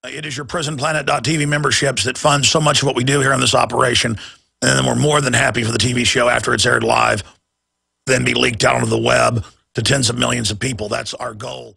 It is your prisonplanet.tv memberships that fund so much of what we do here on this operation. And then we're more than happy for the TV show after it's aired live, then be leaked out onto the web to tens of millions of people. That's our goal.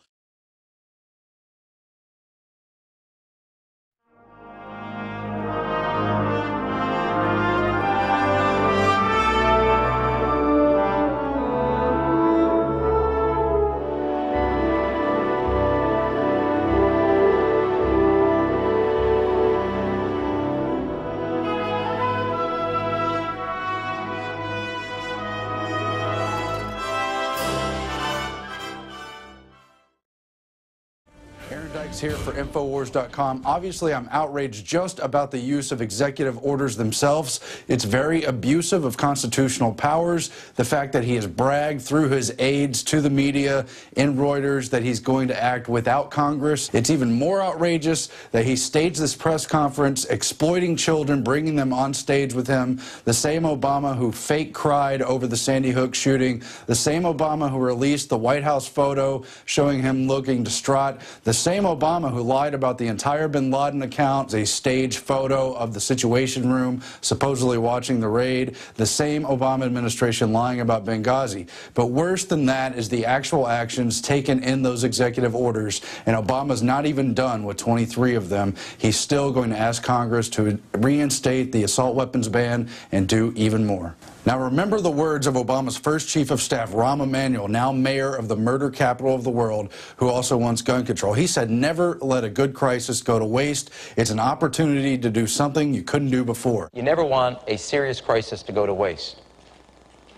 Here for Infowars.com. Obviously, I'm outraged just about the use of executive orders themselves. It's very abusive of constitutional powers. The fact that he has bragged through his aides to the media in Reuters that he's going to act without Congress. It's even more outrageous that he staged this press conference exploiting children, bringing them on stage with him. The same Obama who fake cried over the Sandy Hook shooting. The same Obama who released the White House photo showing him looking distraught. The same Obama who lied about the entire bin Laden account, a staged photo of the Situation Room, supposedly watching the raid. The same Obama administration lying about Benghazi. But worse than that is the actual actions taken in those executive orders. And Obama's not even done with 23 of them. He's still going to ask Congress to reinstate the assault weapons ban and do even more. Now, remember the words of Obama's first chief of staff, Rahm Emanuel, now mayor of the murder capital of the world, who also wants gun control. He said, never let a good crisis go to waste. It's an opportunity to do something you couldn't do before. You never want a serious crisis to go to waste.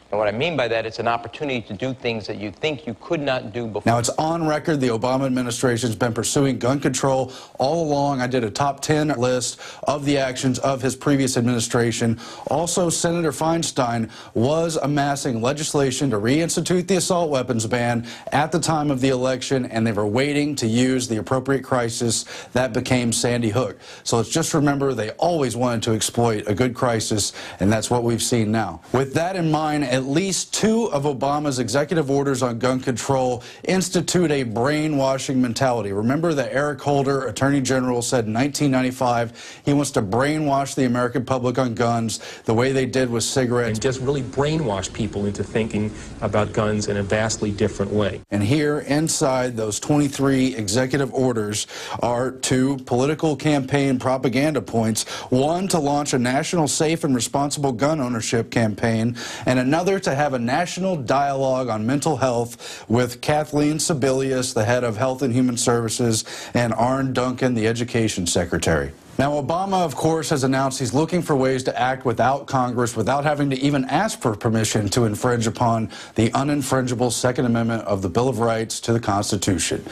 And what I mean by that, it's an opportunity to do things that you think you could not do before. Now, it's on record the Obama administration's been pursuing gun control all along. I did a top 10 list of the actions of his previous administration. Also, Senator Feinstein was amassing legislation to reinstitute the assault weapons ban at the time of the election, and they were waiting to use the appropriate crisis that became Sandy Hook. So let's just remember they always wanted to exploit a good crisis, and that's what we've seen now. With that in mind, at least 2 of Obama's executive orders on gun control institute a brainwashing mentality. Remember that Eric Holder, Attorney General, said in 1995 he wants to brainwash the American public on guns the way they did with cigarettes. And just really brainwash people into thinking about guns in a vastly different way. And here inside those 23 executive orders are 2 political campaign propaganda points. One, to launch a national safe and responsible gun ownership campaign, and another to have a national dialogue on mental health with Kathleen Sebelius, the head of Health and Human Services, and Arne Duncan, the Education Secretary. Now, Obama, of course, has announced he's looking for ways to act without Congress, without having to even ask for permission to infringe upon the uninfringible Second Amendment of the Bill of Rights to the Constitution.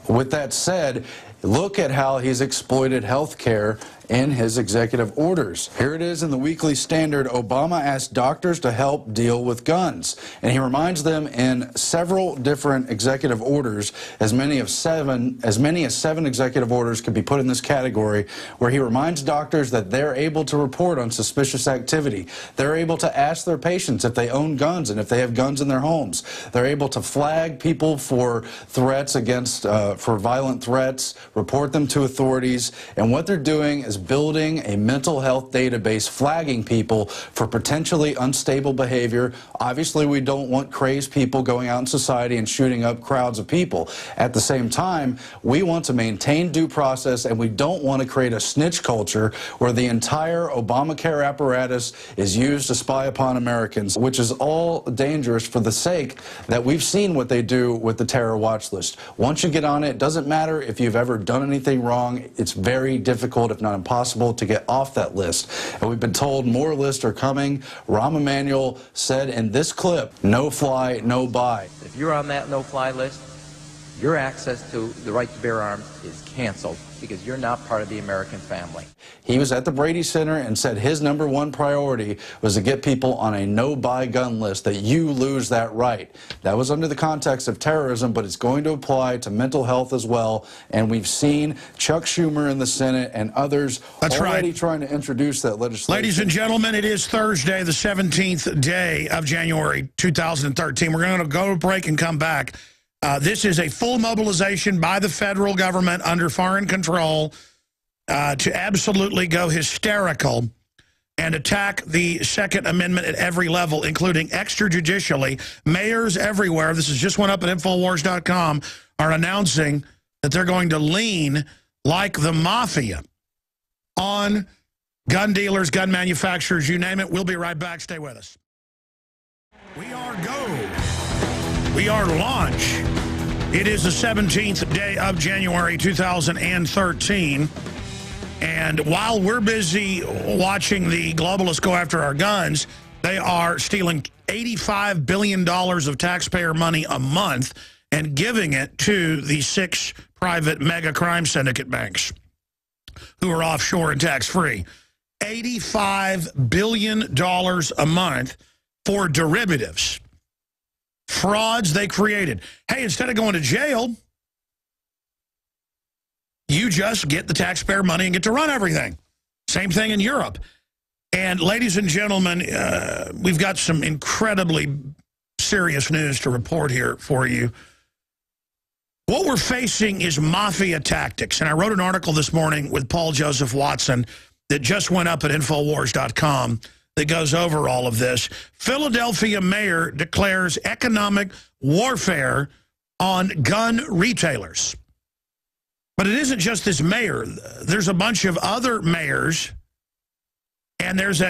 With that said, look at how he's exploited health care in his executive orders. Here it is in the Weekly Standard. Obama asked doctors to help deal with guns. And he reminds them in several different executive orders, as many as 7 executive orders could be put in this category, where he reminds doctors that they're able to report on suspicious activity. They're able to ask their patients if they own guns and if they have guns in their homes. They're able to flag people for threats against, for violent threats, report them to authorities. And what they're doing is building a mental health database flagging people for potentially unstable behavior. Obviously, we don't want crazed people going out in society and shooting up crowds of people. At the same time, we want to maintain due process, and we don't want to create a snitch culture where the entire Obamacare apparatus is used to spy upon Americans, which is all dangerous for the sake that we've seen what they do with the terror watch list. Once you get on it, it doesn't matter if you've ever done anything wrong. It's very difficult, if not impossible, to get off that list. And we've been told more lists are coming. Rahm Emanuel said in this clip, no fly, no buy. If you're on that no-fly list, your access to the right to bear arms is canceled because you're not part of the American family. He was at the Brady Center and said his #1 priority was to get people on a no-buy gun list, that you lose that right. That was under the context of terrorism, but it's going to apply to mental health as well. And we've seen Chuck Schumer in the Senate and others already trying to introduce that legislation. Ladies and gentlemen, it is Thursday, the 17th day of January 2013. We're going to go to break and come back. This is a full mobilization by the federal government under foreign control to absolutely go hysterical and attack the Second Amendment at every level, including extrajudicially. Mayors everywhere, this has just went up at Infowars.com, are announcing that they're going to lean like the mafia on gun dealers, gun manufacturers, you name it. We'll be right back. Stay with us. We are go. We are launch. It is the 17th day of January 2013. And while we're busy watching the globalists go after our guns, they are stealing $85 billion of taxpayer money a month and giving it to the 6 private mega crime syndicate banks who are offshore and tax-free. $85 billion a month for derivatives. Frauds they created. Hey, instead of going to jail, you just get the taxpayer money and get to run everything. Same thing in Europe. And ladies and gentlemen, we've got some incredibly serious news to report here for you. What we're facing is mafia tactics. And I wrote an article this morning with Paul Joseph Watson that just went up at Infowars.com that goes over all of this. Philadelphia mayor declares economic warfare on gun retailers. But it isn't just this mayor. There's a bunch of other mayors, and there's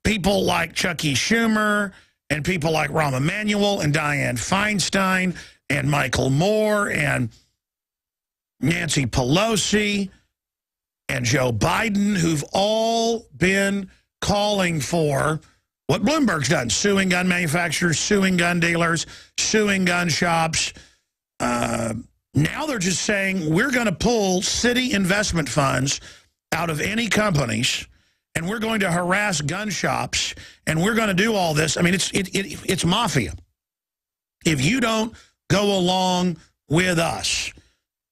people like Chucky Schumer and people like Rahm Emanuel and Dianne Feinstein and Michael Moore and Nancy Pelosi and Joe Biden, who've all been calling for what Bloomberg's done, suing gun manufacturers, suing gun dealers, suing gun shops. Now they're just saying we're going to pull city investment funds out of any companies, and we're going to harass gun shops, and we're going to do all this. I mean, it's mafia. If you don't go along with us,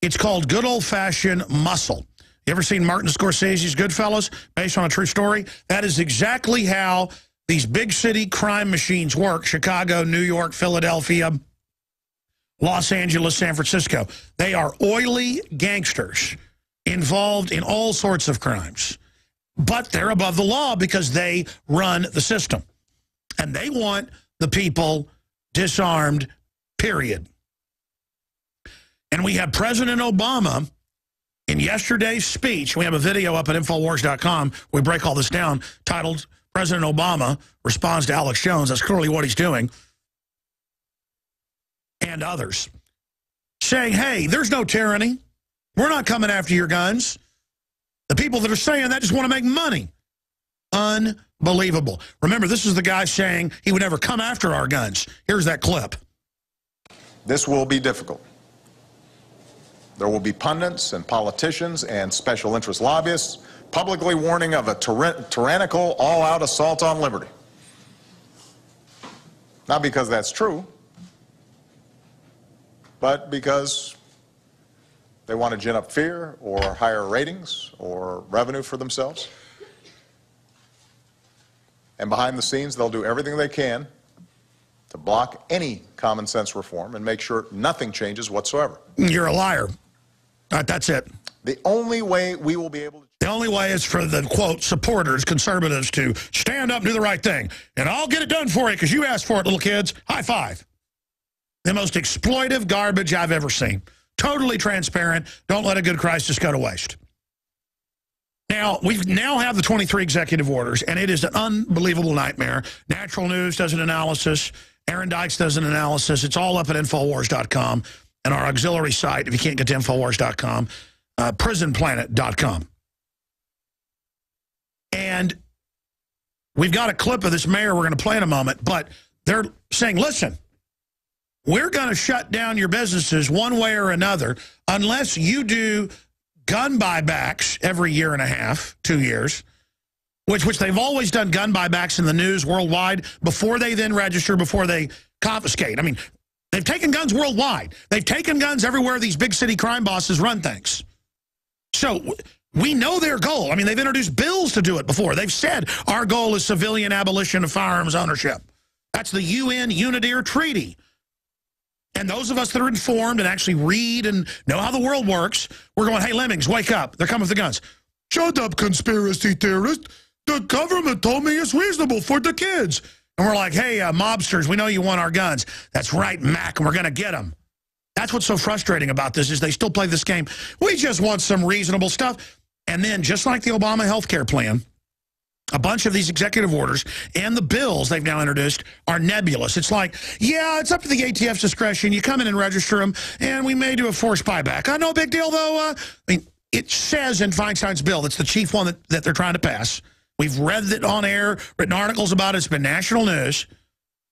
it's called good old-fashioned muscle. You ever seen Martin Scorsese's Goodfellas, based on a true story? That is exactly how these big city crime machines work. Chicago, New York, Philadelphia, Los Angeles, San Francisco. They are oily gangsters involved in all sorts of crimes. But they're above the law because they run the system. And they want the people disarmed, period. And we have President Obama in yesterday's speech. We have a video up at Infowars.com. We break all this down, titled President Obama Responds to Alex Jones. That's clearly what he's doing. And others, saying, hey, there's no tyranny. We're not coming after your guns. The people that are saying that just want to make money. Unbelievable. Remember, this is the guy saying he would never come after our guns. Here's that clip. This will be difficult. There will be pundits and politicians and special interest lobbyists publicly warning of a tyrannical, all-out assault on liberty. Not because that's true, but because they want to gin up fear or higher ratings or revenue for themselves. And behind the scenes, they'll do everything they can to block any common sense reform and make sure nothing changes whatsoever. You're a liar. That's it. The only way we will be able to... The only way is for the, quote, supporters, conservatives, to stand up and do the right thing. And I'll get it done for you because you asked for it, little kids. High five. The most exploitive garbage I've ever seen. Totally transparent. Don't let a good crisis go to waste. Now, we now have the 23 executive orders, and it is an unbelievable nightmare. Natural News does an analysis. Aaron Dykes does an analysis. It's all up at Infowars.com and our auxiliary site, if you can't get to Infowars.com, prisonplanet.com. And we've got a clip of this mayor we're going to play in a moment, but they're saying, listen, we're going to shut down your businesses one way or another unless you do gun buybacks every year and a half, 2 years, which they've always done gun buybacks in the news worldwide before they then register, before they confiscate. I mean, they've taken guns worldwide. They've taken guns everywhere these big city crime bosses run things. So we know their goal. I mean, they've introduced bills to do it before. They've said our goal is civilian abolition of firearms ownership. That's the UN Unidיר Treaty. And those of us that are informed and actually read and know how the world works, we're going, hey, lemmings, wake up. They're coming with the guns. Shut up, conspiracy theorist. The government told me it's reasonable for the kids. And we're like, hey, mobsters, we know you want our guns. That's right, Mac, and we're going to get them. That's what's so frustrating about this is they still play this game. We just want some reasonable stuff. And then, just like the Obama health care plan, a bunch of these executive orders and the bills they've now introduced are nebulous. It's like, yeah, it's up to the ATF's discretion. You come in and register them, and we may do a forced buyback. No big deal, though. I mean, it says in Feinstein's bill, that's the chief one that they're trying to pass. We've read it on air, written articles about it. It's been national news.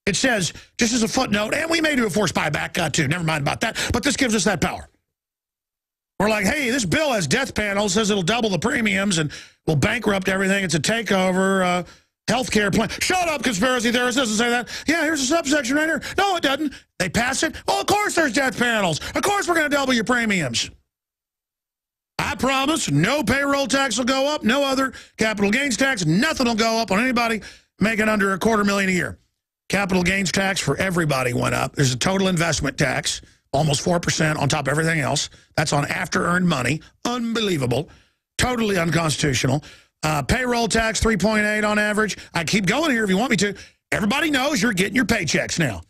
It says, just as a footnote, and we may do a forced buyback, too. Never mind about that. But this gives us that power. We're like, hey, this bill has death panels, says it'll double the premiums and will bankrupt everything. It's a takeover health care plan. Shut up, conspiracy theorist. Doesn't say that. Yeah, here's a subsection right here. No, it doesn't. They pass it. Well, of course there's death panels. Of course we're going to double your premiums. I promise no payroll tax will go up. No other capital gains tax. Nothing will go up on anybody making under $250,000 a year. Capital gains tax for everybody went up. There's a total investment tax, almost 4% on top of everything else. That's on after-earned money. Unbelievable. Totally unconstitutional. Payroll tax, 3.8 on average. I keep going here if you want me to. Everybody knows you're getting your paychecks now.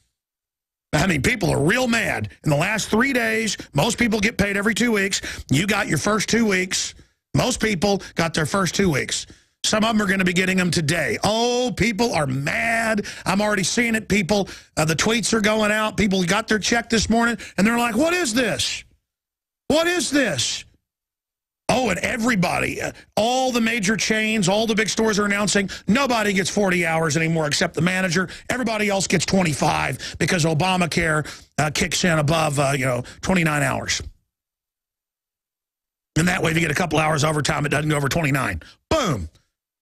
I mean, people are real mad. In the last 3 days, most people get paid every 2 weeks. You got your first 2 weeks. Most people got their first 2 weeks. Some of them are going to be getting them today. Oh, people are mad. I'm already seeing it. People, the tweets are going out. People got their check this morning, and they're like, what is this? What is this? Oh, and everybody, all the major chains, all the big stores are announcing nobody gets 40 hours anymore except the manager. Everybody else gets 25 because Obamacare kicks in above, 29 hours. And that way, if you get a couple hours overtime, it doesn't go over 29. Boom.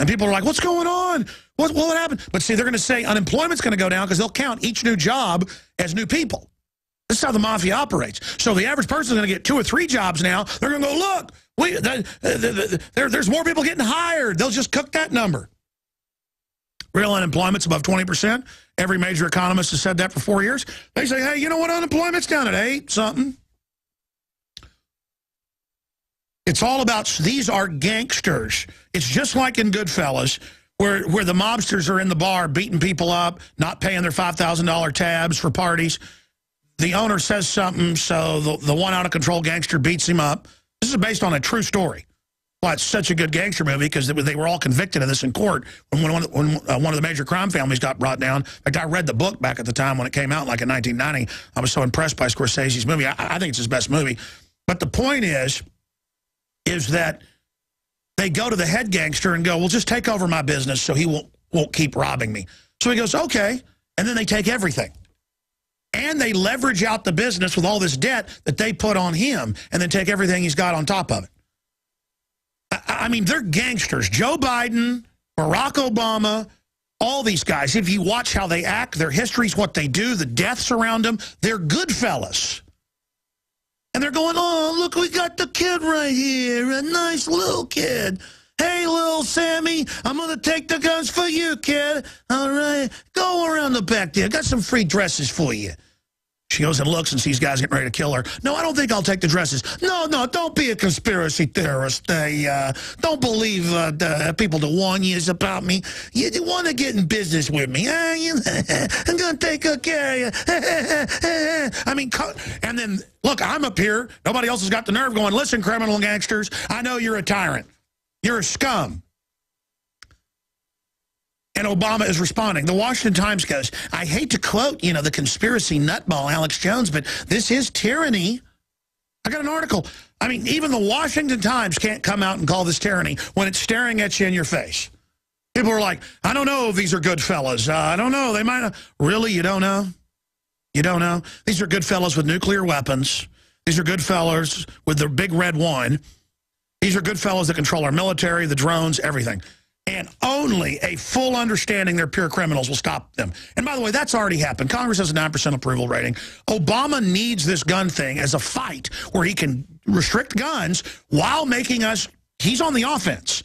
And people are like, what's going on? What happened? But see, they're going to say unemployment's going to go down because they'll count each new job as new people. This is how the mafia operates. So the average person's going to get 2 or 3 jobs now. They're going to go, look, there's more people getting hired. They'll just cook that number. Real unemployment's above 20%. Every major economist has said that for 4 years. They say, hey, you know what? Unemployment's down at 8 something. It's all about, these are gangsters. It's just like in Goodfellas, where the mobsters are in the bar beating people up, not paying their $5,000 tabs for parties. The owner says something, so the one out-of-control gangster beats him up. This is based on a true story. Why it's such a good gangster movie, because they were all convicted of this in court when one of the major crime families got brought down. In fact, I read the book back at the time when it came out, like in 1990. I was so impressed by Scorsese's movie. I think it's his best movie. But the point is that they go to the head gangster and go, well, just take over my business so he won't keep robbing me. So he goes, okay. And then they take everything. And they leverage out the business with all this debt that they put on him and then take everything he's got on top of it. I mean, they're gangsters. Joe Biden, Barack Obama, all these guys, if you watch how they act, their histories, what they do, the deaths around them, they're good fellas. And they're going, oh, look, we got the kid right here, a nice little kid. Hey, little Sammy, I'm going to take the guns for you, kid. All right, go around the back there. Got some free dresses for you. She goes and looks and sees guys getting ready to kill her. No, I don't think I'll take the dresses. No, don't be a conspiracy theorist. Don't believe people to warn you about me. You want to get in business with me. I'm going to take good care of you. I mean, and then, look, I'm up here. Nobody else has got the nerve going, listen, criminal gangsters, I know you're a tyrant. You're a scum. And Obama is responding. The Washington Times goes, I hate to quote, the conspiracy nutball Alex Jones, but this is tyranny. I got an article. I mean, even the Washington Times can't come out and call this tyranny when it's staring at you in your face. People are like, I don't know if these are good fellas. I don't know. They might not. Really, you don't know? You don't know? These are good fellas with nuclear weapons. These are good fellas with the big red wine. These are good fellas that control our military, the drones, everything. And only a full understanding they're pure criminals will stop them. And by the way, that's already happened. Congress has a 9% approval rating. Obama needs this gun thing as a fight where he can restrict guns while making us, he's on the offense.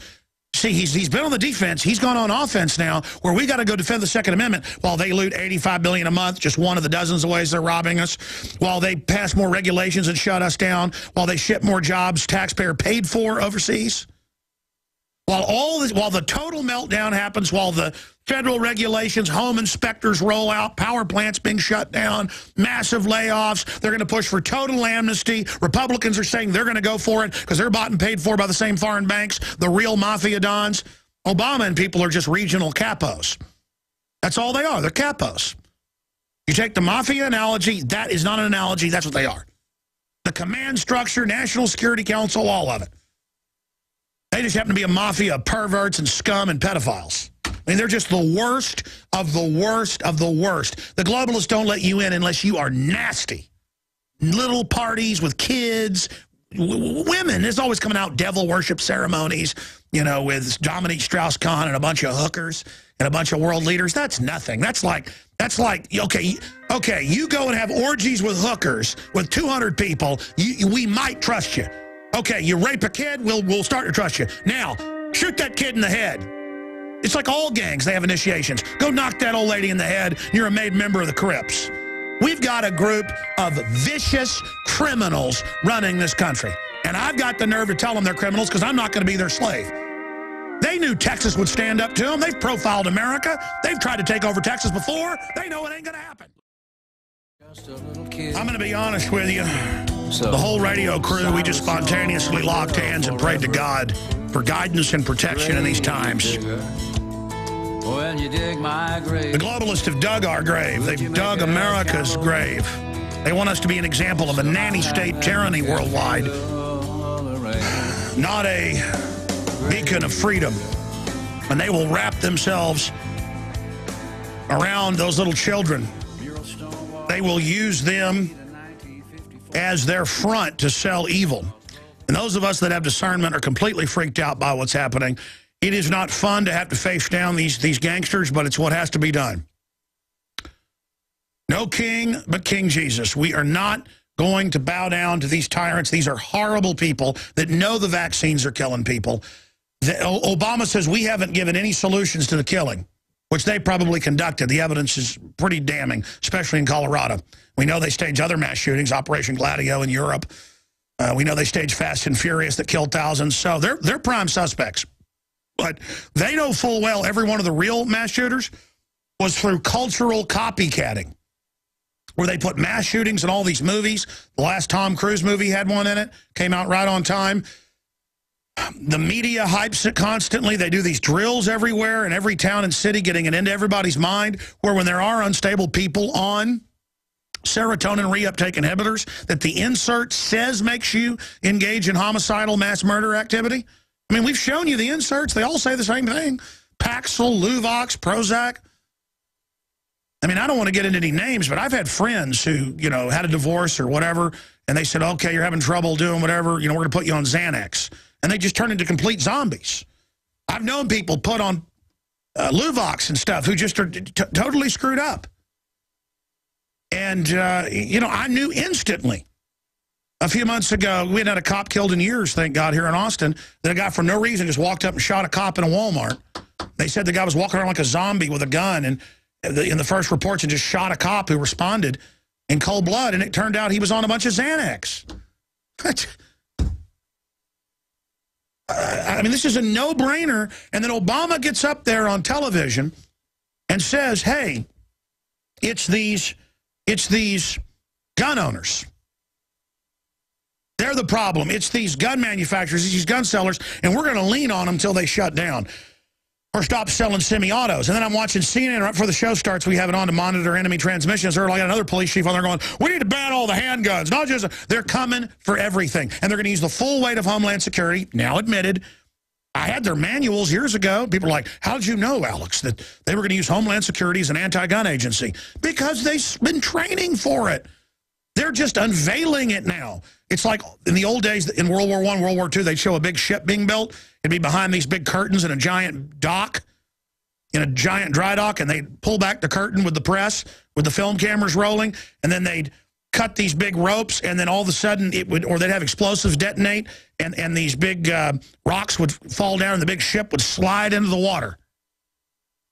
See, he's been on the defense. He's gone on offense now, where we got to go defend the Second Amendment while they loot $85 billion a month, just one of the dozens of ways they're robbing us, while they pass more regulations and shut us down, while they ship more jobs taxpayer paid for overseas. While the total meltdown happens, while the federal regulations, home inspectors roll out, power plants being shut down, massive layoffs, they're going to push for total amnesty. Republicans are saying they're going to go for it because they're bought and paid for by the same foreign banks, the real mafia dons. Obama and people are just regional capos. That's all they are. They're capos. You take the mafia analogy, that is not an analogy. That's what they are. The command structure, National Security Council, all of it. They just happen to be a mafia of perverts and scum and pedophiles. I mean, they're just the worst of the worst of the worst. The globalists don't let you in unless you are nasty. Little parties with kids, women. There's always coming out devil worship ceremonies, you know, with Dominique Strauss-Kahn and a bunch of hookers and a bunch of world leaders. That's nothing. That's like, okay, you go and have orgies with hookers with 200 people. We might trust you. Okay, you rape a kid, we'll start to trust you. Now, shoot that kid in the head. It's like all gangs, they have initiations. Go knock that old lady in the head, you're a made member of the Crips. We've got a group of vicious criminals running this country. And I've got the nerve to tell them they're criminals because I'm not going to be their slave. They knew Texas would stand up to them. They've profiled America. They've tried to take over Texas before. They know it ain't going to happen. I'm going to be honest with you. The whole radio crew, we just spontaneously locked hands and prayed to God for guidance and protection in these times. The globalists have dug our grave. They've dug America's grave. They want us to be an example of a nanny state tyranny worldwide, not a beacon of freedom. And they will wrap themselves around those little children. They will use them as their front to sell evil. And those of us that have discernment are completely freaked out by what's happening. It is not fun to have to face down these gangsters, but it's what has to be done. No king but King Jesus. We are not going to bow down to these tyrants. These are horrible people that know the vaccines are killing people. Obama says we haven't given any solutions to the killing, which they probably conducted. The evidence is pretty damning, especially in Colorado. We know they staged other mass shootings, Operation Gladio in Europe. We know they staged Fast and Furious that killed thousands. So they're prime suspects. But they know full well every one of the real mass shooters was through cultural copycatting, where they put mass shootings in all these movies. The last Tom Cruise movie had one in it, came out right on time. The media hypes it constantly. They do these drills everywhere in every town and city, getting it into everybody's mind, where when there are unstable people on serotonin reuptake inhibitors that the insert says makes you engage in homicidal mass murder activity. I mean, we've shown you the inserts. They all say the same thing. Paxil, Luvox, Prozac. I mean, I don't want to get into any names, but I've had friends who, you know, had a divorce or whatever, and they said, okay, you're having trouble doing whatever, you know, we're going to put you on Xanax. And they just turn into complete zombies. I've known people put on Luvox and stuff who just are totally screwed up. And, you know, I knew instantly a few months ago, we hadn't had a cop killed in years, thank God, here in Austin, that a guy for no reason just walked up and shot a cop in a Walmart. They said the guy was walking around like a zombie with a gun and in the first reports and just shot a cop who responded in cold blood. And it turned out he was on a bunch of Xanax. I mean, this is a no-brainer. And then Obama gets up there on television and says, hey, it's these gun owners. They're the problem. It's these gun manufacturers, these gun sellers, and we're going to lean on them until they shut down or stop selling semi-autos. And then I'm watching CNN right before the show starts. We have it on to monitor enemy transmissions. Earlier, I got another police chief on there going, we need to ban all the handguns. Not just, they're coming for everything. And they're going to use the full weight of Homeland Security, now admitted. I had their manuals years ago. People are like, how did you know, Alex, that they were going to use Homeland Security as an anti-gun agency? Because they've been training for it. They're just unveiling it now. It's like in the old days, in World War I, World War II, they'd show a big ship being built. It'd be behind these big curtains in a giant dock, in a giant dry dock, and they'd pull back the curtain with the press, with the film cameras rolling, and then they'd cut these big ropes, and then all of a sudden it would, or they'd have explosives detonate, and these big rocks would fall down, and the big ship would slide into the water.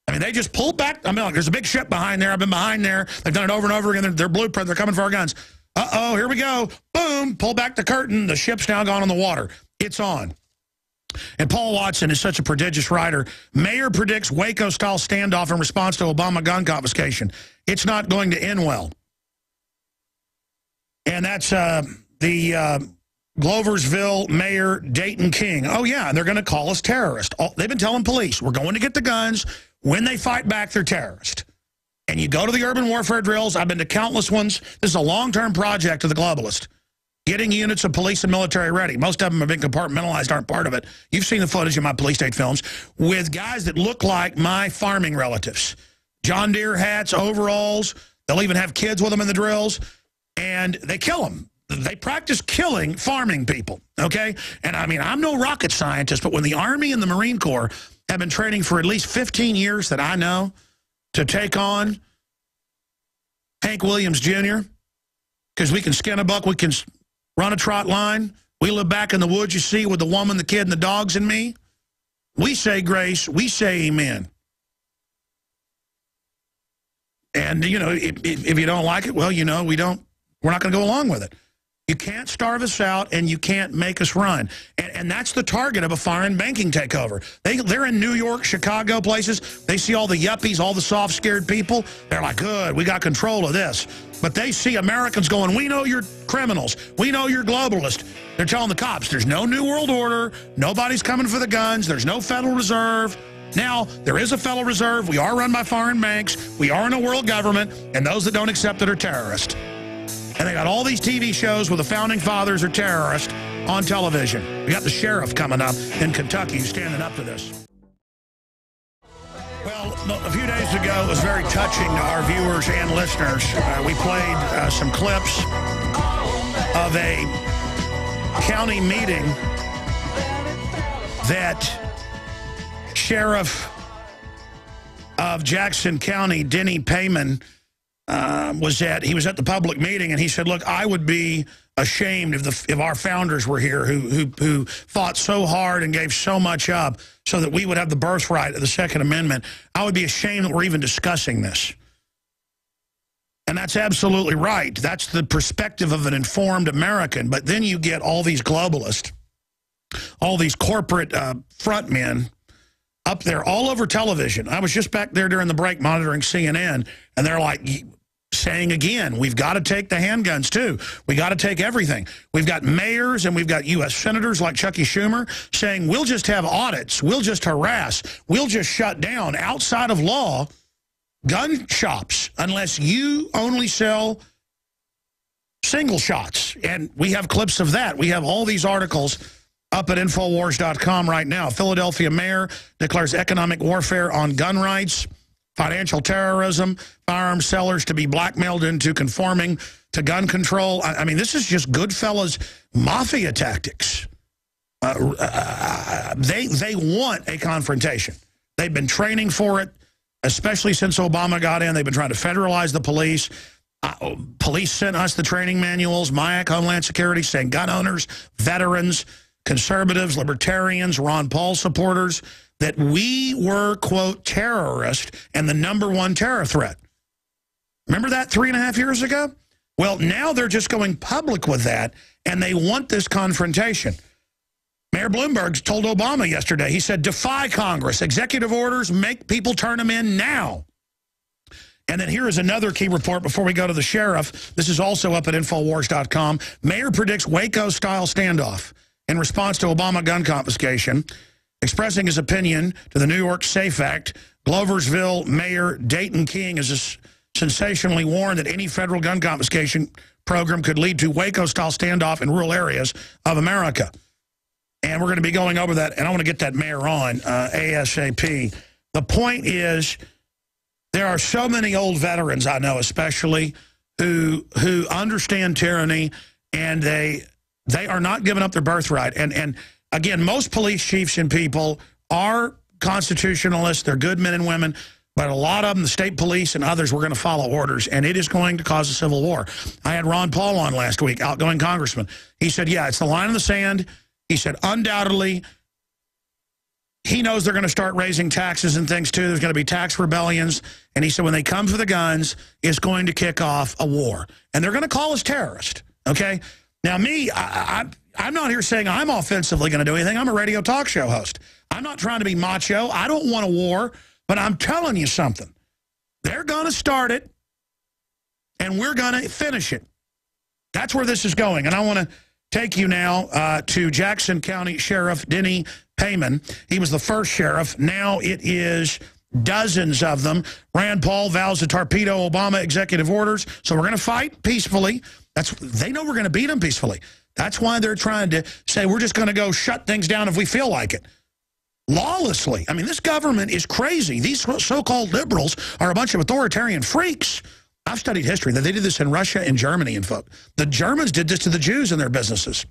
I mean, they just pulled back. I mean, look, there's a big ship behind there. I've been behind there. They've done it over and over again. Their blueprint. They're coming for our guns. Uh-oh, here we go. Boom, pull back the curtain. The ship's now gone on the water. It's on. And Paul Watson is such a prodigious writer. Mayor predicts Waco-style standoff in response to Obama gun confiscation. It's not going to end well. And that's the Gloversville Mayor Dayton King. Oh, yeah, and they're going to call us terrorists. They've been telling police, we're going to get the guns. When they fight back, they're terrorists. And you go to the urban warfare drills. I've been to countless ones. This is a long-term project of the globalists. Getting units of police and military ready. Most of them have been compartmentalized, aren't part of it. You've seen the footage in my police state films with guys that look like my farming relatives. John Deere hats, overalls. They'll even have kids with them in the drills. And they kill them. They practice killing farming people, okay? And I mean, I'm no rocket scientist, but when the Army and the Marine Corps have been training for at least 15 years that I know to take on Hank Williams Jr., because we can skin a buck, we can run a trot line. We live back in the woods, you see, with the woman, the kid, and the dogs and me. We say grace. We say amen. And, you know, if you don't like it, well, you know, we're not going to go along with it. You can't starve us out, and you can't make us run. And that's the target of a foreign banking takeover. They're in New York, Chicago, places. They see all the yuppies, all the soft, scared people. They're like, good, we got control of this. But they see Americans going, we know you're criminals. We know you're globalists. They're telling the cops, there's no New World Order. Nobody's coming for the guns. There's no Federal Reserve. Now, there is a Federal Reserve. We are run by foreign banks. We are in a world government. And those that don't accept it are terrorists. And they got all these TV shows where the founding fathers are terrorists on television. We got the sheriff coming up in Kentucky standing up to this. Well, a few days ago, it was very touching to our viewers and listeners. We played some clips of a county meeting that Sheriff of Jackson County, Denny Peyman, was at. He was at the public meeting, and he said, look, I would be ashamed if our founders were here who fought so hard and gave so much up so that we would have the birthright of the Second Amendment. I would be ashamed that we're even discussing this. And that's absolutely right. That's the perspective of an informed American. But then you get all these globalists, all these corporate front men up there all over television. I was just back there during the break monitoring CNN, and they're like saying again, we've got to take the handguns too. We got to take everything. We've got mayors and we've got U.S. senators like Chucky Schumer saying we'll just have audits, we'll just harass, we'll just shut down outside of law gun shops unless you only sell single shots. And we have clips of that. We have all these articles up at Infowars.com right now. Philadelphia mayor declares economic warfare on gun rights, financial terrorism, firearm sellers to be blackmailed into conforming to gun control. I mean, this is just Goodfellas mafia tactics. They want a confrontation. They've been training for it, especially since Obama got in. They've been trying to federalize the police. Police sent us the training manuals, MIAC, Homeland Security, saying gun owners, veterans, conservatives, libertarians, Ron Paul supporters, that we were, quote, terrorist and the #1 terror threat. Remember that 3.5 years ago? Well, now they're just going public with that, and they want this confrontation. Mayor Bloomberg told Obama yesterday, he said, defy Congress. Executive orders, make people turn them in now. And then here is another key report before we go to the sheriff. This is also up at Infowars.com. Mayor predicts Waco-style standoff in response to Obama gun confiscation. Expressing his opinion to the New York SAFE Act, Gloversville Mayor Dayton King has sensationally warned that any federal gun confiscation program could lead to Waco-style standoff in rural areas of America. And we're going to be going over that, and I want to get that mayor on ASAP. The point is, there are so many old veterans I know, especially, who understand tyranny, and they are not giving up their birthright. And again, most police chiefs and people are constitutionalists. They're good men and women. But a lot of them, the state police and others, were going to follow orders, and it is going to cause a civil war. I had Ron Paul on last week, outgoing congressman. He said, yeah, it's the line in the sand. He said, undoubtedly, he knows they're going to start raising taxes and things, too. There's going to be tax rebellions. And he said when they come for the guns, it's going to kick off a war. And they're going to call us terrorists, okay? Now, me, I'm not here saying I'm offensively going to do anything. I'm a radio talk show host. I'm not trying to be macho. I don't want a war, but I'm telling you something. They're going to start it, and we're going to finish it. That's where this is going. And I want to take you now to Jackson County Sheriff Denny Peyman. He was the first sheriff. Now it is dozens of them. Rand Paul vows to torpedo Obama executive orders. So we're going to fight peacefully. They know we're going to beat them peacefully. That's why they're trying to say we're just going to go shut things down if we feel like it. Lawlessly. I mean, this government is crazy. These so-called liberals are a bunch of authoritarian freaks. I've studied history. They did this in Russia and Germany, and the Germans did this to the Jews in their businesses.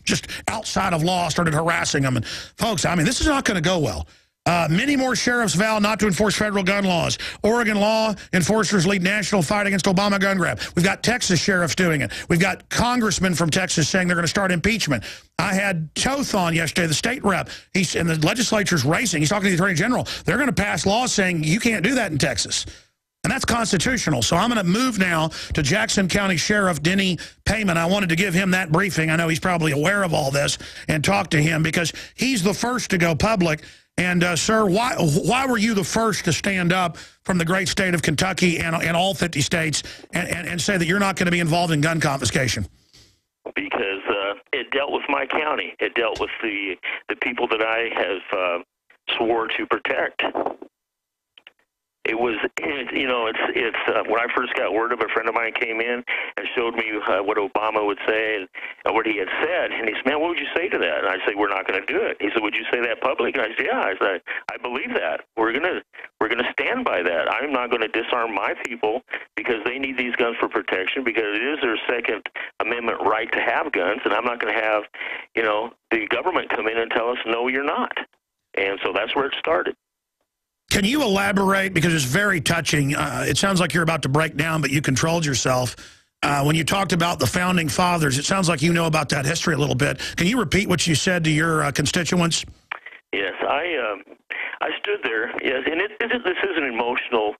Just outside of law, started harassing them. And folks, I mean, this is not going to go well. Many more sheriffs vow not to enforce federal gun laws. Oregon law enforcers lead national fight against Obama gun grab. We've got Texas sheriffs doing it. We've got congressmen from Texas saying they're going to start impeachment. I had Toth on yesterday, the state rep. And the legislature's racing. He's talking to the attorney general. They're going to pass laws saying you can't do that in Texas. And that's constitutional. So I'm going to move now to Jackson County Sheriff Denny Peyman. I wanted to give him that briefing. I know he's probably aware of all this, and talk to him because he's the first to go public. And, sir, why were you the first to stand up from the great state of Kentucky and all 50 states and say that you're not going to be involved in gun confiscation? Because it dealt with my county. It dealt with the people that I have swore to protect. It was, you know, it's when I first got word of it, a friend of mine came in and showed me what Obama would say and what he had said. And he said, man, what would you say to that? And I said, we're not going to do it. He said, would you say that public? And I said, yeah. I said, I believe that. We're going to stand by that. I'm not going to disarm my people because they need these guns for protection, because it is their Second Amendment right to have guns. And I'm not going to have, you know, the government come in and tell us, no, you're not. And so that's where it started. Can you elaborate, because it's very touching. It sounds like you're about to break down, but you controlled yourself. When you talked about the Founding Fathers, it sounds like you know about that history a little bit. Can you repeat what you said to your constituents? Yes, I stood there, yes, and this is an emotional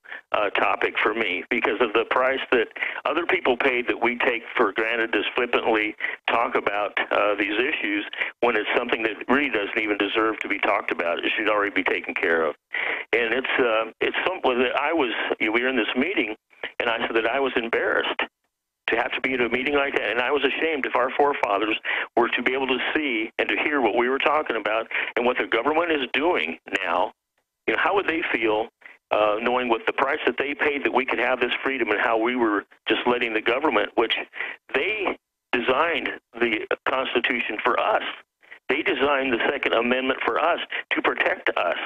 topic for me because of the price that other people paid that we take for granted to flippantly talk about these issues when it's something that really doesn't even deserve to be talked about. It should already be taken care of. And it's something that we were in this meeting, and I said that I was embarrassed to have to be at a meeting like that. And I was ashamed if our forefathers were to be able to see and to hear what we were talking about and what the government is doing now. You know, how would they feel knowing what the price that they paid that we could have this freedom, and how we were just letting the government, which they designed the Constitution for us. They designed the Second Amendment for us to protect us.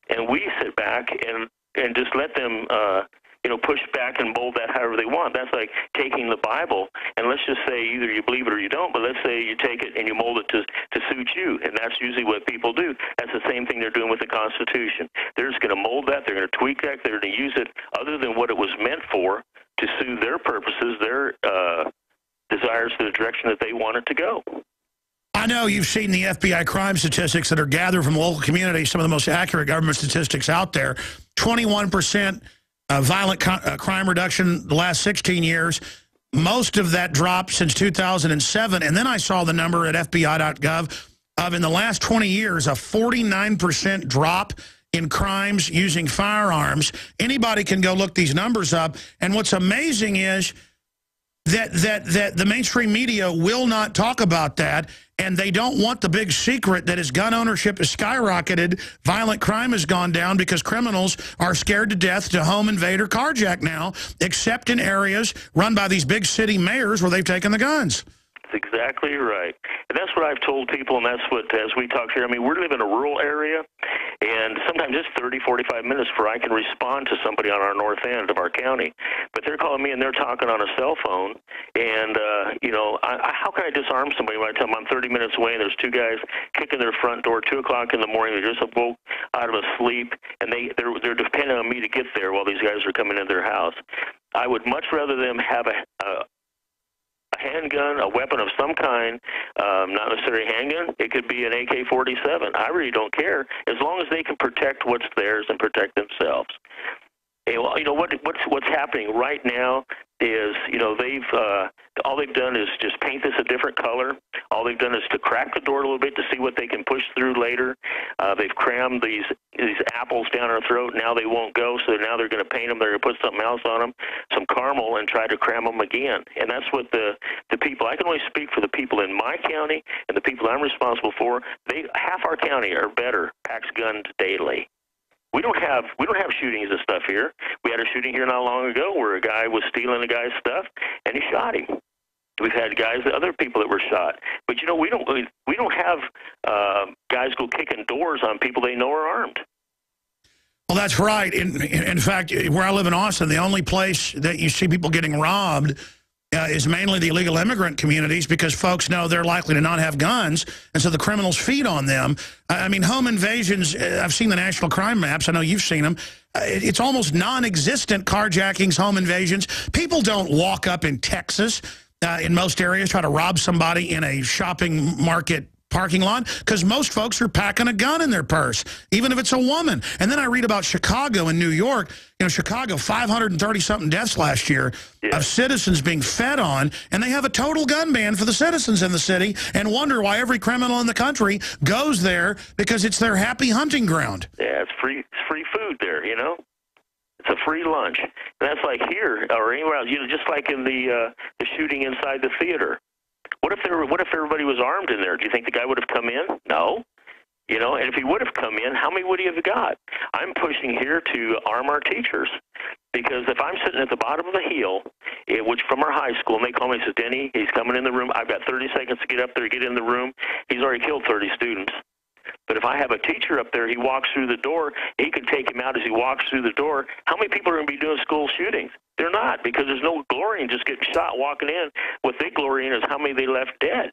And we sit back and just let them you know, push back and mold that however they want. That's like taking the Bible, and let's just say either you believe it or you don't, but let's say you take it and you mold it to suit you, and that's usually what people do. That's the same thing they're doing with the Constitution. They're just going to mold that, they're going to tweak that, they're going to use it other than what it was meant for, to suit their purposes, their desires, to the direction that they want it to go. I know you've seen the FBI crime statistics that are gathered from local communities, some of the most accurate government statistics out there. 21% violent crime reduction the last 16 years. Most of that dropped since 2007. And then I saw the number at FBI.gov of, in the last 20 years, a 49% drop in crimes using firearms. Anybody can go look these numbers up. And what's amazing is that the mainstream media will not talk about that, and they don't want the big secret that as gun ownership has skyrocketed, violent crime has gone down because criminals are scared to death to home invade or carjack now, except in areas run by these big city mayors where they've taken the guns. exactly right. And that's what I've told people, and that's what, as we talk here, I mean, we live in a rural area, and sometimes it's 30, 45 minutes before I can respond to somebody on our north end of our county. But they're calling me, and they're talking on a cell phone, and, how can I disarm somebody when I tell them I'm 30 minutes away, and there's two guys kicking their front door 2 o'clock in the morning, they just woke out of a sleep, and they're depending on me to get there while these guys are coming into their house. I would much rather them have a handgun, a weapon of some kind, not necessarily a handgun. It could be an AK-47. I really don't care, as long as they can protect what's theirs and protect themselves. And, well, what's happening right now is, all they've done is just paint this a different color. All they've done is to crack the door a little bit to see what they can push through later. They've crammed these apples down our throat. Now they won't go, so now they're going to paint them. They're going to put something else on them, some caramel, and try to cram them again. And that's what the people, I can only speak for the people in my county and the people I'm responsible for. Half our county or better packs guns daily. We don't have shootings and stuff here. We had a shooting here not long ago where a guy was stealing a guy's stuff and he shot him. We've had other people that were shot, but we don't have guys go kicking doors on people they know are armed. Well, that's right. In fact, where I live in Austin, the only place that you see people getting robbed is mainly the illegal immigrant communities, because folks know they're likely to not have guns, and so the criminals feed on them. I mean, home invasions, I've seen the national crime maps. I know you've seen them. It's almost non-existent carjackings, home invasions. People don't walk up in Texas, in most areas, try to rob somebody in a shopping market parking lot, because most folks are packing a gun in their purse, even if it's a woman. And then I read about Chicago and New York. Chicago, 530-something deaths last year of citizens being fed on, and they have a total gun ban for the citizens in the city, and wonder why every criminal in the country goes there, because it's their happy hunting ground. Yeah, it's free food there, It's a free lunch. And that's like here or anywhere else, just like in the shooting inside the theater. What if everybody was armed in there? Do you think the guy would have come in? No. And if he would have come in, how many would he have got? I'm pushing here to arm our teachers, because if I'm sitting at the bottom of the hill, which from our high school, and they call me and say, Denny, he's coming in the room. I've got 30 seconds to get up there, get in the room. He's already killed 30 students. But if I have a teacher up there, he walks through the door, he can take him out as he walks through the door. How many people are going to be doing school shootings? They're not, because there's no glory in just getting shot walking in. What they glory in is how many they left dead.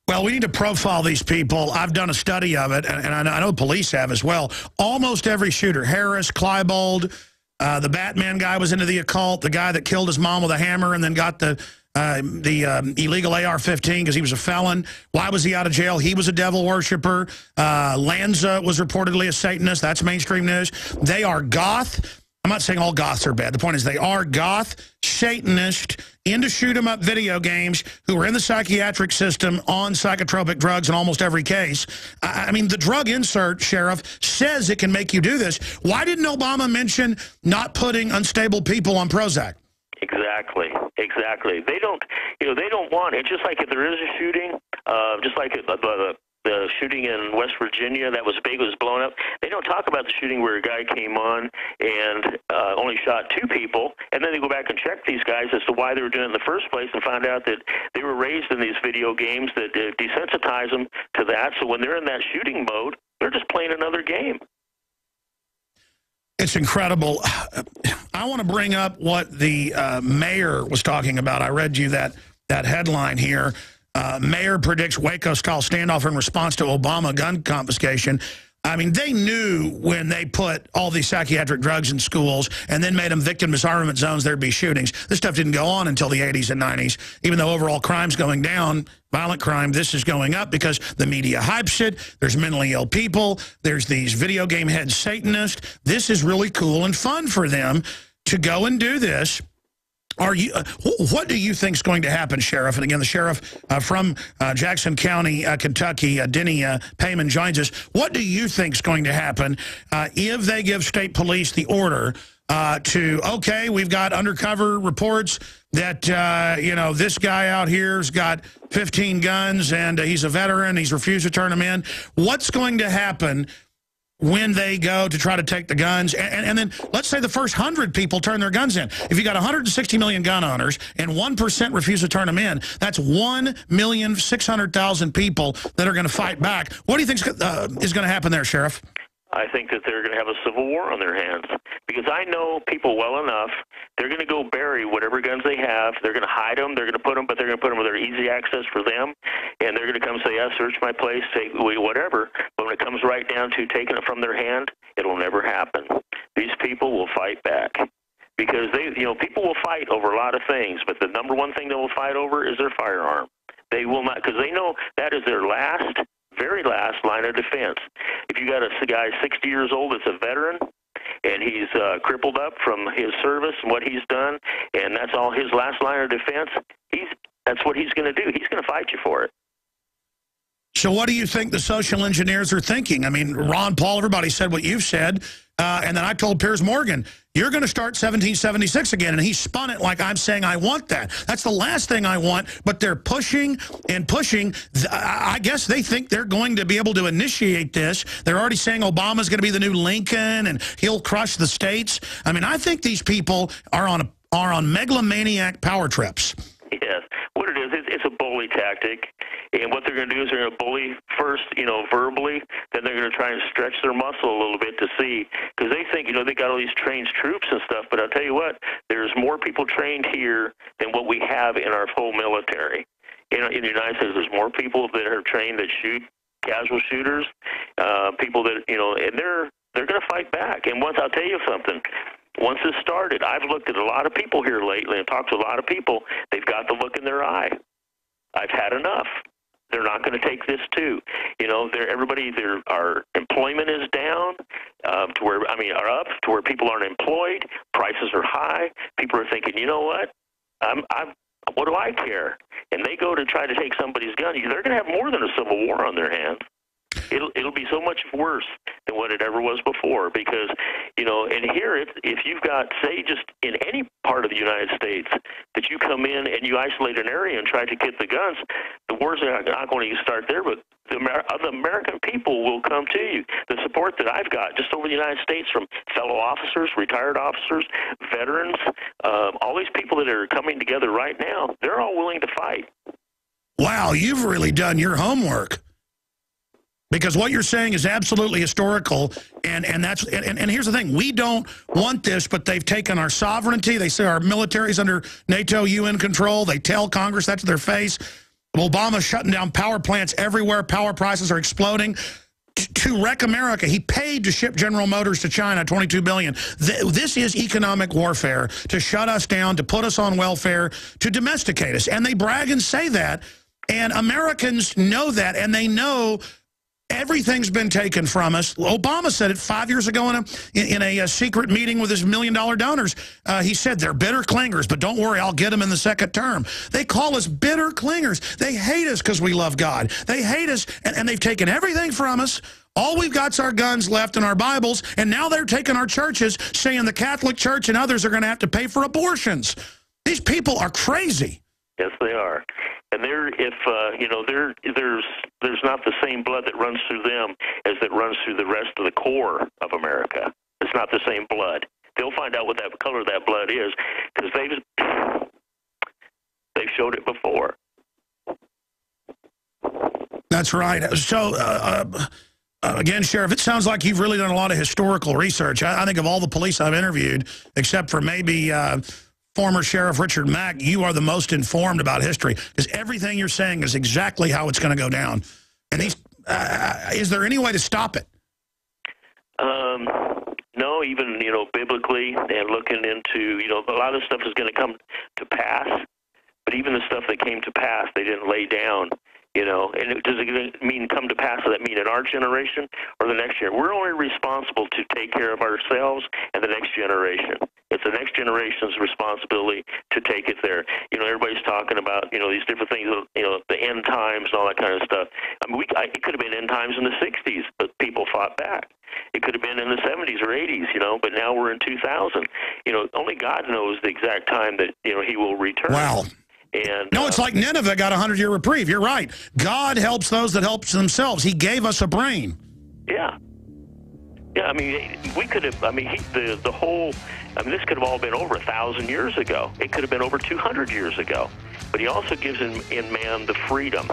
Well, we need to profile these people. I've done a study of it, and I know police have as well. Almost every shooter, Harris, Klebold, the Batman guy was into the occult, the guy that killed his mom with a hammer and then got the illegal AR-15 because he was a felon. Why was he out of jail? He was a devil worshiper. Lanza was reportedly a Satanist. That's mainstream news. They are goth. I'm not saying all goths are bad. The point is they are goth, Satanist, into shoot-'em-up video games, who are in the psychiatric system on psychotropic drugs in almost every case. I mean, the drug insert, Sheriff, says it can make you do this. Why didn't Obama mention not putting unstable people on Prozac? Exactly. They don't want it. Just like if there is a shooting, just like the shooting in West Virginia that was big, was blown up. They don't talk about the shooting where a guy came on and only shot 2 people, and then they go back and check these guys as to why they were doing it in the first place, and found out that they were raised in these video games that desensitize them to that. So when they're in that shooting mode, they're just playing another game. It's incredible. I want to bring up what the mayor was talking about. I read you that headline here. Mayor predicts Waco-style standoff in response to Obama gun confiscation. I mean, they knew when they put all these psychiatric drugs in schools and then made them victim disarmament zones, there'd be shootings. This stuff didn't go on until the 80s and 90s. Even though overall crime's going down, violent crime, this is going up because the media hypes it. There's mentally ill people. There's these video game head Satanists. This is really cool and fun for them to go and do this. What do you think is going to happen, Sheriff? And again, the sheriff from Jackson County, Kentucky, Denny Peyman, joins us. What do you think is going to happen if they give state police the order okay, we've got undercover reports that, this guy out here's got 15 guns and he's a veteran, he's refused to turn them in. What's going to happen when they go to try to take the guns. And then let's say the first 100 people turn their guns in. If you got 160 million gun owners and 1% refuse to turn them in, that's 1,600,000 people that are going to fight back. What do you think is going to happen there, Sheriff? I think that they're going to have a civil war on their hands, because I know people well enough. They're going to go bury whatever guns they have. They're going to hide them. They're going to put them, but they're going to put them where they're easy access for them. And they're going to come say, yeah, search my place, take whatever. But when it comes right down to taking it from their hand, it'll never happen. These people will fight back, because people will fight over a lot of things, but the number one thing they will fight over is their firearm. They will not, because they know that is their very last line of defense. If you got a guy 60 years old that's a veteran, and he's crippled up from his service and what he's done, and that's all his last line of defense, that's what he's going to do. He's going to fight you for it. So what do you think the social engineers are thinking? I mean, Ron Paul, everybody said what you've said. And then I told Piers Morgan, you're going to start 1776 again. And he spun it like I'm saying I want that. That's the last thing I want. But they're pushing and pushing. I guess they think they're going to be able to initiate this. They're already saying Obama's going to be the new Lincoln and he'll crush the states. I mean, I think these people are on megalomaniac power trips. Yes. What it is, it's a bully tactic. And what they're going to do is they're going to bully first, verbally, then they're going to try and stretch their muscle a little bit to see, because they think, they got all these trained troops and stuff, but I'll tell you what, there's more people trained here than what we have in our whole military. In the United States, there's more people that are trained that shoot, casual shooters, people that, and they're going to fight back. And I'll tell you something. Once this started, I've looked at a lot of people here lately and talked to a lot of people. They've got the look in their eye. I've had enough. They're not going to take this too. Our employment is down are up to where people aren't employed. Prices are high. People are thinking, you know what? What do I care? And they go to try to take somebody's gun. They're going to have more than a civil war on their hands. It'll be so much worse than what it ever was before, because, and here, if you've got, say, just in any part of the United States, that you come in and you isolate an area and try to get the guns, the wars are not going to start there, but the American people will come to you. The support that I've got just over the United States from fellow officers, retired officers, veterans, all these people that are coming together right now, they're all willing to fight. Wow, you've really done your homework. Because what you're saying is absolutely historical, and here's the thing. We don't want this, but they've taken our sovereignty. They say our military's under NATO, UN control. They tell Congress that to their face. Obama's shutting down power plants everywhere. Power prices are exploding. To wreck America, he paid to ship General Motors to China, $22 billion. This is economic warfare, to shut us down, to put us on welfare, to domesticate us. And they brag and say that, and Americans know that, and they know everything's been taken from us. Obama said it 5 years ago in a secret meeting with his $1 million donors. He said, they're bitter clingers, but don't worry, I'll get them in the second term. They call us bitter clingers. They hate us because we love God. They hate us, and they've taken everything from us. All we've got's our guns left and our Bibles, and now they're taking our churches, saying the Catholic Church and others are going to have to pay for abortions. These people are crazy. Yes, they are. And there's not the same blood that runs through them as that runs through the rest of the core of America. It's not the same blood. They'll find out what that color of that blood is, because they've showed it before. That's right. So, again, Sheriff, it sounds like you've really done a lot of historical research. I think of all the police I've interviewed, except for maybe former Sheriff Richard Mack, you are the most informed about history, because everything you're saying is exactly how it's going to go down. And is there any way to stop it? No, even, biblically and looking into, a lot of stuff is going to come to pass, but even the stuff that came to pass, they didn't lay down. And does it mean come to pass? Does that mean in our generation or the next year? We're only responsible to take care of ourselves and the next generation. It's the next generation's responsibility to take it there. Everybody's talking about, these different things, the end times and all that kind of stuff. I mean, it could have been end times in the 60s, but people fought back. It could have been in the 70s or 80s, but now we're in 2000. Only God knows the exact time that, he will return. Wow. And, no, it's like Nineveh got a 100-year reprieve. You're right. God helps those that help themselves. He gave us a brain. Yeah. Yeah, I mean, we could have, I mean, the whole, I mean, this could have all been over 1,000 years ago. It could have been over 200 years ago. But he also gives in man the freedom,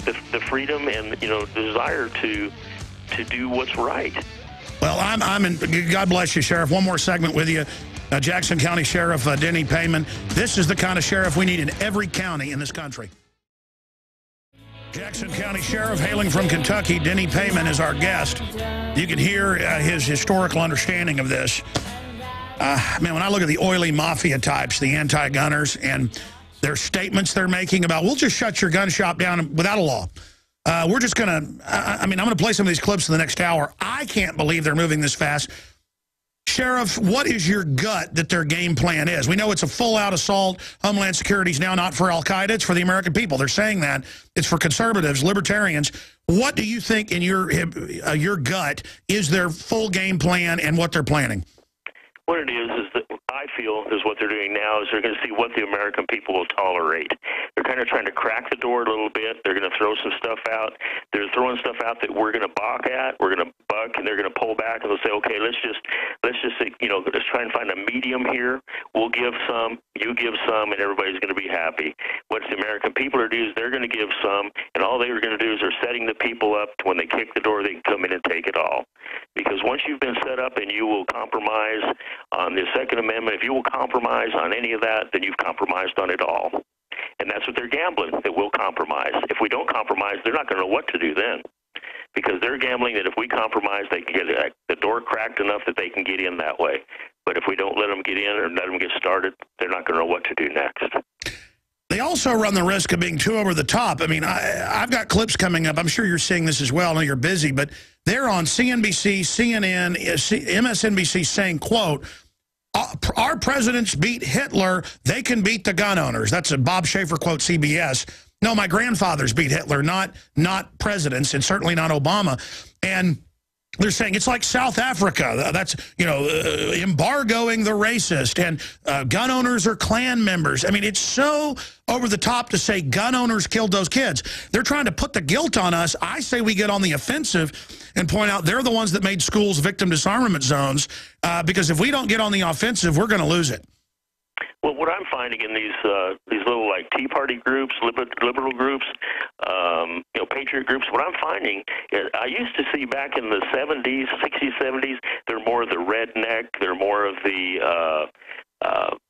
the freedom and, you know, desire to do what's right. Well, I'm in, God bless you, Sheriff. One more segment with you. Jackson County Sheriff Denny Peyman. This is the kind of sheriff we need in every county in this country. Jackson County Sheriff, hailing from Kentucky, Denny Peyman is our guest. You can hear his historical understanding of this. Man, when I look at the oily mafia types, the anti-gunners, and their statements they're making about, we'll just shut your gun shop down without a law. We're just going to, I mean, I'm going to play some of these clips in the next hour. I can't believe they're moving this fast. Sheriff, what is your gut that their game plan is? We know it's a full-out assault. Homeland Security is now not for al-Qaeda. It's for the American people. They're saying that. It's for conservatives, libertarians. What do you think in your gut is their full game plan and what they're planning? What it is that I feel is what they're doing now is they're going to see what the American people will tolerate. They're kind of trying to crack the door a little bit. They're going to throw some stuff out. They're throwing stuff out that we're going to balk at. We're going to buck, and they're going to pull back, and they'll say, okay, let's just you know, let's try and find a medium here. We'll give some, you give some, and everybody's going to be happy. What the American people are doing is they're going to give some, and all they're going to do is they're setting the people up to when they kick the door, they can come in and take it all. Because once you've been set up and you will compromise on the Second Amendment, if you will compromise on any of that, then you've compromised on it all. And that's what they're gambling, that we'll compromise. If we don't compromise, they're not going to know what to do then. Because they're gambling that if we compromise, they can get the door cracked enough that they can get in that way. But if we don't let them get in or let them get started, they're not going to know what to do next. They also run the risk of being too over the top. I mean, I've got clips coming up. I'm sure you're seeing this as well. I know you're busy, but they're on CNBC, CNN, MSNBC saying, quote, our presidents beat Hitler, they can beat the gun owners. That's a Bob Schaefer quote, CBS. No, my grandfathers beat Hitler, not presidents, and certainly not Obama. And they're saying it's like South Africa. That's, you know, embargoing the racist, and gun owners are Klan members. I mean, it's so over the top to say gun owners killed those kids. They're trying to put the guilt on us. I say we get on the offensive and point out they're the ones that made schools victim disarmament zones, because if we don't get on the offensive, we're going to lose it. Well, what I'm finding in these little like Tea Party groups, liberal groups, you know, patriot groups, what I'm finding is I used to see back in the 70s, 60s, 70s, they're more of the redneck, they're more of the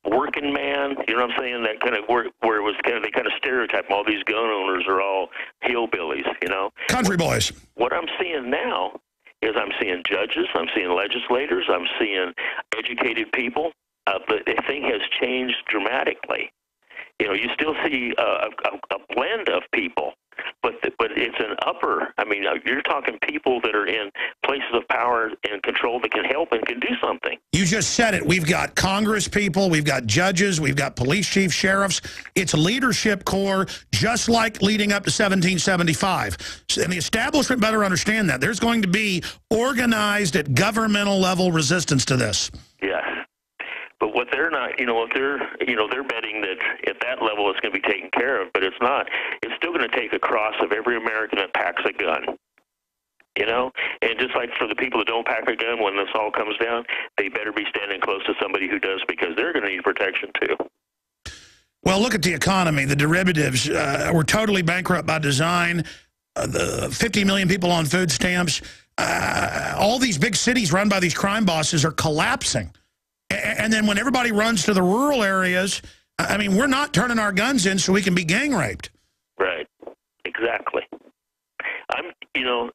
working man, you know what I'm saying? That kind of where it was kind of, they kind of stereotype all these gun owners are all hillbillies, you know? Country boys. What I'm seeing now is I'm seeing judges, I'm seeing legislators, I'm seeing educated people. The thing has changed dramatically. You know, you still see a blend of people, but it's an upper. I mean, you're talking people that are in places of power and control that can help and can do something. You just said it. We've got Congress people, we've got judges, we've got police chiefs, sheriffs. It's a leadership core, just like leading up to 1775. And the establishment better understand that. There's going to be organized at governmental level resistance to this. Yes. But what they're not, you know, if they're, you know, they're betting that at that level it's going to be taken care of, but it's not. It's still going to take a cross of every American that packs a gun, you know? And just like for the people that don't pack a gun, when this all comes down, they better be standing close to somebody who does, because they're going to need protection too. Well, look at the economy, the derivatives. We're totally bankrupt by design. The 50 million people on food stamps. All these big cities run by these crime bosses are collapsing. And then when everybody runs to the rural areas, I mean, we're not turning our guns in so we can be gang raped. Right. Exactly. I'm, you know,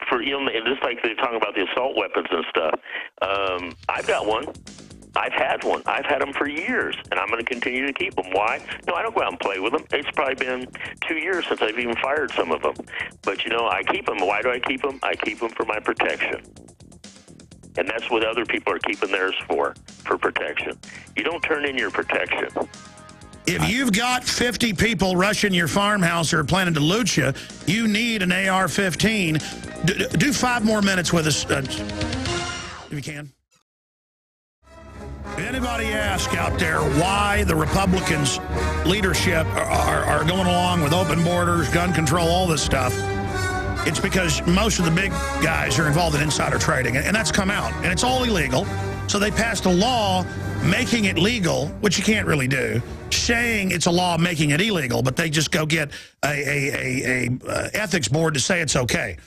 for, you know, and just like they're talking about the assault weapons and stuff, I've got one. I've had one. I've had them for years, and I'm going to continue to keep them. Why? No, I don't go out and play with them. It's probably been 2 years since I've even fired some of them. But, you know, I keep them. Why do I keep them? I keep them for my protection. And that's what other people are keeping theirs for protection. You don't turn in your protection. If you've got 50 people rushing your farmhouse or planning to loot you, you need an AR-15. Do 5 more minutes with us, if you can. If anybody asks out there why the Republicans' leadership are going along with open borders, gun control, all this stuff, it's because most of the big guys are involved in insider trading, and that's come out, and it's all illegal. So they passed a law making it legal, which you can't really do, saying it's a law making it illegal, but they just go get a ethics board to say it's okay.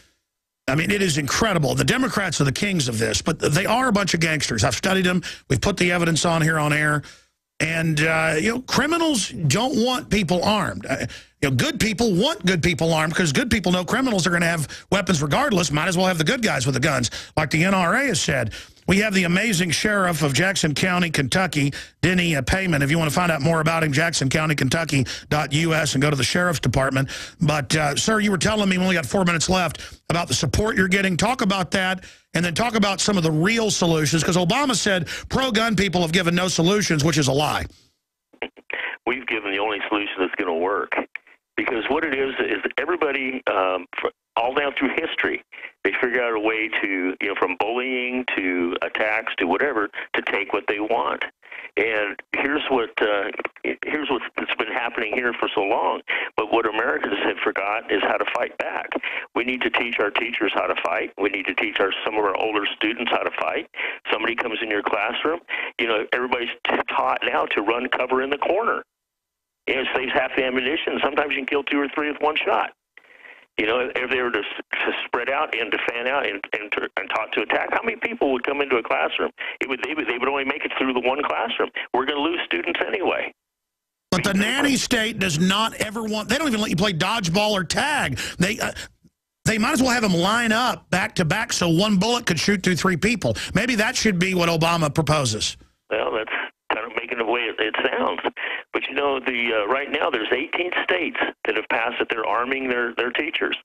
I mean, it is incredible. The Democrats are the kings of this, but they are a bunch of gangsters. I've studied them. We've put the evidence on here on air. And, you know, criminals don't want people armed. You know, good people want good people armed because good people know criminals are going to have weapons regardless. Might as well have the good guys with the guns, like the NRA has said. We have the amazing sheriff of Jackson County, Kentucky, Denny Peyman. If you want to find out more about him, jacksoncountykentucky.us and go to the sheriff's department. But, sir, you were telling me, we only got 4 minutes left, about the support you're getting. Talk about that, and then talk about some of the real solutions, because Obama said pro-gun people have given no solutions, which is a lie. We've given the only solution that's going to work. Because what it is everybody, all down through history, they figure out a way to, you know, from bullying to attacks to whatever, to take what they want. And here's what's been happening here for so long. But what Americans have forgotten is how to fight back. We need to teach our teachers how to fight. We need to teach some of our older students how to fight. Somebody comes in your classroom, you know, everybody's taught now to run cover in the corner. It saves half the ammunition. Sometimes you can kill 2 or 3 with one shot. You know, if they were to spread out and to fan out and taught to attack, how many people would come into a classroom? They would only make it through the one classroom. We're going to lose students anyway. But the nanny state does not ever want, they don't even let you play dodgeball or tag. They might as well have them line up back to back so one bullet could shoot through 3 people. Maybe that should be what Obama proposes. Well, that's kind of making the way it sounds. But, you know, right now there's 18 states that have passed that they're arming their teachers.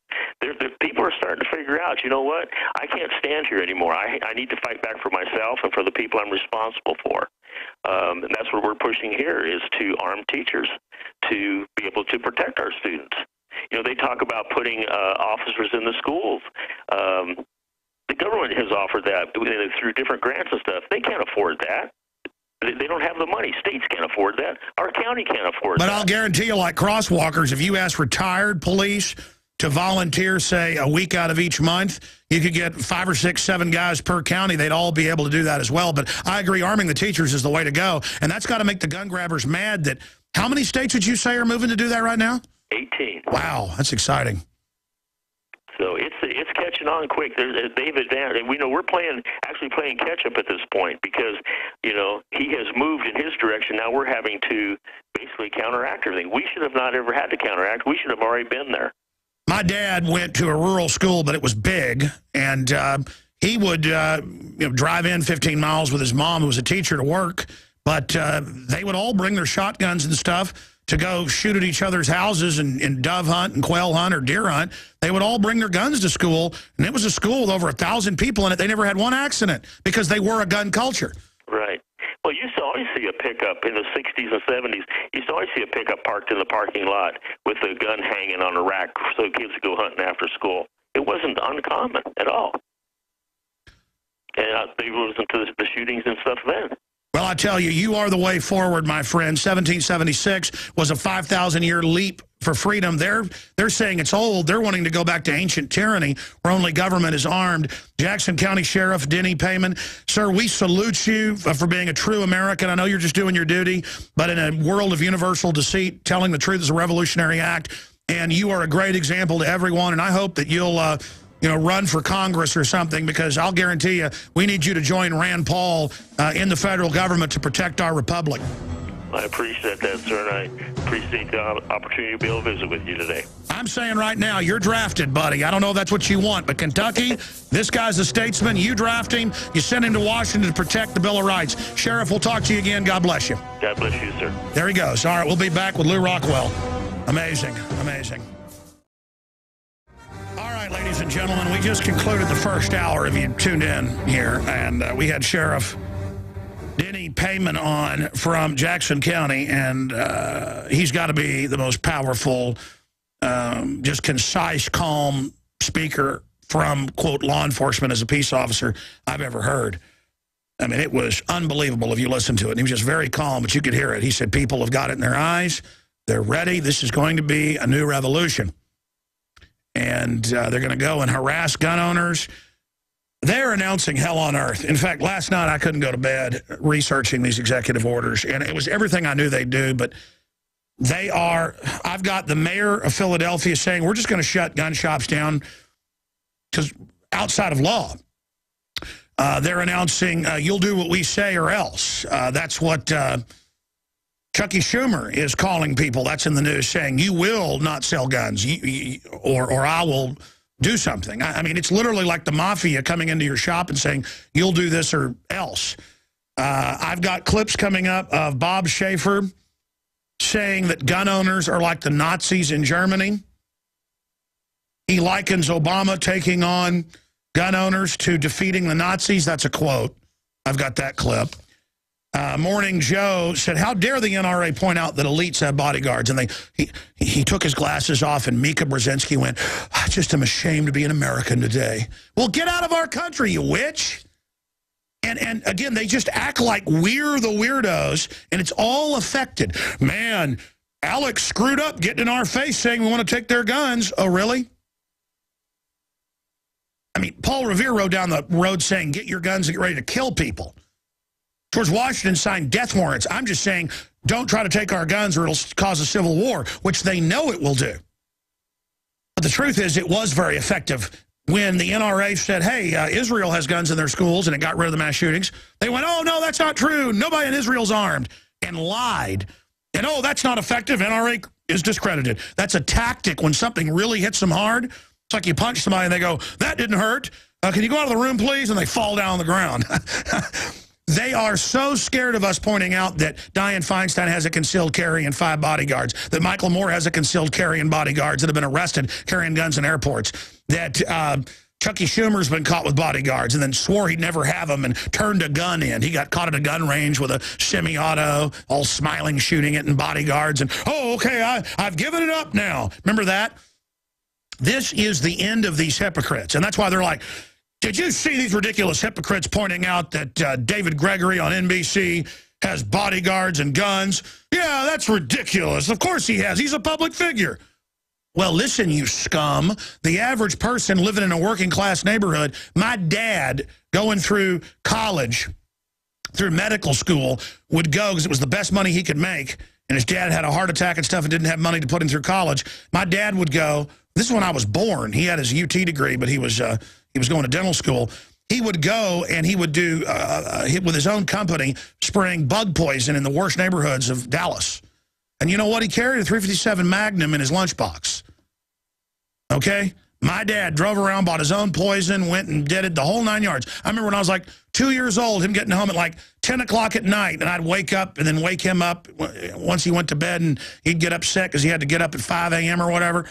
People are starting to figure out, you know what, I can't stand here anymore. I need to fight back for myself and for the people I'm responsible for. And that's what we're pushing here, is to arm teachers to be able to protect our students. You know, they talk about putting officers in the schools. The government has offered that through different grants and stuff. They can't afford that. They don't have the money. States can't afford that. Our county can't afford that. But I'll guarantee you, like crosswalkers, if you ask retired police to volunteer, say, a week out of each month, you could get 5 or 6, 7 guys per county. They'd all be able to do that as well. But I agree, arming the teachers is the way to go. And that's got to make the gun grabbers mad. That how many states would you say are moving to do that right now? 18. Wow, that's exciting. So it's catching on quick. They've advanced, and we know we're actually playing catch up at this point, because, you know, he has moved in his direction. Now we're having to basically counteract everything. We should have not ever had to counteract. We should have already been there. My dad went to a rural school, but it was big, and he would drive in 15 miles with his mom, who was a teacher, to work. But they would all bring their shotguns and stuff to go shoot at each other's houses and dove hunt and quail hunt or deer hunt. They would all bring their guns to school, and it was a school with over 1,000 people in it. They never had one accident because they were a gun culture. Right. Well, you used to always see a pickup in the 60s and 70s. You used to always see a pickup parked in the parking lot with a gun hanging on a rack so kids could go hunting after school. It wasn't uncommon at all. And they listened to the shootings and stuff then. Well, I tell you, you are the way forward, my friend. 1776 was a 5,000-year leap for freedom. They're saying it's old. They're wanting to go back to ancient tyranny where only government is armed. Jackson County Sheriff Denny Peyman, sir, we salute you for being a true American. I know you're just doing your duty, but in a world of universal deceit, telling the truth is a revolutionary act, and you are a great example to everyone, and I hope that you'll run for Congress or something, because I'll guarantee you we need you to join Rand Paul in the federal government to protect our republic. I appreciate that, sir, and I appreciate the opportunity to be able to visit with you today. I'm saying right now, you're drafted, buddy. I don't know if that's what you want, but Kentucky, this guy's a statesman. You draft him. You send him to Washington to protect the Bill of Rights. Sheriff, we'll talk to you again. God bless you. God bless you, sir. There he goes. All right, we'll be back with Lew Rockwell. Amazing, amazing. All right, ladies and gentlemen, we just concluded the first hour, if you tuned in here, and we had Sheriff Denny Peyman on from Jackson County, and he's got to be the most powerful, just concise, calm speaker from, quote, law enforcement as a peace officer I've ever heard. I mean, it was unbelievable if you listen to it. And he was just very calm, but you could hear it. He said people have got it in their eyes. They're ready. This is going to be a new revolution. and they're going to go and harass gun owners. They're announcing hell on earth. In fact, last night I couldn't go to bed researching these executive orders, and it was everything I knew they'd do, but they are, I've got the mayor of Philadelphia saying we're just going to shut gun shops down because outside of law. They're announcing you'll do what we say or else. That's what Chucky Schumer is calling people. That's in the news, saying you will not sell guns or I will do something. I mean, it's literally like the mafia coming into your shop and saying you'll do this or else. I've got clips coming up of Bob Schaefer saying that gun owners are like the Nazis in Germany. He likens Obama taking on gun owners to defeating the Nazis. That's a quote. I've got that clip. Morning Joe said, how dare the NRA point out that elites have bodyguards? And he took his glasses off, and Mika Brzezinski went, I just am ashamed to be an American today. Well, get out of our country, you witch. And again, they just act like we're the weirdos, and it's all affected. Man, Alex screwed up getting in our face saying we want to take their guns. Oh, really? I mean, Paul Revere rode down the road saying, get your guns and get ready to kill people. George Washington signed death warrants. I'm just saying, don't try to take our guns or it'll cause a civil war, which they know it will do. But the truth is, it was very effective. When the NRA said, hey, Israel has guns in their schools, and it got rid of the mass shootings, they went, oh, no, that's not true. Nobody in Israel's armed, and lied. And, oh, that's not effective. NRA is discredited. That's a tactic when something really hits them hard. It's like you punch somebody, and they go, that didn't hurt. Can you go out of the room, please? And they fall down on the ground. They are so scared of us pointing out that Dianne Feinstein has a concealed carry and 5 bodyguards, that Michael Moore has a concealed carry and bodyguards that have been arrested carrying guns in airports, that Chucky Schumer's been caught with bodyguards and then swore he'd never have them and turned a gun in. He got caught at a gun range with a semi-auto, all smiling, shooting it, and bodyguards. And, oh, okay, I've given it up now. Remember that? This is the end of these hypocrites. And that's why they're like, did you see these ridiculous hypocrites pointing out that David Gregory on NBC has bodyguards and guns? Yeah, that's ridiculous. Of course he has. He's a public figure. Well, listen, you scum. The average person living in a working-class neighborhood, my dad going through college, through medical school, would go because it was the best money he could make, and his dad had a heart attack and stuff and didn't have money to put him through college. My dad would go, this is when I was born. He had his UT degree, but he was going to dental school. He would go and he would do, with his own company, spraying bug poison in the worst neighborhoods of Dallas. And you know what? He carried a .357 Magnum in his lunchbox. Okay? My dad drove around, bought his own poison, went and did it the whole 9 yards. I remember when I was like 2 years old, him getting home at like 10 o'clock at night, and I'd wake up and then wake him up once he went to bed, and he'd get upset because he had to get up at 5 a.m. or whatever.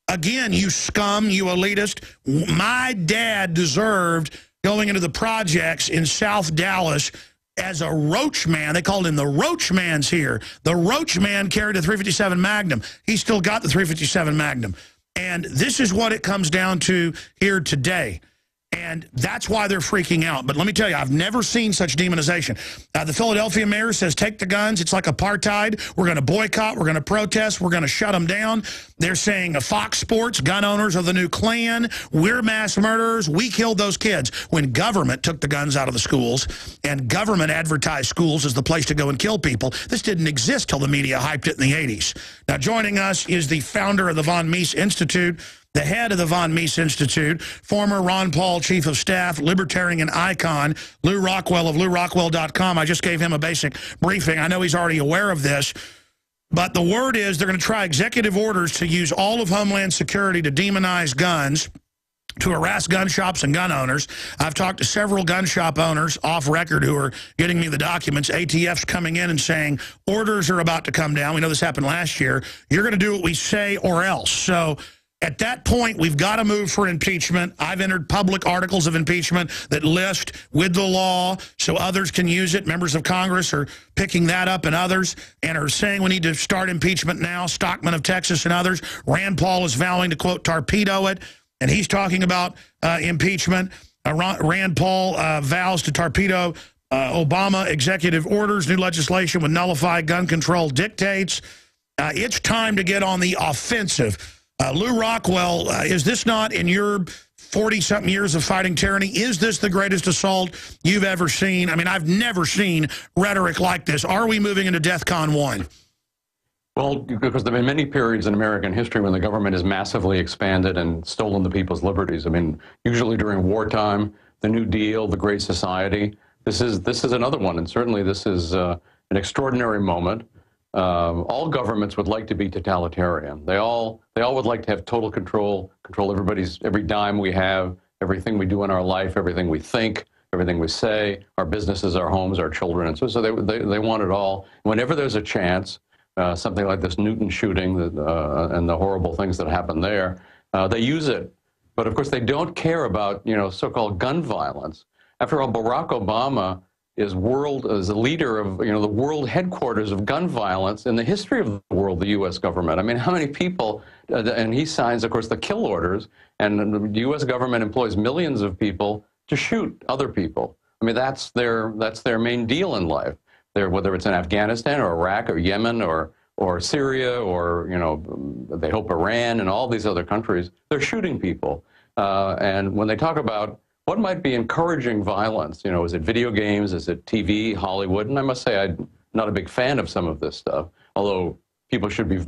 Again, you scum, you elitist. My dad deserved going into the projects in South Dallas as a roach man. They called him the roach man's here. The roach man carried a .357 Magnum. He still got the .357 Magnum. And this is what it comes down to here today. And that's why they're freaking out. But let me tell you, I've never seen such demonization. The Philadelphia mayor says, take the guns. It's like apartheid. We're going to boycott. We're going to protest. We're going to shut them down. They're saying Fox Sports, gun owners are the new Klan. We're mass murderers. We killed those kids. When government took the guns out of the schools and government advertised schools as the place to go and kill people, this didn't exist till the media hyped it in the 80s. Now, joining us is the founder of the Von Mises Institute, the head of the Von Mises Institute, former Ron Paul chief of staff, libertarian icon, Lew Rockwell of LewRockwell.com. I just gave him a basic briefing. I know he's already aware of this, but the word is they're going to try executive orders to use all of Homeland Security to demonize guns, to harass gun shops and gun owners. I've talked to several gun shop owners off record who are getting me the documents. ATF's coming in and saying orders are about to come down. We know this happened last year. You're going to do what we say or else. So at that point, we've got to move for impeachment. I've entered public articles of impeachment that list with the law so others can use it. Members of Congress are picking that up and others and are saying we need to start impeachment now. Stockman of Texas and others. Rand Paul is vowing to, quote, torpedo it, and he's talking about impeachment. Rand Paul vows to torpedo Obama executive orders. New legislation would nullify gun control dictates. It's time to get on the offensive. Lew Rockwell, is this not, in your 40-something years of fighting tyranny, is this the greatest assault you've ever seen? I mean, I've never seen rhetoric like this. Are we moving into DEFCON 1? Well, because there have been many periods in American history when the government has massively expanded and stolen the people's liberties. I mean, usually during wartime, the New Deal, the Great Society. This is another one, and certainly this is an extraordinary moment. All governments would like to be totalitarian. They all would like to have total control every dime we have, everything we do in our life, everything we think, everything we say, our businesses, our homes, our children, and so they want it all. Whenever there's a chance, something like this Newton shooting and the horrible things that happened there, they use it. But of course, they don't care about so-called gun violence. After all, Barack Obama is a leader of the world headquarters of gun violence in the history of the world, the U.S. government. I mean, how many people? And he signs, of course, the kill orders, and the U.S. government employs millions of people to shoot other people. I mean, that's their main deal in life. Whether it's in Afghanistan or Iraq or Yemen or Syria or they hope Iran and all these other countries, they're shooting people. And when they talk about what might be encouraging violence, is it video games, is it TV, Hollywood? And I must say I'm not a big fan of some of this stuff, although people should be,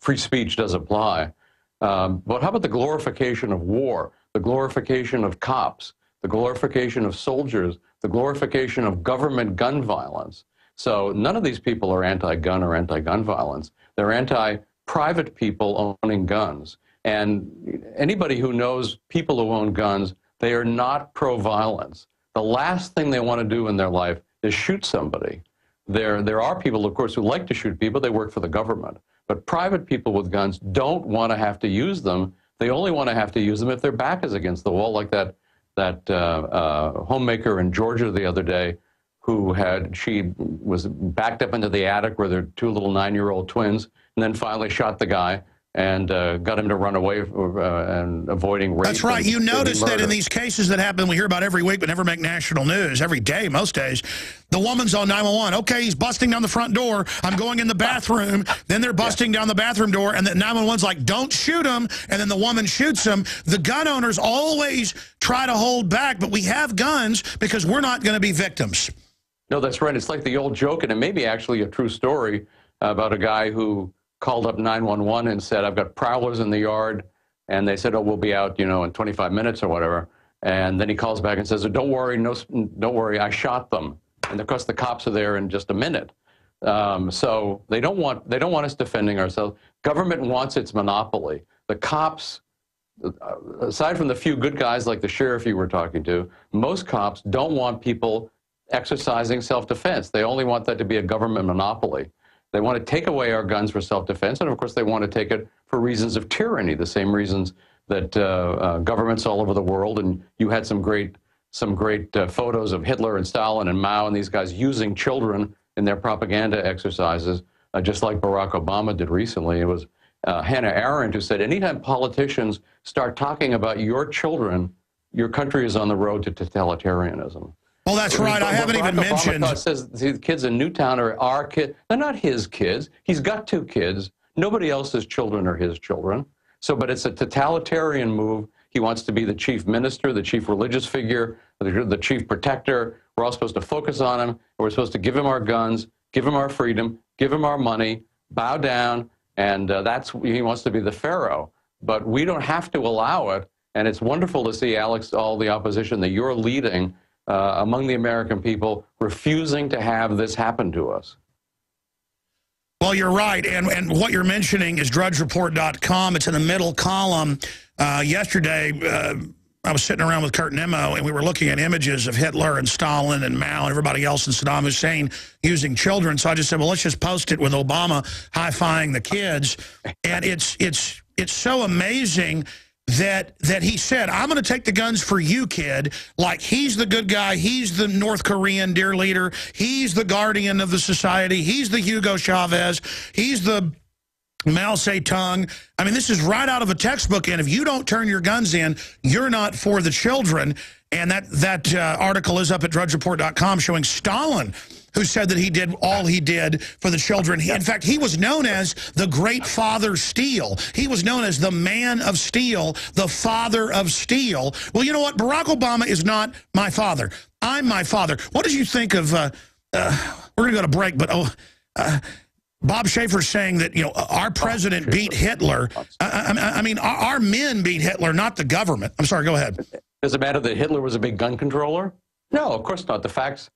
free speech does apply. But how about the glorification of war, the glorification of cops, the glorification of soldiers, the glorification of government gun violence? So none of these people are anti-gun or anti-gun violence. They're anti-private people owning guns. And anybody who knows people who own guns, they are not pro-violence. The last thing they want to do in their life is shoot somebody. There are people, of course, who like to shoot people. They work for the government. But private people with guns don't want to have to use them. They only want to have to use them if their back is against the wall, like that homemaker in Georgia the other day, she was backed up into the attic where their two little 9-year-old twins, and then finally shot the guy and got him to run away and avoiding rape. That's right. You notice that in these cases that happen, we hear about every week but never make national news, every day, most days, the woman's on 911. Okay, he's busting down the front door. I'm going in the bathroom. Then they're busting down the bathroom door, and then 911's like, don't shoot him, and then the woman shoots him. The gun owners always try to hold back, but we have guns because we're not going to be victims. No, that's right. It's like the old joke, and it may be actually a true story about a guy who called up 911 and said, I've got prowlers in the yard. And they said, oh, we'll be out, in 25 minutes or whatever. And then he calls back and says, oh, don't worry, I shot them. And of course, the cops are there in just a minute. So they don't want us defending ourselves. Government wants its monopoly. The cops, aside from the few good guys like the sheriff you were talking to, most cops don't want people exercising self-defense. They only want that to be a government monopoly. They want to take away our guns for self-defense, and of course they want to take it for reasons of tyranny, the same reasons that governments all over the world, and you had some great photos of Hitler and Stalin and Mao and these guys using children in their propaganda exercises, just like Barack Obama did recently. It was Hannah Arendt who said, anytime politicians start talking about your children, your country is on the road to totalitarianism. Well, that's right. I haven't even mentioned. Obama says the kids in Newtown are our kids. They're not his kids. He's got 2 kids. Nobody else's children are his children. So, but it's a totalitarian move. He wants to be the chief minister, the chief religious figure, the chief protector. We're all supposed to focus on him. We're supposed to give him our guns, give him our freedom, give him our money, bow down, and he wants to be the pharaoh. But we don't have to allow it. And it's wonderful to see, Alex, all the opposition that you're leading among the American people, refusing to have this happen to us. Well, you're right, and what you're mentioning is drudgereport.com. It's in the middle column. Yesterday, I was sitting around with Kurt Nimmo, and we were looking at images of Hitler and Stalin and Mao and everybody else and Saddam Hussein using children. So I just said, well, let's just post it with Obama high-fiving the kids. And it's so amazing that he said, I'm going to take the guns for you, kid. Like, he's the good guy. He's the North Korean dear leader. He's the guardian of the society. He's the Hugo Chavez. He's the Mao Zedong. I mean, this is right out of a textbook. And if you don't turn your guns in, you're not for the children. And that article is up at drudgereport.com showing Stalin who said that he did all he did for the children. In fact, he was known as the Great Father Steel. He was known as the Man of Steel, the Father of Steel. Well, you know what? Barack Obama is not my father. I'm my father. What did you think of, we're going to go to break, but Bob Schaefer's saying that, you know, our president beat Hitler. I mean, our men beat Hitler, not the government. I'm sorry, go ahead. Does it matter that Hitler was a big gun controller? No, of course not. The facts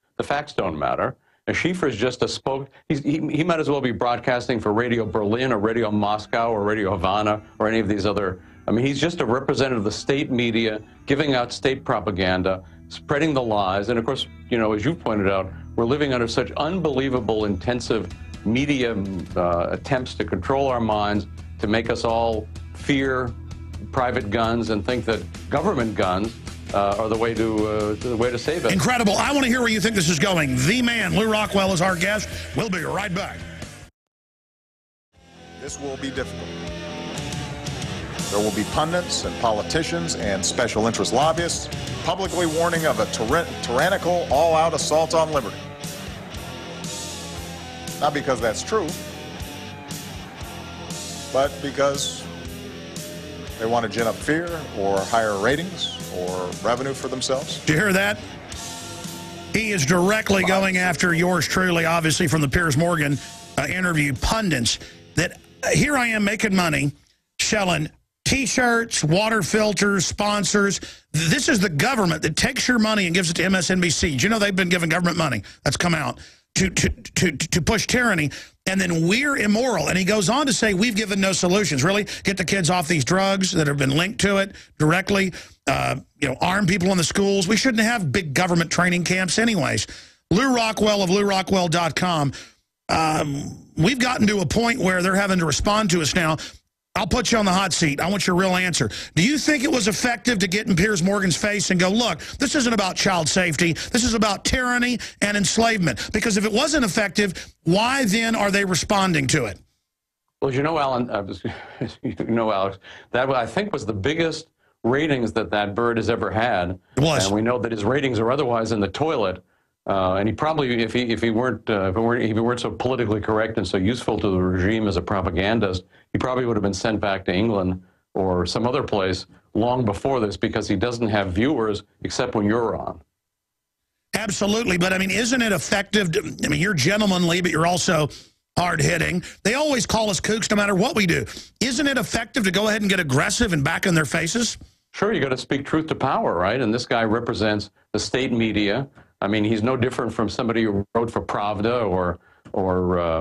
don't matter. And Schaefer's just a he might as well be broadcasting for Radio Berlin or Radio Moscow or Radio Havana or any of these other. I mean, he's just a representative of the state media, giving out state propaganda, spreading the lies. And of course, you know, as you pointed out, we're living under such unbelievable intensive media attempts to control our minds, to make us all fear private guns and think that government guns are the way to save it. Incredible. I want to hear where you think this is going. The man, Lew Rockwell, is our guest. We'll be right back. This will be difficult. There will be pundits and politicians and special interest lobbyists publicly warning of a tyrannical, all-out assault on liberty. Not because that's true, but because they want to gin up fear or higher ratings or revenue for themselves. Did you hear that? He is directly going after yours truly, obviously, from the Piers Morgan interview, pundits, that here I am making money selling T-shirts, water filters, sponsors. This is the government that takes your money and gives it to MSNBC. Do you know they've been giving government money? That's come out to push tyranny, and then we're immoral. And he goes on to say, we've given no solutions. Really? Get the kids off these drugs that have been linked to it directly. You know, arm people in the schools. We shouldn't have big government training camps anyways. Lew Rockwell of LewRockwell.com. We've gotten to a point where they're having to respond to us now. I'll put you on the hot seat. I want your real answer. Do you think it was effective to get in Piers Morgan's face and go, look, this isn't about child safety. This is about tyranny and enslavement. Because if it wasn't effective, why then are they responding to it? Well, you know, Alan, you know, Alex, that I think was the biggest ratings that bird has ever had. It was. And we know that his ratings are otherwise in the toilet. And he probably, if he weren't so politically correct and so useful to the regime as a propagandist, he probably would have been sent back to England or some other place long before this, because he doesn't have viewers except when you're on. Absolutely, but I mean, isn't it effective? I mean, you're gentlemanly, but you're also hard-hitting. They always call us kooks no matter what we do. Isn't it effective to go ahead and get aggressive and back in their faces? Sure, you got to speak truth to power, right? And this guy represents the state media. I mean, he's no different from somebody who wrote for Pravda or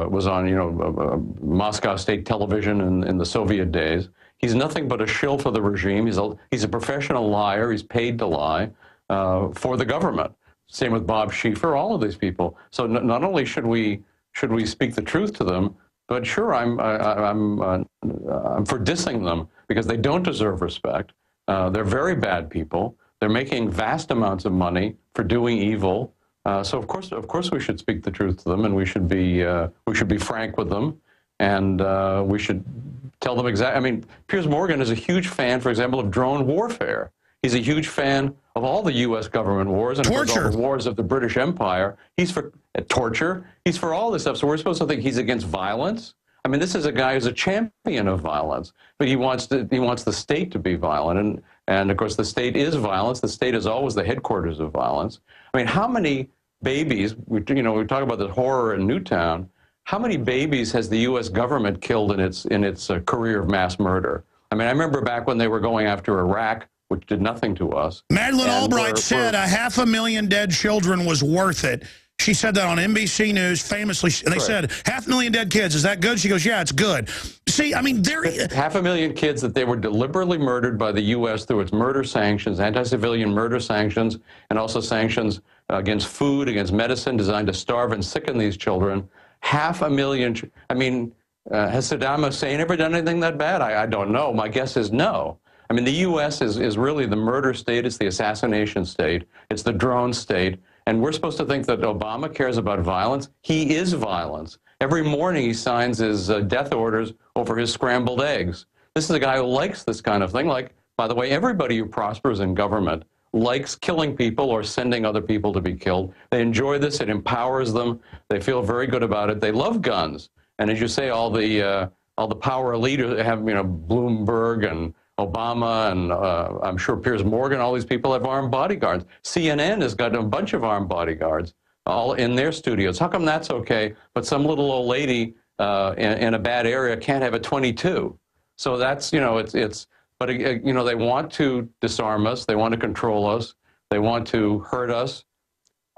was on, you know, Moscow state television in the Soviet days. He's nothing but a shill for the regime. He's a professional liar. He's paid to lie for the government. Same with Bob Schieffer, all of these people. So not only should we speak the truth to them, but sure, I'm for dissing them because they don't deserve respect. They're very bad people. They're making vast amounts of money for doing evil. So of course we should speak the truth to them, and we should be frank with them, and we should tell them exactly. I mean, Piers Morgan is a huge fan, for example, of drone warfare. He's a huge fan of all the U.S. government wars and of course, all the wars of the British Empire. He's for torture. He's for all this stuff. So we're supposed to think he's against violence. I mean, this is a guy who's a champion of violence, but he wants the state to be violent, and of course the state is violence. The state is always the headquarters of violence. I mean, how many babies? We talk about the horror in Newtown. How many babies has the U.S. government killed in its career of mass murder? I mean, I remember back when they were going after Iraq, which did nothing to us. Madeleine Albright said 500,000 dead children was worth it. She said that on NBC News famously. And they said, 500,000 dead kids, is that good? She goes, yeah, it's good. See, I mean, 500,000 kids that they were deliberately murdered by the U.S. through its murder sanctions, anti-civilian murder sanctions, and also sanctions against food, against medicine designed to starve and sicken these children. 500,000, I mean, has Saddam Hussein ever done anything that bad? I don't know. My guess is no. I mean, the U.S. is really the murder state. It's the assassination state. It's the drone state. And we're supposed to think that Obama cares about violence. He is violence. Every morning he signs his death orders over his scrambled eggs. This is a guy who likes this kind of thing. Like, by the way, everybody who prospers in government likes killing people or sending other people to be killed. They enjoy this. It empowers them. They feel very good about it. They love guns. And as you say, all the power leaders have, Bloomberg and Obama and I'm sure Piers Morgan, all these people have armed bodyguards. CNN has got a bunch of armed bodyguards all in their studios. How come that's okay, but some little old lady in a bad area can't have a 22? So that's, but they want to disarm us. They want to control us. They want to hurt us.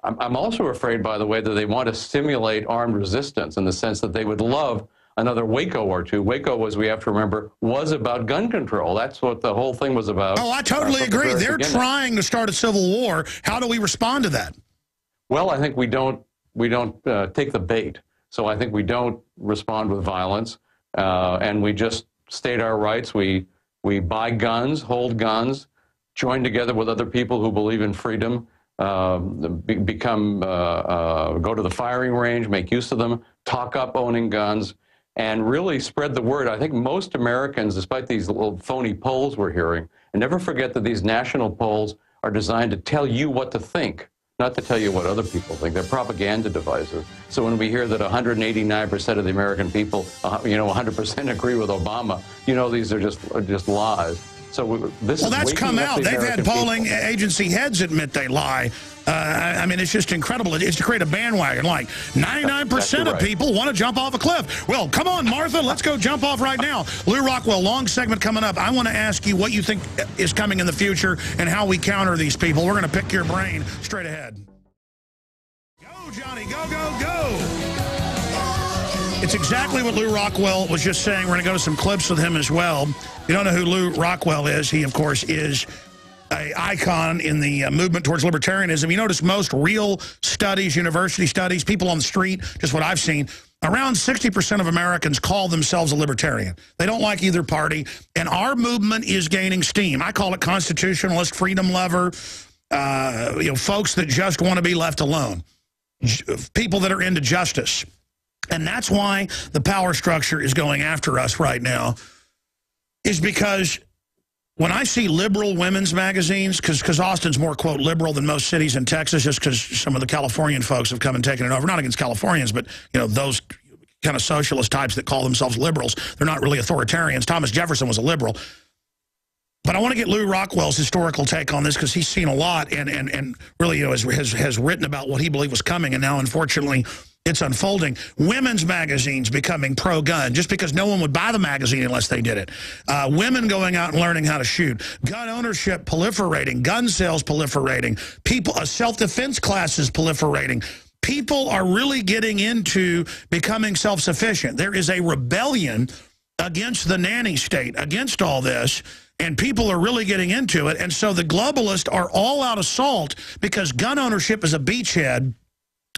I'm also afraid, by the way, that they want to stimulate armed resistance in the sense that they would love another Waco or two. Waco, as we have to remember, was about gun control. That's what the whole thing was about. Oh, I totally agree. They're trying to start a civil war. How do we respond to that? Well, I think we don't take the bait. So I think we don't respond with violence, and we just state our rights. We buy guns, hold guns, join together with other people who believe in freedom, go to the firing range, make use of them, talk up owning guns, and really spread the word. I think most Americans, despite these little phony polls we're hearing, and never forget that these national polls are designed to tell you what to think, not to tell you what other people think. They're propaganda devices. So when we hear that 189% of the American people, 100% agree with Obama, these are just lies. So this is that's come out. They've had polling people. Agency heads admit they lie. I mean, it's just incredible. It's to create a bandwagon. Like 99% of people want to jump off a cliff. Well, come on, Martha, let's go jump off right now. Lew Rockwell, long segment coming up. I want to ask you what you think is coming in the future and how we counter these people. We're going to pick your brain straight ahead. Go, Johnny. Go, go, go. It's exactly what Lew Rockwell was just saying. We're going to go to some clips with him as well. If you don't know who Lew Rockwell is, he, of course, is an icon in the movement towards libertarianism. You notice most real studies, university studies, people on the street, just what I've seen, around 60% of Americans call themselves a libertarian. They don't like either party, and our movement is gaining steam. I call it constitutionalist, freedom lover, folks that just want to be left alone, people that are into justice. And that's why the power structure is going after us right now, is because when I see liberal women's magazines, because Austin's more, quote, liberal than most cities in Texas, just because some of the Californian folks have come and taken it over. Not against Californians, but, those kind of socialist types that call themselves liberals. They're not really authoritarians. Thomas Jefferson was a liberal. But I want to get Lew Rockwell's historical take on this, because he's seen a lot and really has written about what he believed was coming, and now, unfortunately, it's unfolding. Women's magazines becoming pro-gun just because no one would buy the magazine unless they did it. Women going out and learning how to shoot. Gun ownership proliferating. Gun sales proliferating. People, self-defense classes proliferating. People are really getting into becoming self-sufficient. There is a rebellion against the nanny state, against all this, and people are really getting into it. And so the globalists are all out assault because gun ownership is a beachhead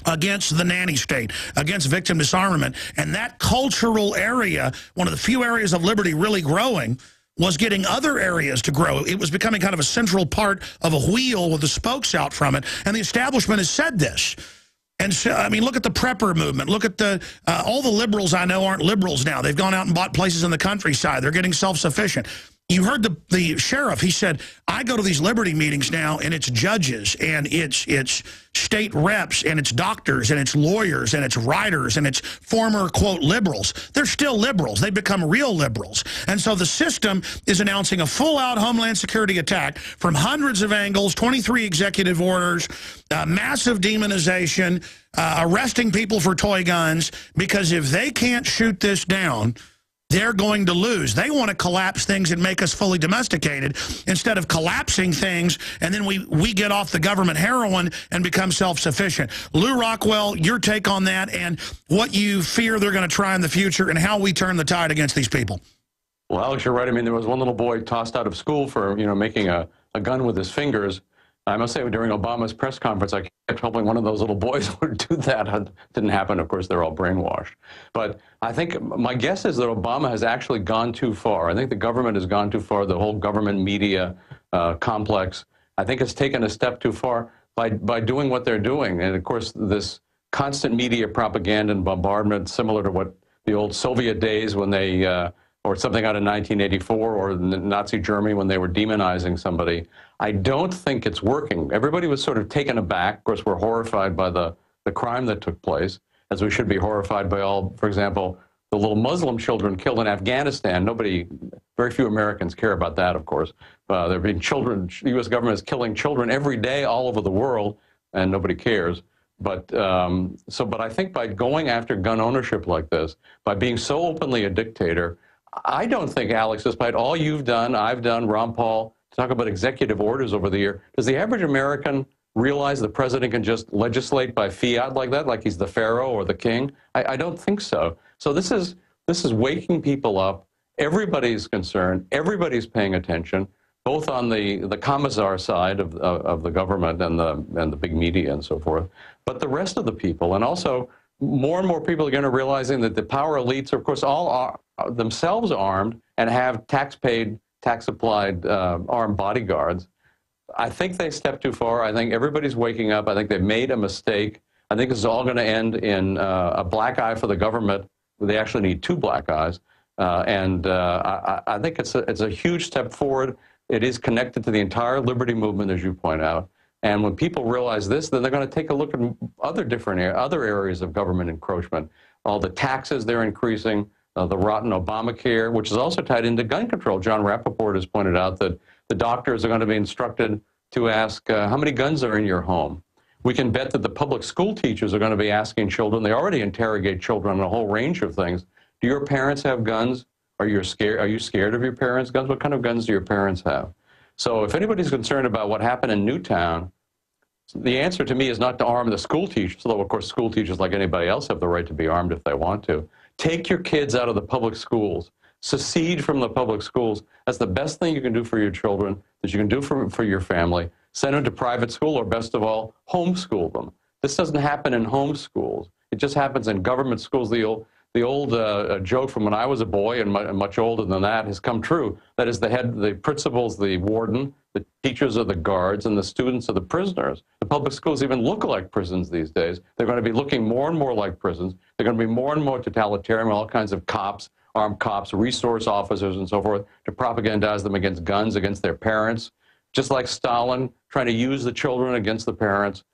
against the nanny state, against victim disarmament. And that cultural area, one of the few areas of liberty really growing, was getting other areas to grow. It was becoming kind of a central part of a wheel with the spokes out from it. And the establishment has said this. And so, I mean, look at the prepper movement. Look at the all the liberals I know aren't liberals now. They've gone out and bought places in the countryside. They're getting self-sufficient. You heard the sheriff. He said, I go to these liberty meetings now, and it's judges, and it's state reps, and it's doctors, and it's lawyers, and it's writers, and it's former, quote, liberals. They're still liberals. They've become real liberals. And so the system is announcing a full-out Homeland Security attack from hundreds of angles, 23 executive orders, massive demonization, arresting people for toy guns, because if they can't shoot this down, they're going to lose. They want to collapse things and make us fully domesticated instead of collapsing things, and then we get off the government heroin and become self-sufficient. Lew Rockwell, your take on that and what you fear they're going to try in the future and how we turn the tide against these people. Well, Alex, you're right. I mean, there was one little boy tossed out of school for, making a gun with his fingers. I must say, during Obama's press conference, I kept hoping one of those little boys would do that. It didn't happen. Of course, they're all brainwashed. But I think my guess is that Obama has actually gone too far. I think the government has gone too far. The whole government media complex, I think, has taken a step too far by doing what they're doing. And, of course, this constant media propaganda and bombardment, similar to what the old Soviet days when they or something out of 1984 or Nazi Germany when they were demonizing somebody. I don't think it's working. Everybody was sort of taken aback. Of course, we're horrified by the crime that took place, as we should be horrified by all, for example, the little Muslim children killed in Afghanistan. Very few Americans care about that, of course. There have been children, the U.S. government is killing children every day all over the world, and nobody cares. But I think by going after gun ownership like this, by being so openly a dictator, I don't think, Alex, despite all you've done, I've done, Ron Paul, to talk about executive orders over the year, does the average American realize the president can just legislate by fiat like that, like he's the pharaoh or the king? I don't think so. So this is waking people up. Everybody's concerned. Everybody's paying attention, both on the commissar side of the government and the big media and so forth, but the rest of the people. And also, more and more people are going to realizing that the power elites are, of course, all are themselves armed and have tax-paid, tax-supplied armed bodyguards. I think they stepped too far. I think everybody's waking up. I think they've made a mistake. I think this is all going to end in a black eye for the government. They actually need two black eyes. I think it's a huge step forward. It is connected to the entire liberty movement, as you point out. And when people realize this, then they're going to take a look at other areas of government encroachment. All the taxes they're increasing, the rotten Obamacare, which is also tied into gun control. John Rappaport has pointed out that the doctors are going to be instructed to ask, how many guns are in your home? We can bet that the public school teachers are going to be asking children, they already interrogate children on a whole range of things. Do your parents have guns? Are you scared of your parents' guns? What kind of guns do your parents have? So if anybody's concerned about what happened in Newtown, the answer to me is not to arm the school teachers, although of course school teachers, like anybody else, have the right to be armed if they want to. Take your kids out of the public schools. Secede from the public schools. That's the best thing you can do for your children, that you can do for your family. Send them to private school, or best of all, homeschool them. This doesn't happen in homeschools. It just happens in government schools. The old joke from when I was a boy, and much older than that, has come true. That is, the principals, the warden, the teachers are the guards, and the students are the prisoners. The public schools even look like prisons these days. They're going to be looking more and more like prisons. They're going to be more and more totalitarian, all kinds of cops, armed cops, resource officers, and so forth, to propagandize them against guns, against their parents, just like Stalin trying to use the children against the parents.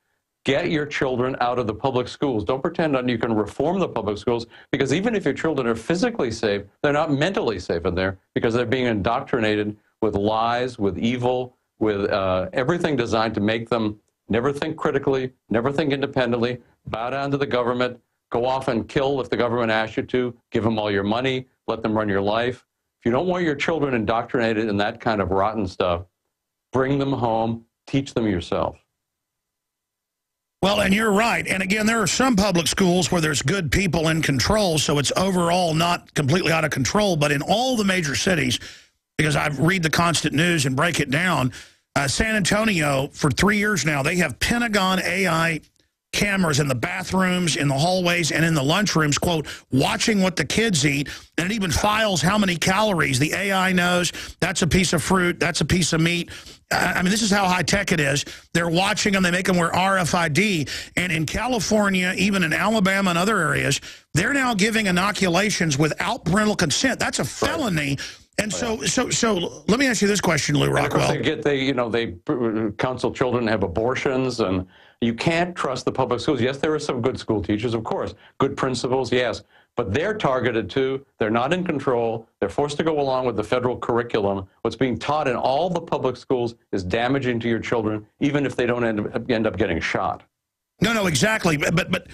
Get your children out of the public schools. Don't pretend that you can reform the public schools, because even if your children are physically safe, they're not mentally safe in there, because they're being indoctrinated with lies, with evil, with everything designed to make them never think critically, never think independently, bow down to the government, go off and kill if the government asks you to, give them all your money, let them run your life. If you don't want your children indoctrinated in that kind of rotten stuff, bring them home, teach them yourself. Well, and you're right. And again, there are some public schools where there's good people in control, so it's overall not completely out of control. But in all the major cities, because I read the constant news and break it down, San Antonio, for 3 years now, they have Pentagon AI cameras in the bathrooms, in the hallways, and in the lunchrooms, quote, watching what the kids eat, and it even files how many calories. The AI knows that's a piece of fruit, that's a piece of meat. I mean, this is how high-tech it is. They're watching them. They make them wear RFID. And in California, even in Alabama and other areas, they're now giving inoculations without parental consent. That's a felony. And so let me ask you this question, Lew Rockwell. They counsel children to have abortions, and you can't trust the public schools. Yes, there are some good school teachers, of course. Good principals, yes. But they're targeted too. They're not in control. They're forced to go along with the federal curriculum. What's being taught in all the public schools is damaging to your children, even if they don't end up getting shot. No, exactly. But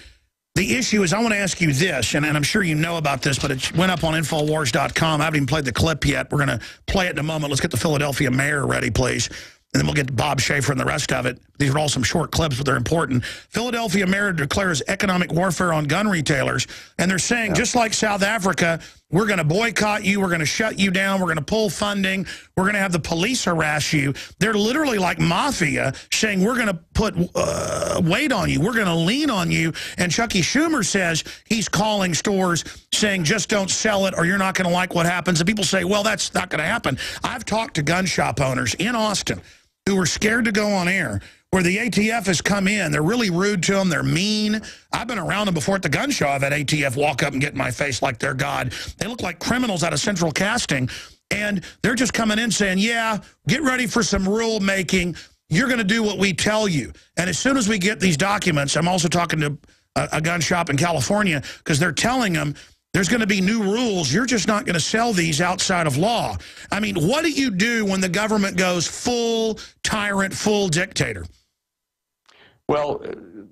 the issue is, I want to ask you this, and I'm sure you know about this, but it went up on Infowars.com. I haven't even played the clip yet. We're going to play it in a moment. Let's get the Philadelphia mayor ready, please. And then we'll get to Bob Schaefer and the rest of it. These are all some short clips, but they're important. Philadelphia mayor declares economic warfare on gun retailers. And they're saying, just like South Africa, we're going to boycott you. We're going to shut you down. We're going to pull funding. We're going to have the police harass you. They're literally like mafia saying, we're going to put weight on you. We're going to lean on you. And Chucky Schumer says he's calling stores saying, just don't sell it or you're not going to like what happens. And people say, well, that's not going to happen. I've talked to gun shop owners in Austin who were scared to go on air where the ATF has come in. They're really rude to them. They're mean. I've been around them before at the gun show. I've had ATF walk up and get in my face like they're God. They look like criminals out of central casting. And they're just coming in saying, yeah, get ready for some rule making. You're going to do what we tell you. And as soon as we get these documents, I'm also talking to a gun shop in California, because they're telling them there's going to be new rules. You're just not going to sell these outside of law. I mean, what do you do when the government goes full tyrant, full dictator? Well,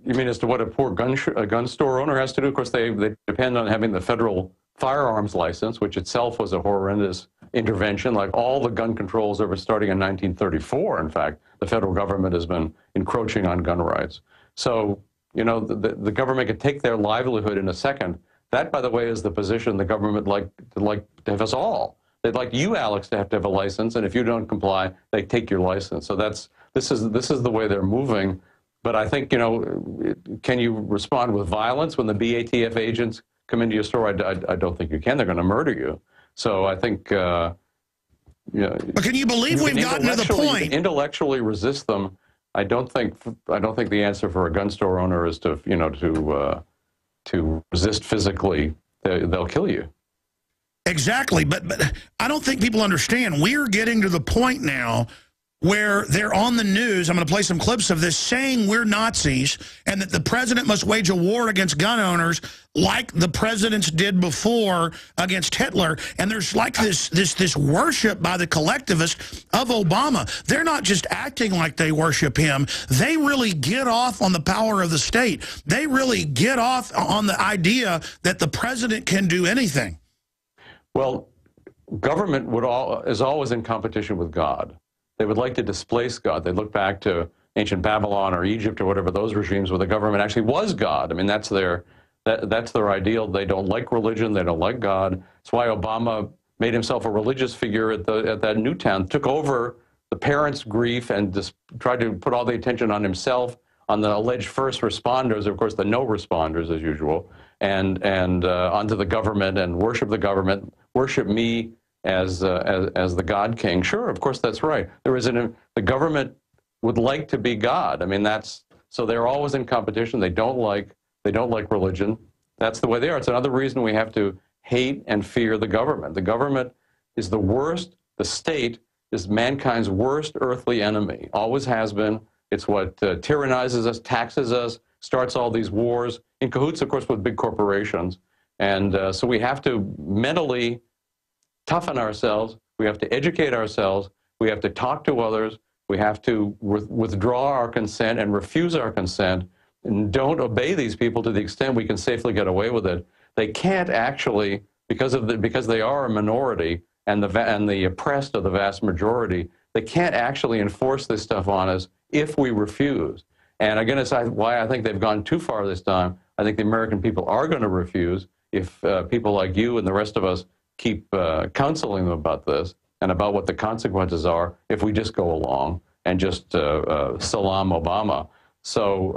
you mean as to what a poor gun store owner has to do? Of course, they depend on having the federal firearms license, which itself was a horrendous intervention. Like all the gun controls ever starting in 1934, in fact, the federal government has been encroaching on gun rights. So, you know, the government could take their livelihood in a second. That, by the way, is the position the government like to have us all. They'd like you, Alex, to have a license, and if you don't comply, they take your license. So this is the way they're moving. But I think, you know, can you respond with violence when the BATF agents come into your store? I don't think you can. They're going to murder you. So I think, you know. But can you believe we've gotten to the point? You can intellectually resist them. I don't think the answer for a gun store owner is to, you know, to resist physically. They'll kill you. Exactly. But I don't think people understand. We're getting to the point now where they're on the news, I'm going to play some clips of this, saying we're Nazis and that the president must wage a war against gun owners like the presidents did before against Hitler. And there's like this worship by the collectivists of Obama. They're not just acting like they worship him. They really get off on the power of the state. They really get off on the idea that the president can do anything. Well, government is always in competition with God. They would like to displace God. They look back to ancient Babylon or Egypt or whatever, those regimes where the government actually was God. I mean, that's their ideal. They don't like religion. They don't like God. That's why Obama made himself a religious figure at that Newtown, took over the parents' grief and just tried to put all the attention on himself, on the alleged first responders, of course, the no responders as usual, and onto the government and worship the government, worship me as the God King. Sure, of course, that's right. The government would like to be God. I mean, so they're always in competition. They don't like religion. That's the way they are. It's another reason we have to hate and fear the government. The government is the worst. The state is mankind's worst earthly enemy. Always has been. It's what tyrannizes us, taxes us, starts all these wars, in cahoots, of course, with big corporations. And so we have to mentally toughen ourselves. We have to educate ourselves. We have to talk to others. We have to withdraw our consent and refuse our consent, and don't obey these people to the extent we can safely get away with it. They can't actually, because they are a minority and the oppressed are the vast majority, they can't actually enforce this stuff on us if we refuse. And again, it's why I think they've gone too far this time. I think the American people are going to refuse if people like you and the rest of us keep counseling them about this and about what the consequences are if we just go along and just salam Obama. So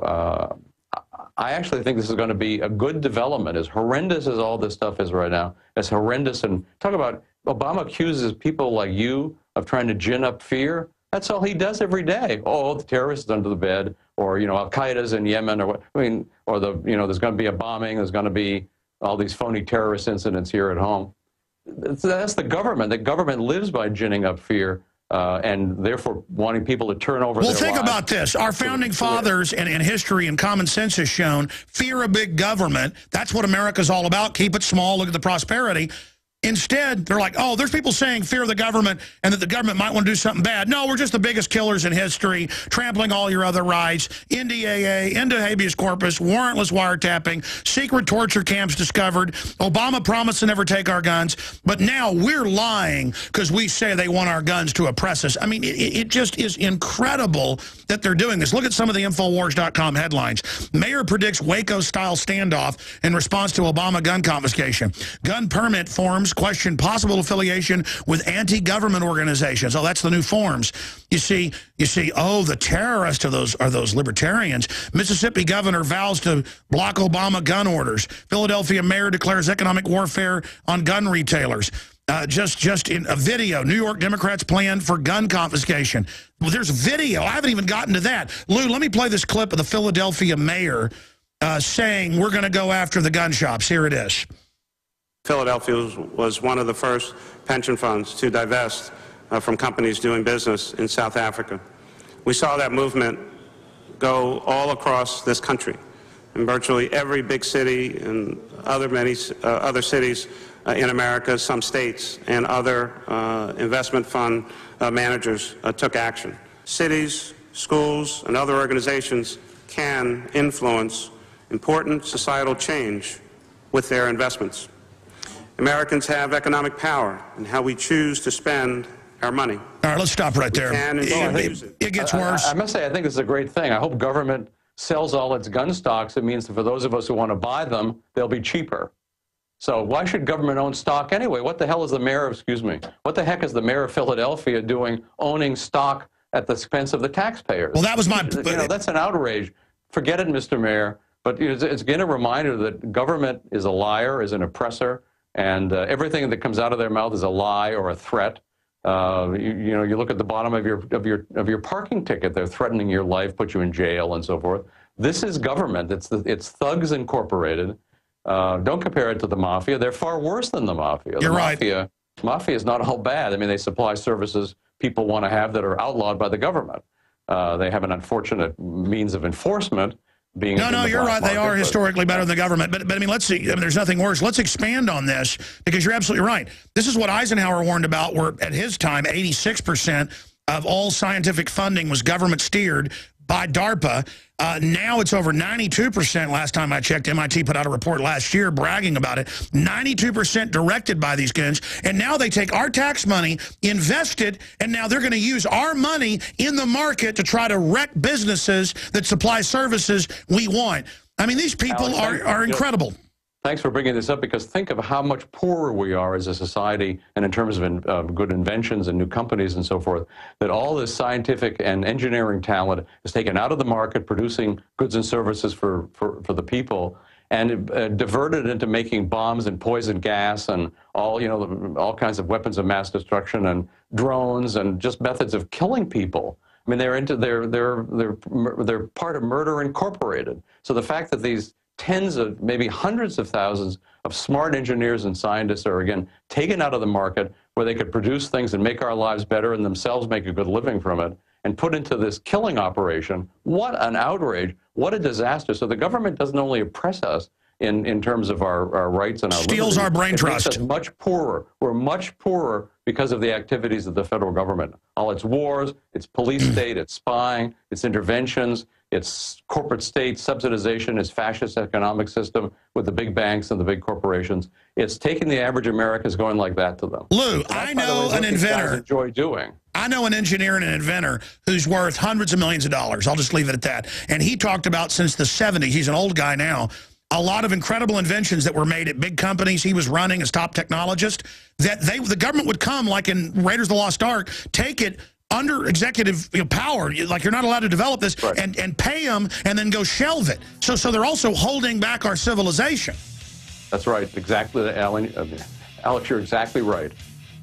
I actually think this is going to be a good development. As horrendous as all this stuff is right now, as horrendous, and talk about Obama accuses people like you of trying to gin up fear. That's all he does every day. Oh, the terrorists under the bed, or, you know, Al-Qaeda's in Yemen, or what, I mean, or there's going to be a bombing, there's going to be all these phony terrorist incidents here at home. That's the government. The government lives by ginning up fear and therefore wanting people to turn over their lives. Well, think about this. Our founding fathers and history and common sense has shown fear a big government. That's what America's all about. Keep it small. Look at the prosperity. Instead, they're like, oh, there's people saying fear the government and that the government might want to do something bad. No, we're just the biggest killers in history, trampling all your other rights, NDAA, into habeas corpus, warrantless wiretapping, secret torture camps discovered. Obama promised to never take our guns, but now we're lying because we say they want our guns to oppress us. I mean, it just is incredible that they're doing this. Look at some of the Infowars.com headlines. Mayor predicts Waco-style standoff in response to Obama gun confiscation. Gun permit forms question possible affiliation with anti-government organizations. Oh, that's the new forms. You see, oh, the terrorists are those libertarians. Mississippi governor vows to block Obama gun orders. Philadelphia mayor declares economic warfare on gun retailers. just in a video, New York Democrats plan for gun confiscation. Well, there's video. I haven't even gotten to that. Lou, let me play this clip of the Philadelphia mayor saying we're going to go after the gun shops. Here it is. Philadelphia was one of the first pension funds to divest from companies doing business in South Africa. We saw that movement go all across this country. In virtually every big city and other cities in America, some states and other investment fund managers took action. Cities, schools, and other organizations can influence important societal change with their investments. Americans have economic power in how we choose to spend our money. All right, let's stop right there. It gets worse. I must say, I think this is a great thing. I hope government sells all its gun stocks. It means that for those of us who want to buy them, they'll be cheaper. So why should government own stock anyway? What the hell is the mayor of, what the heck is the mayor of Philadelphia doing owning stock at the expense of the taxpayers? Well, that was my... that's an outrage. Forget it, Mr. Mayor. But it's again a reminder that government is a liar, is an oppressor, and everything that comes out of their mouth is a lie or a threat. You look at the bottom of your parking ticket. They're threatening your life, put you in jail, and so forth. This is government. It's Thugs Incorporated. Don't compare it to the mafia. They're far worse than the mafia. You're right. Mafia is not all bad. I mean, they supply services people want to have that are outlawed by the government. They have an unfortunate means of enforcement. No, you're right. They are historically better than the government. But I mean, let's see. I mean, there's nothing worse. Let's expand on this because you're absolutely right. This is what Eisenhower warned about, where at his time, 86% of all scientific funding was government steered by DARPA. Now it's over 92%. Last time I checked, MIT put out a report last year bragging about it. 92% directed by these goons. And now they take our tax money, invest it, and now they're going to use our money in the market to try to wreck businesses that supply services we want. I mean, these people are incredible. Thanks for bringing this up, because think of how much poorer we are as a society, and in terms of good inventions and new companies and so forth, that all this scientific and engineering talent is taken out of the market, producing goods and services for the people, and diverted into making bombs and poison gas and all kinds of weapons of mass destruction and drones and just methods of killing people. I mean, they're part of Murder Incorporated. So the fact that these tens of, maybe hundreds of thousands of smart engineers and scientists are, again, taken out of the market where they could produce things and make our lives better and themselves make a good living from it, and put into this killing operation. What an outrage. What a disaster. So the government doesn't only oppress us in terms of our rights and our steals our brain trust. It makes us much poorer. We're much poorer because of the activities of the federal government. All its wars, its police state, its spying, its interventions, its corporate state subsidization, its fascist economic system with the big banks and the big corporations. It's taking the average Americans going like that to them. Lou, I know an inventor. Enjoy doing. I know an engineer and an inventor who's worth hundreds of millions of dollars. I'll just leave it at that. And he talked about since the 70s, he's an old guy now, a lot of incredible inventions that were made at big companies he was running as top technologist, that the government would come, like in Raiders of the Lost Ark, take it under executive power, like you're not allowed to develop this, right, and pay them and then go shelve it. So they're also holding back our civilization. That's right. Exactly, Alan. Alex, you're exactly right.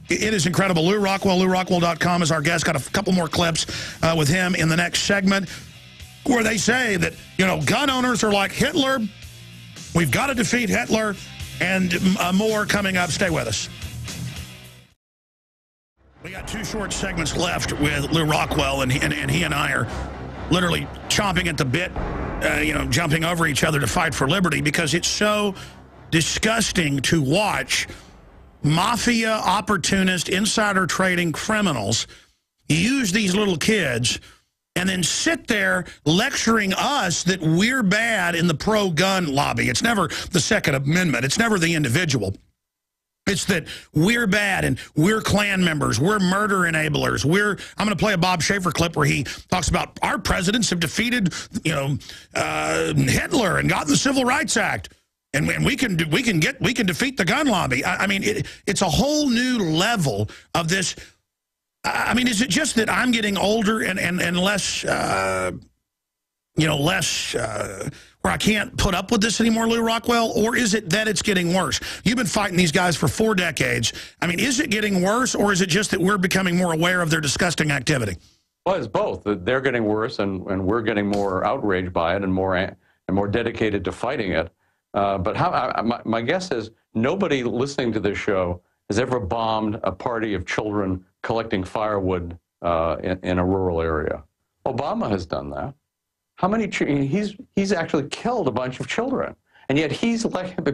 It is incredible. Lew Rockwell, LewRockwell.com is our guest. Got a couple more clips with him in the next segment where they say that, gun owners are like Hitler. We've got to defeat Hitler, and more coming up. Stay with us. We got 2 short segments left with Lew Rockwell, and he and I are literally chomping at the bit, jumping over each other to fight for liberty, because it's so disgusting to watch mafia, opportunist, insider trading criminals use these little kids and then sit there lecturing us that we're bad in the pro-gun lobby. It's never the Second Amendment. It's never the individual. It's that we're bad and we're Klan members. We're murder enablers. I'm going to play a Bob Schaefer clip where he talks about our presidents have defeated, Hitler and gotten the Civil Rights Act. And we can defeat the gun lobby. I mean, it's a whole new level of this. I mean, is it just that I'm getting older and less, where where I can't put up with this anymore, Lew Rockwell? Or is it that it's getting worse? You've been fighting these guys for 4 decades. I mean, is it getting worse, or is it just that we're becoming more aware of their disgusting activity? Well, it's both. They're getting worse, and we're getting more outraged by it and more dedicated to fighting it. But my guess is nobody listening to this show has ever bombed a party of children collecting firewood in a rural area. Obama has done that. How many? He's actually killed a bunch of children, and yet he's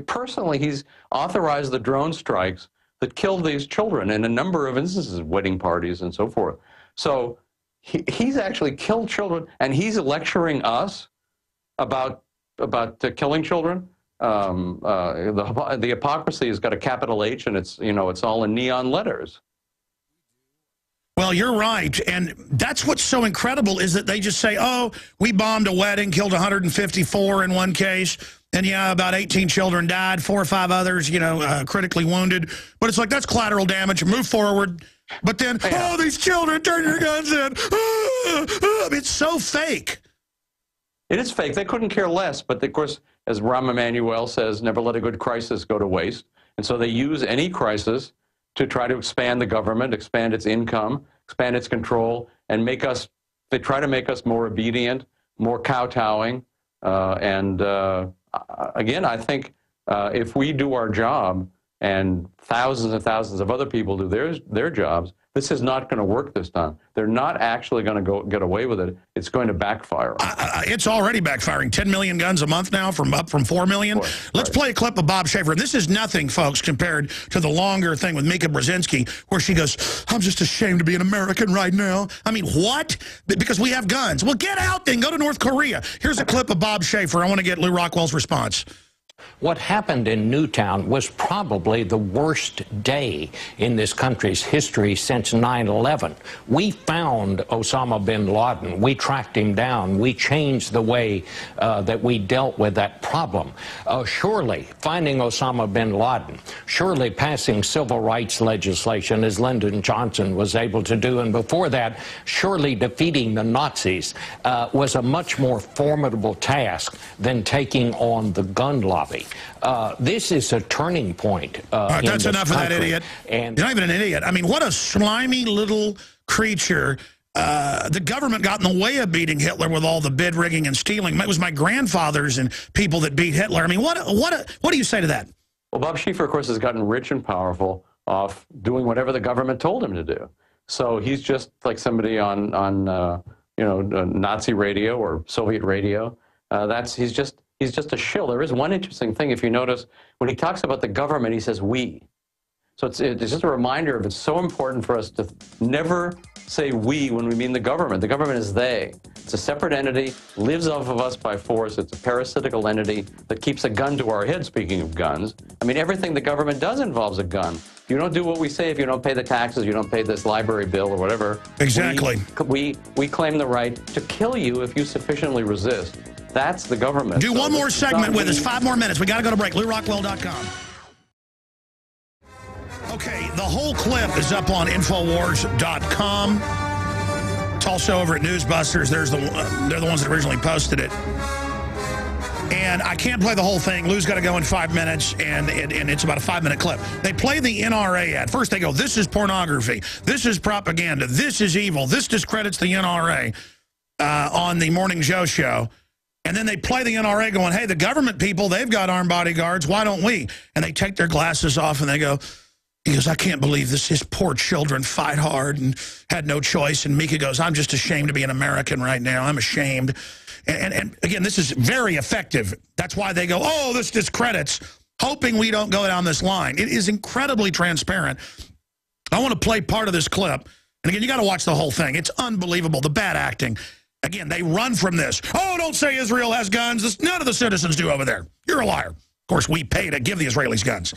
personally he's authorized the drone strikes that killed these children in a number of instances, wedding parties and so forth. So he's actually killed children, and he's lecturing us about killing children. The hypocrisy has got a capital H, and it's all in neon letters. Well, you're right, and that's what's so incredible is that they just say, oh, we bombed a wedding, killed 154 in one case, and yeah, about 18 children died, 4 or 5 others, critically wounded. But it's like, that's collateral damage, move forward. But then, oh, these children, turn your guns in. It's so fake. It is fake. They couldn't care less, but of course, as Rahm Emanuel says, never let a good crisis go to waste. And so they use any crisis to try to expand the government, expand its income, expand its control, and they try to make us more obedient, more kowtowing. Again, I think if we do our job and thousands and thousands of other people do their jobs, this is not going to work this time. They're not actually going to get away with it. It's going to backfire. It's already backfiring. 10 million guns a month now, up from 4 million. Let's play a clip of Bob Schaefer. And this is nothing, folks, compared to the longer thing with Mika Brzezinski, where she goes, I'm just ashamed to be an American right now. I mean, what? Because we have guns. Well, get out then. Go to North Korea. Here's a clip of Bob Schaefer. I want to get Lew Rockwell's response. What happened in Newtown was probably the worst day in this country's history since 9/11. We found Osama bin Laden. We tracked him down. We changed the way that we dealt with that problem. Surely finding Osama bin Laden, surely passing civil rights legislation, as Lyndon Johnson was able to do, and before that, surely defeating the Nazis was a much more formidable task than taking on the gun lobby. This is a turning point. All right, that's enough of that idiot. And you're not even an idiot. I mean, what a slimy little creature. The government got in the way of beating Hitler with all the bid rigging and stealing. It was my grandfathers and people that beat Hitler. I mean, what do you say to that? Well, Bob Schaefer, of course, has gotten rich and powerful off doing whatever the government told him to do. So he's just like somebody on Nazi radio or Soviet radio. He's just a shill. There is one interesting thing, if you notice, when he talks about the government, he says we. So it's just a reminder of it's so important for us to never say we when we mean the government. The government is they. It's a separate entity, lives off of us by force. It's a parasitical entity that keeps a gun to our head, speaking of guns. I mean, everything the government does involves a gun. If you don't do what we say, if you don't pay the taxes, you don't pay this library bill or whatever. Exactly. We claim the right to kill you if you sufficiently resist. That's the government. Do one more segment with us. 5 more minutes. We got to go to break. LewRockwell.com. Okay, the whole clip is up on Infowars.com. It's also over at Newsbusters. They're the ones that originally posted it. And I can't play the whole thing. Lou's got to go in 5 minutes, and it's about a 5-minute clip. They play the NRA ad. First they go, this is pornography. This is propaganda. This is evil. This discredits the NRA on the Morning Joe show. And then they play the NRA going, hey, the government people, they've got armed bodyguards. Why don't we? And they take their glasses off and they go, he goes, I can't believe this. His poor children fight hard and had no choice. And Mika goes, I'm just ashamed to be an American right now. I'm ashamed. And again, this is very effective. That's why they go, oh, this discredits, hoping we don't go down this line. It is incredibly transparent. I want to play part of this clip. And again, you got to watch the whole thing. It's unbelievable, the bad acting. Again, they run from this. Oh, don't say Israel has guns. None of the citizens do over there. You're a liar. Of course, we pay to give the Israelis guns.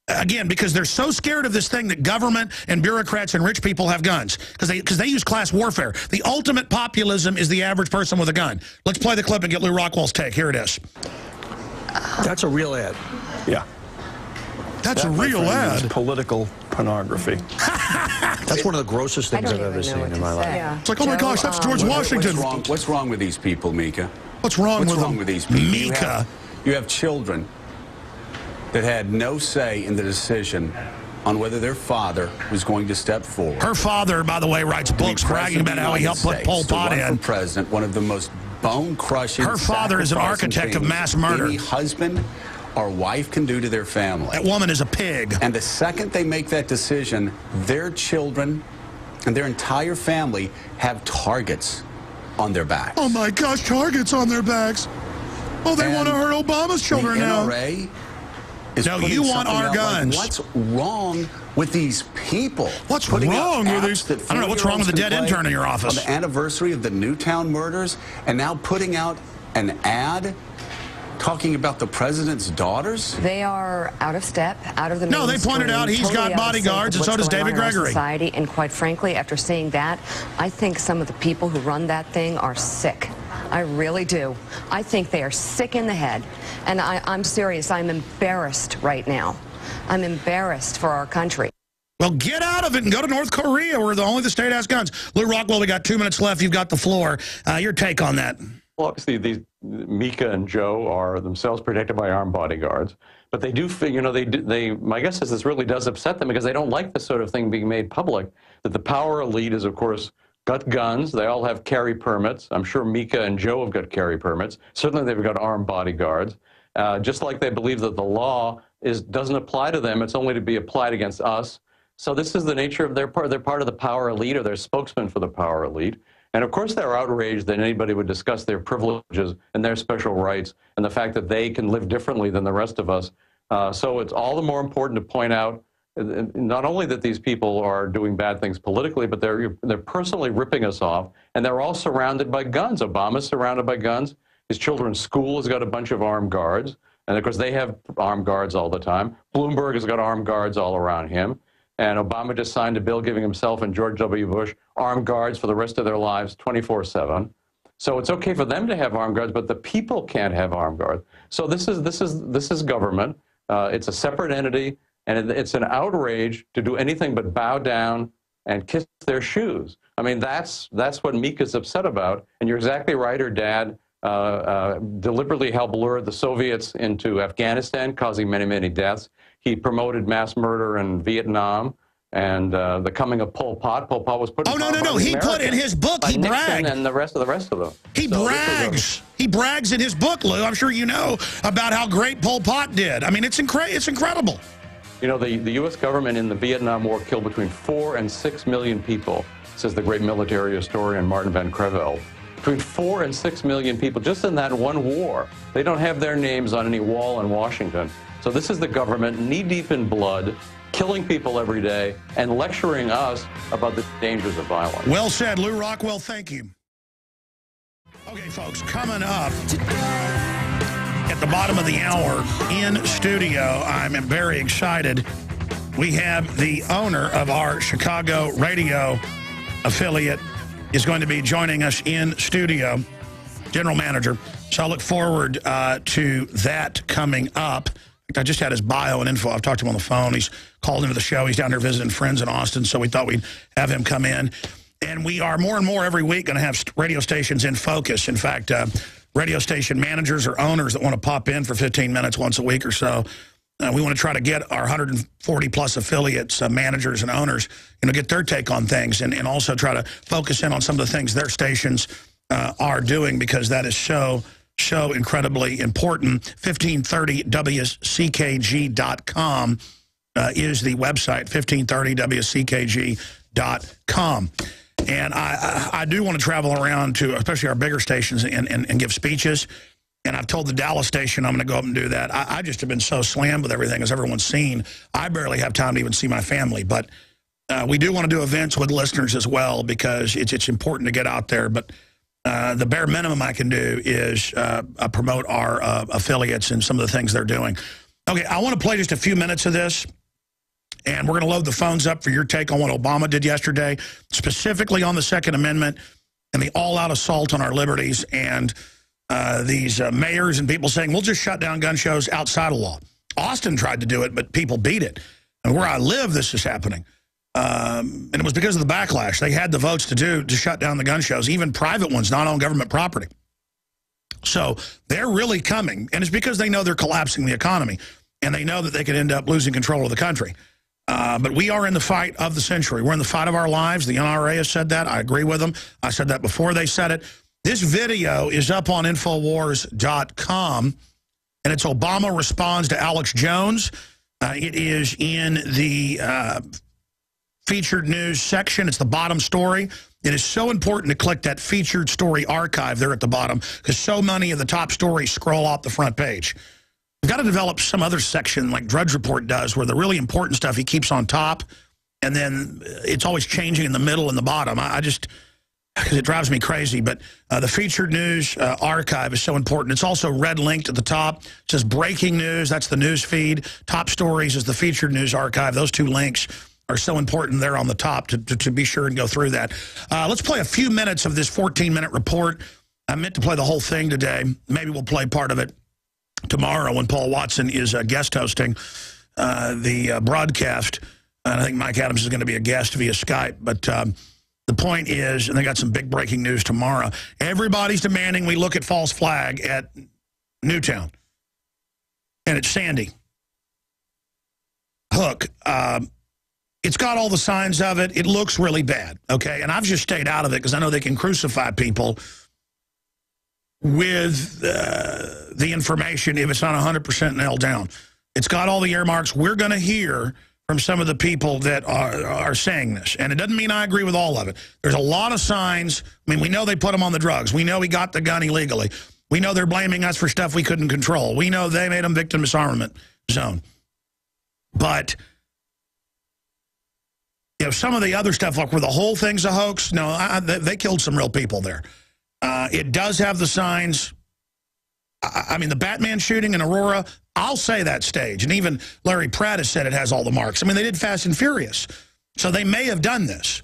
Again, because they're so scared of this thing that government and bureaucrats and rich people have guns. Because they use class warfare. The ultimate populism is the average person with a gun. Let's play the clip and get Lew Rockwell's take. Here it is. That's a real ad. Yeah. That's a real ad. Political pornography. That's one of the grossest things I've ever seen in my life. Yeah. It's like, oh my gosh, that's George Washington. What's wrong with these people, Mika? What's wrong with these people? Mika. You have children that had no say in the decision on whether their father was going to step forward. Her father, by the way, writes books bragging about how he helped put Pol Pot in. For president, one of the most bone-crushing. Her father is an architect of mass murder. Any husband or wife can do to their family. That woman is a pig. And the second they make that decision, their children and their entire family have targets on their backs. Oh my gosh, targets on their backs. Oh, they want to hurt Obama's children now. No, you want our guns. Like, what's wrong with these people? What's wrong with these? I don't know what's wrong with the dead intern in your office. On the anniversary of the Newtown murders, and now putting out an ad talking about the president's daughters? They are out of step, out of the No, they pointed out he's got bodyguards, and so does David Gregory. Society, and quite frankly, after seeing that, I think some of the people who run that thing are sick. I really do. I think they are sick in the head. And I'm serious. I'm embarrassed right now. I'm embarrassed for our country. Well, get out of it and go to North Korea, where only the state has guns. Lew Rockwell, we got 2 minutes left. You've got the floor. Your take on that? Well, obviously, these Mika and Joe are themselves protected by armed bodyguards, but they do, you know, my guess is this really does upset them because they don't like this sort of thing being made public. That the power elite is, of course, got guns. They all have carry permits. I'm sure Mika and Joe have got carry permits. Certainly, they've got armed bodyguards. Just like they believe that the law doesn't apply to them, it's only to be applied against us. So this is the nature of they're part of the power elite, or they're spokesmen for the power elite. And of course they're outraged that anybody would discuss their privileges and their special rights and the fact that they can live differently than the rest of us. So it's all the more important to point out not only that these people are doing bad things politically, but they're personally ripping us off, and they're all surrounded by guns. Obama's surrounded by guns. His children's school has got a bunch of armed guards, and of course they have armed guards all the time. Bloomberg has got armed guards all around him. And Obama just signed a bill giving himself and George W. Bush armed guards for the rest of their lives, 24/7. So it's okay for them to have armed guards, but the people can't have armed guards. So this is government. It's a separate entity, and it's an outrage to do anything but bow down and kiss their shoes. I mean, that's what Mika's upset about. And you're exactly right. Her dad deliberately helped lure the Soviets into Afghanistan, causing many, many deaths. He promoted mass murder in Vietnam and the coming of Pol Pot. Pol Pot was put in no. He put in his book, he bragged. And the rest of them. He brags. He brags in his book, Lou. I'm sure you know about how great Pol Pot did. I mean, it's incredible. You know, the U.S. government in the Vietnam War killed between 4 and 6 million people, says the great military historian Martin Van Creveld. Between 4 and 6 million people just in that one war. They don't have their names on any wall in Washington. So this is the government knee-deep in blood, killing people every day, and lecturing us about the dangers of violence. Well said, Lew Rockwell. Thank you. Okay, folks, coming up at the bottom of the hour in studio, I'm very excited. We have the owner of our Chicago radio affiliate is going to be joining us in studio, general manager. So I look forward to that coming up. I just had his bio and info. I've talked to him on the phone. He's called into the show. He's down there visiting friends in Austin, so we thought we'd have him come in. And we are more and more every week going to have radio stations in focus. In fact, radio station managers or owners that want to pop in for 15 minutes once a week or so. We want to try to get our 140-plus affiliates, managers and owners, get their take on things and also try to focus in on some of the things their stations are doing, because that is so incredibly important. 1530WCKG.com is the website, 1530WCKG.com. And I do want to travel around to, especially our bigger stations, and give speeches. And I've told the Dallas station I'm going to go up and do that. I just have been so slammed with everything, as everyone's seen. I barely have time to even see my family. But we do want to do events with listeners as well, because it's important to get out there. But the bare minimum I can do is promote our affiliates and some of the things they're doing. Okay, I want to play just a few minutes of this, and we're going to load the phones up for your take on what Obama did yesterday, specifically on the Second Amendment and the all-out assault on our liberties, and these mayors and people saying, we'll just shut down gun shows outside of law. Austin tried to do it, but people beat it. And where I live, this is happening. And it was because of the backlash. They had the votes to shut down the gun shows, even private ones, not on government property. So they're really coming, and it's because they know they're collapsing the economy, and they know that they could end up losing control of the country. But we are in the fight of the century. We're in the fight of our lives. The NRA has said that. I agree with them. I said that before they said it. This video is up on Infowars.com, and it's Obama responds to Alex Jones. It is in the featured news section. It's the bottom story. It is so important to click that featured story archive there at the bottom because so many of the top stories scroll off the front page. We've got to develop some other section like Drudge Report does where the really important stuff he keeps on top and then it's always changing in the middle and the bottom. I just, because it drives me crazy, but the featured news archive is so important. It's also red linked at the top. It says breaking news. That's the news feed. Top stories is the featured news archive. Those two links are so important there on the top to be sure and go through that. Let's play a few minutes of this 14-minute report. I meant to play the whole thing today. Maybe we'll play part of it tomorrow when Paul Watson is guest hosting the broadcast. And I think Mike Adams is going to be a guest via Skype. But the point is, and they got some big breaking news tomorrow, everybody's demanding we look at false flag at Newtown. And it's Sandy Hook. It's got all the signs of it. It looks really bad, okay? And I've just stayed out of it because I know they can crucify people with the information if it's not 100% nailed down. It's got all the earmarks. We're going to hear from some of the people that are saying this. And it doesn't mean I agree with all of it. There's a lot of signs. I mean, we know they put him on the drugs. We know he got the gun illegally. We know they're blaming us for stuff we couldn't control. We know they made him victim disarmament zone. But you know, some of the other stuff, like where the whole thing's a hoax, no, they killed some real people there. It does have the signs. I mean, the Batman shooting in Aurora, I'll say that stage. And even Larry Pratt has said it has all the marks. I mean, they did Fast and Furious. So they may have done this.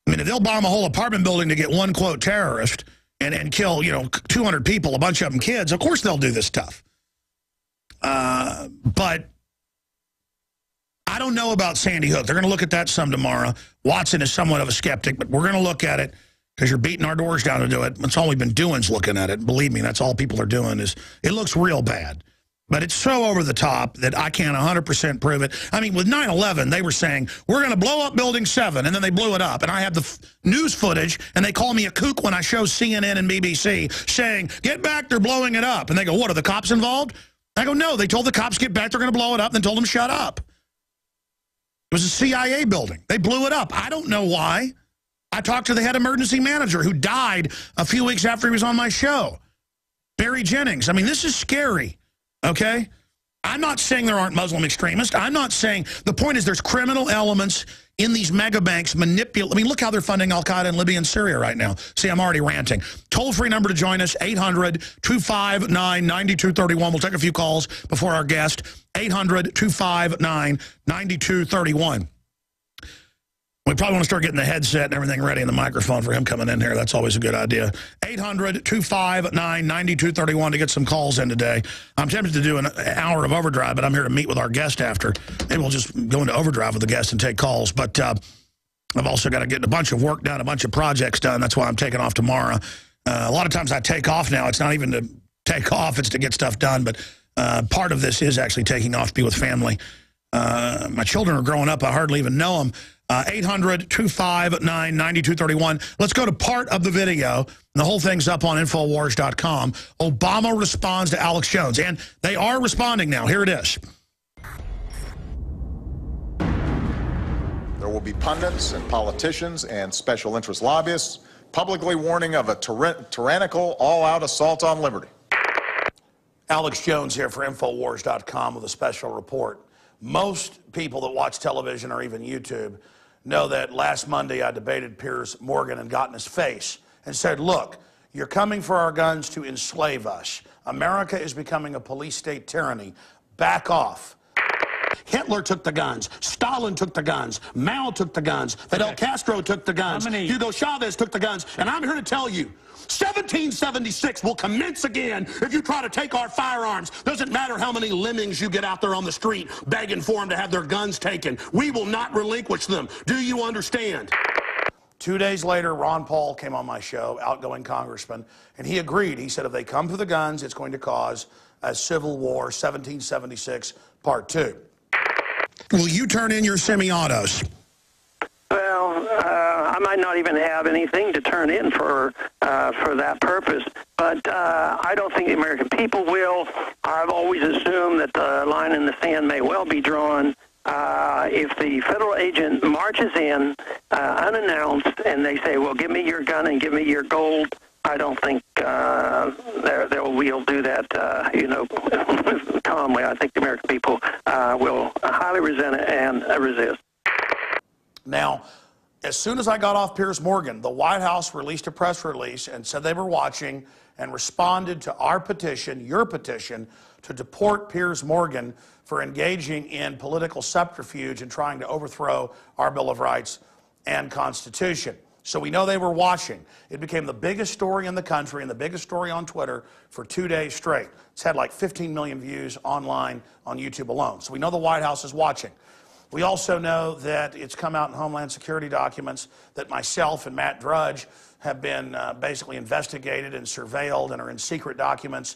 I mean, if they'll bomb a whole apartment building to get one, quote, terrorist and kill, you know, 200 people, a bunch of them kids, of course they'll do this stuff. But I don't know about Sandy Hook. They're going to look at that some tomorrow. Watson is somewhat of a skeptic, but we're going to look at it because you're beating our doors down to do it. That's all we've been doing is looking at it. Believe me, that's all people are doing is it looks real bad. But it's so over the top that I can't 100% prove it. I mean, with 9/11, they were saying, we're going to blow up Building 7, and then they blew it up. And I have the news footage, and they call me a kook when I show CNN and BBC saying, get back, they're blowing it up. And they go, what, are the cops involved? I go, no, they told the cops, get back, they're going to blow it up, and then told them, shut up. It was a CIA building. They blew it up. I don't know why. I talked to the head emergency manager who died a few weeks after he was on my show, Barry Jennings. I mean, this is scary, okay? I'm not saying there aren't Muslim extremists. I'm not saying, the point is there's criminal elements in these mega banks manipulate. I mean, look how they're funding Al-Qaeda in Libya and Syria right now. See, I'm already ranting. Toll-free number to join us, 800-259-9231. We'll take a few calls before our guest, 800-259-9231. We probably want to start getting the headset and everything ready and the microphone for him coming in here. That's always a good idea. 800-259-9231 to get some calls in today. I'm tempted to do an hour of overdrive, but I'm here to meet with our guest after. Maybe we'll just go into overdrive with the guest and take calls. But I've also got to get a bunch of work done, a bunch of projects done. That's why I'm taking off tomorrow. A lot of times I take off now. It's not even to take off. It's to get stuff done. But part of this is actually taking off to be with family. My children are growing up. I hardly even know them. 800-259-9231. Let's go to part of the video. The whole thing's up on Infowars.com. Obama responds to Alex Jones. And they are responding now. Here it is. There will be pundits and politicians and special interest lobbyists publicly warning of a tyrannical, all-out assault on liberty. Alex Jones here for Infowars.com with a special report. Most people that watch television or even YouTube know that last Monday I debated Piers Morgan and got in his face and said, look, you're coming for our guns to enslave us. America is becoming a police state tyranny. Back off. Hitler took the guns. Stalin took the guns. Mao took the guns. Fidel Castro took the guns. Hugo Chavez took the guns. And I'm here to tell you, 1776 will commence again if you try to take our firearms. Doesn't matter how many lemmings you get out there on the street begging for them to have their guns taken. We will not relinquish them. Do you understand? 2 days later, Ron Paul came on my show, outgoing congressman, and he agreed. He said if they come for the guns, it's going to cause a civil war, 1776, part 2. Will you turn in your semi-autos? Well, I might not even have anything to turn in for that purpose, but I don't think the American people will. I've always assumed that the line in the sand may well be drawn. If the federal agent marches in unannounced and they say, well, give me your gun and give me your gold, I don't think we'll do that, calmly. I think the American people will highly resent it and resist. Now, as soon as I got off Piers Morgan, the White House released a press release and said they were watching and responded to our petition, your petition, to deport Piers Morgan for engaging in political subterfuge and trying to overthrow our Bill of Rights and Constitution. So we know they were watching. It became the biggest story in the country and the biggest story on Twitter for 2 days straight. It's had like 15 million views online on YouTube alone. So we know the White House is watching. We also know that it's come out in Homeland Security documents that myself and Matt Drudge have been basically investigated and surveilled and are in secret documents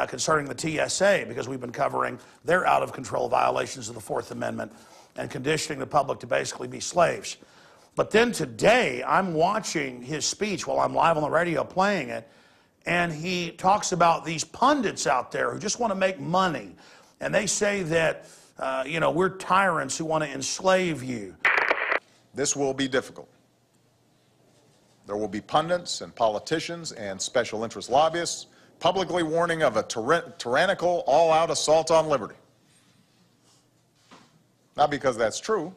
concerning the TSA because we've been covering their out-of-control violations of the Fourth Amendment and conditioning the public to basically be slaves. But then today, I'm watching his speech while I'm live on the radio playing it, and he talks about these pundits out there who just want to make money. And they say that, we're tyrants who want to enslave you. This will be difficult. There will be pundits and politicians and special interest lobbyists publicly warning of a tyrannical, all-out assault on liberty. Not because that's true,